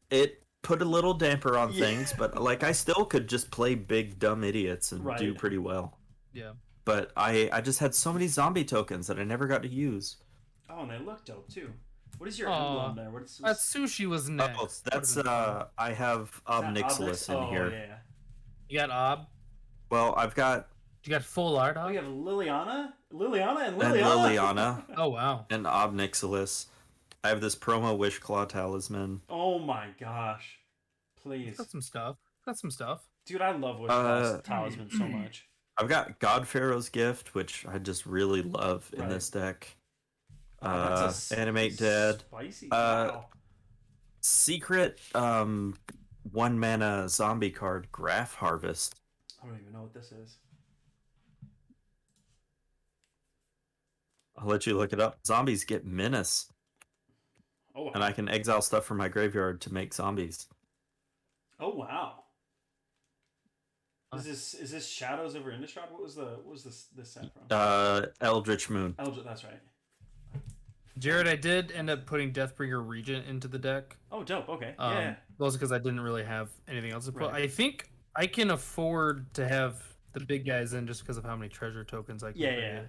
put a little damper on Yeah. things, but like I still could just play big dumb idiots and do Right. pretty well. Yeah. But I just had so many zombie tokens that I never got to use. Oh, and they look dope too. What is your Aw. emblem there? What's That sushi was next. Oh, that's I have Obnixilis in here. Yeah. You got Ob. Well, I've got You got full art Oh, Ob. you have Liliana and Liliana. and Liliana Oh wow. and Obnixilis. I have this promo Wishclaw talisman. Oh my gosh! Please, Got some stuff. Got some stuff. dude, I love Wishclaw's talisman so much. I've got God Pharaoh's Gift, which I just really love in Right. this deck. That's Animate Dead. Spicy. Uh, Wow. Secret 1 mana zombie card, Graph Harvest. I don't even know what this is. I'll let you look it up. Zombies get Menace, Oh wow. and I can exile stuff from my graveyard to make zombies. Oh wow. Is this Shadows over Innistrad? What was this set from? Eldritch Moon. Eldritch, that's right. Jarret, I did end up putting Deathbringer Regent into the deck. Oh, dope. Okay. Yeah. Mostly because I didn't really have anything else to put. Right. I think I can afford to have the big guys in just because of how many treasure tokens I can Yeah. create.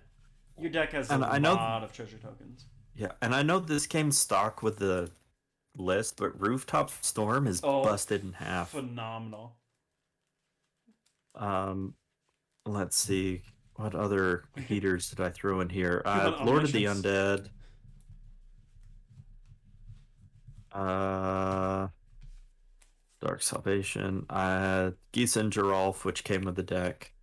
Your deck has And a I know- lot of treasure tokens. Yeah, and I know this came stock with the list, but Rooftop Storm is Oh, busted in half. Phenomenal. Let's see. What other heaters did I throw in here? want Lord of the omniscience? Undead. Dark Salvation. Geese and Giralf, which came with the deck.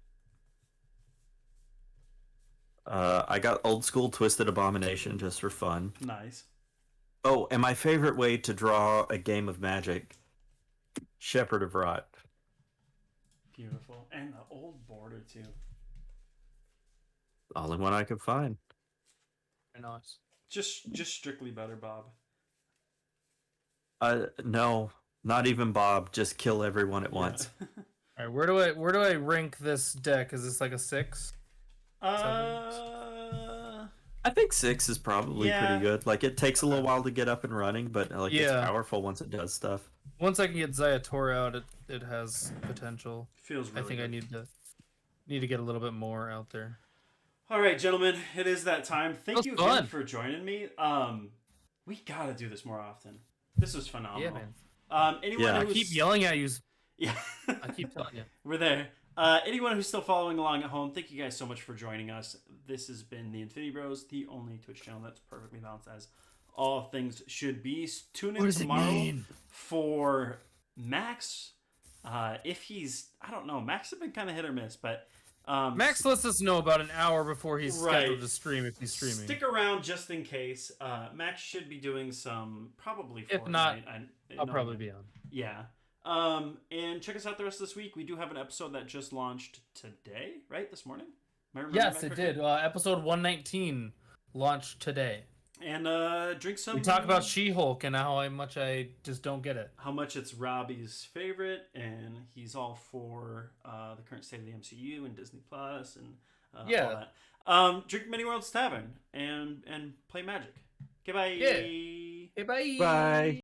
I got Old School Twisted Abomination just for fun. Nice. Oh, and my favorite way to draw a game of Magic, Shepherd of Rot. Beautiful. And the old border too. The only one I could find. Very nice. Just strictly better, Bob. No, not even Bob. Just kill everyone at once. All right, where do I rank this deck? Is this like a 6? I think 6 is probably Yeah. pretty good. Like it takes a little while to get up and running, but like it's Yeah. powerful once it does stuff. Once I can get Zayator out, it has potential. Feels really I think good. I need to get a little bit more out there. All right, gentlemen, it is that time. Thank was you fun. again for joining me. We gotta do this more often. This was phenomenal. Yeah, man. Anyone Yeah. I who's... keep yelling at you. Yeah. I keep telling you. We're there. Anyone who's still following along at home, thank you guys so much for joining us. This has been the Infinity Bros, the only Twitch channel that's perfectly balanced as all things should be. Tune in tomorrow for Max. If he's, I don't know, Max has been kind of hit or miss, but Max lets us know about an hour before he's Right. scheduled to stream if he's streaming. stick around just in case. Max should be doing some probably. If not, Fortnite. I'll probably be on. Yeah. And check us out the rest of this week. We do have an episode that just launched today, right? This morning? Am I remembering Yes, that it correctly? did. Episode 119 launched today. And drink some. We talk about She-Hulk and how much I just don't get it. how much it's Robbie's favorite, and he's all for the current state of the MCU and Disney Plus and Yeah. all that. Drink Many Worlds Tavern and play Magic. Okay, bye. Yeah. Hey, bye. Bye.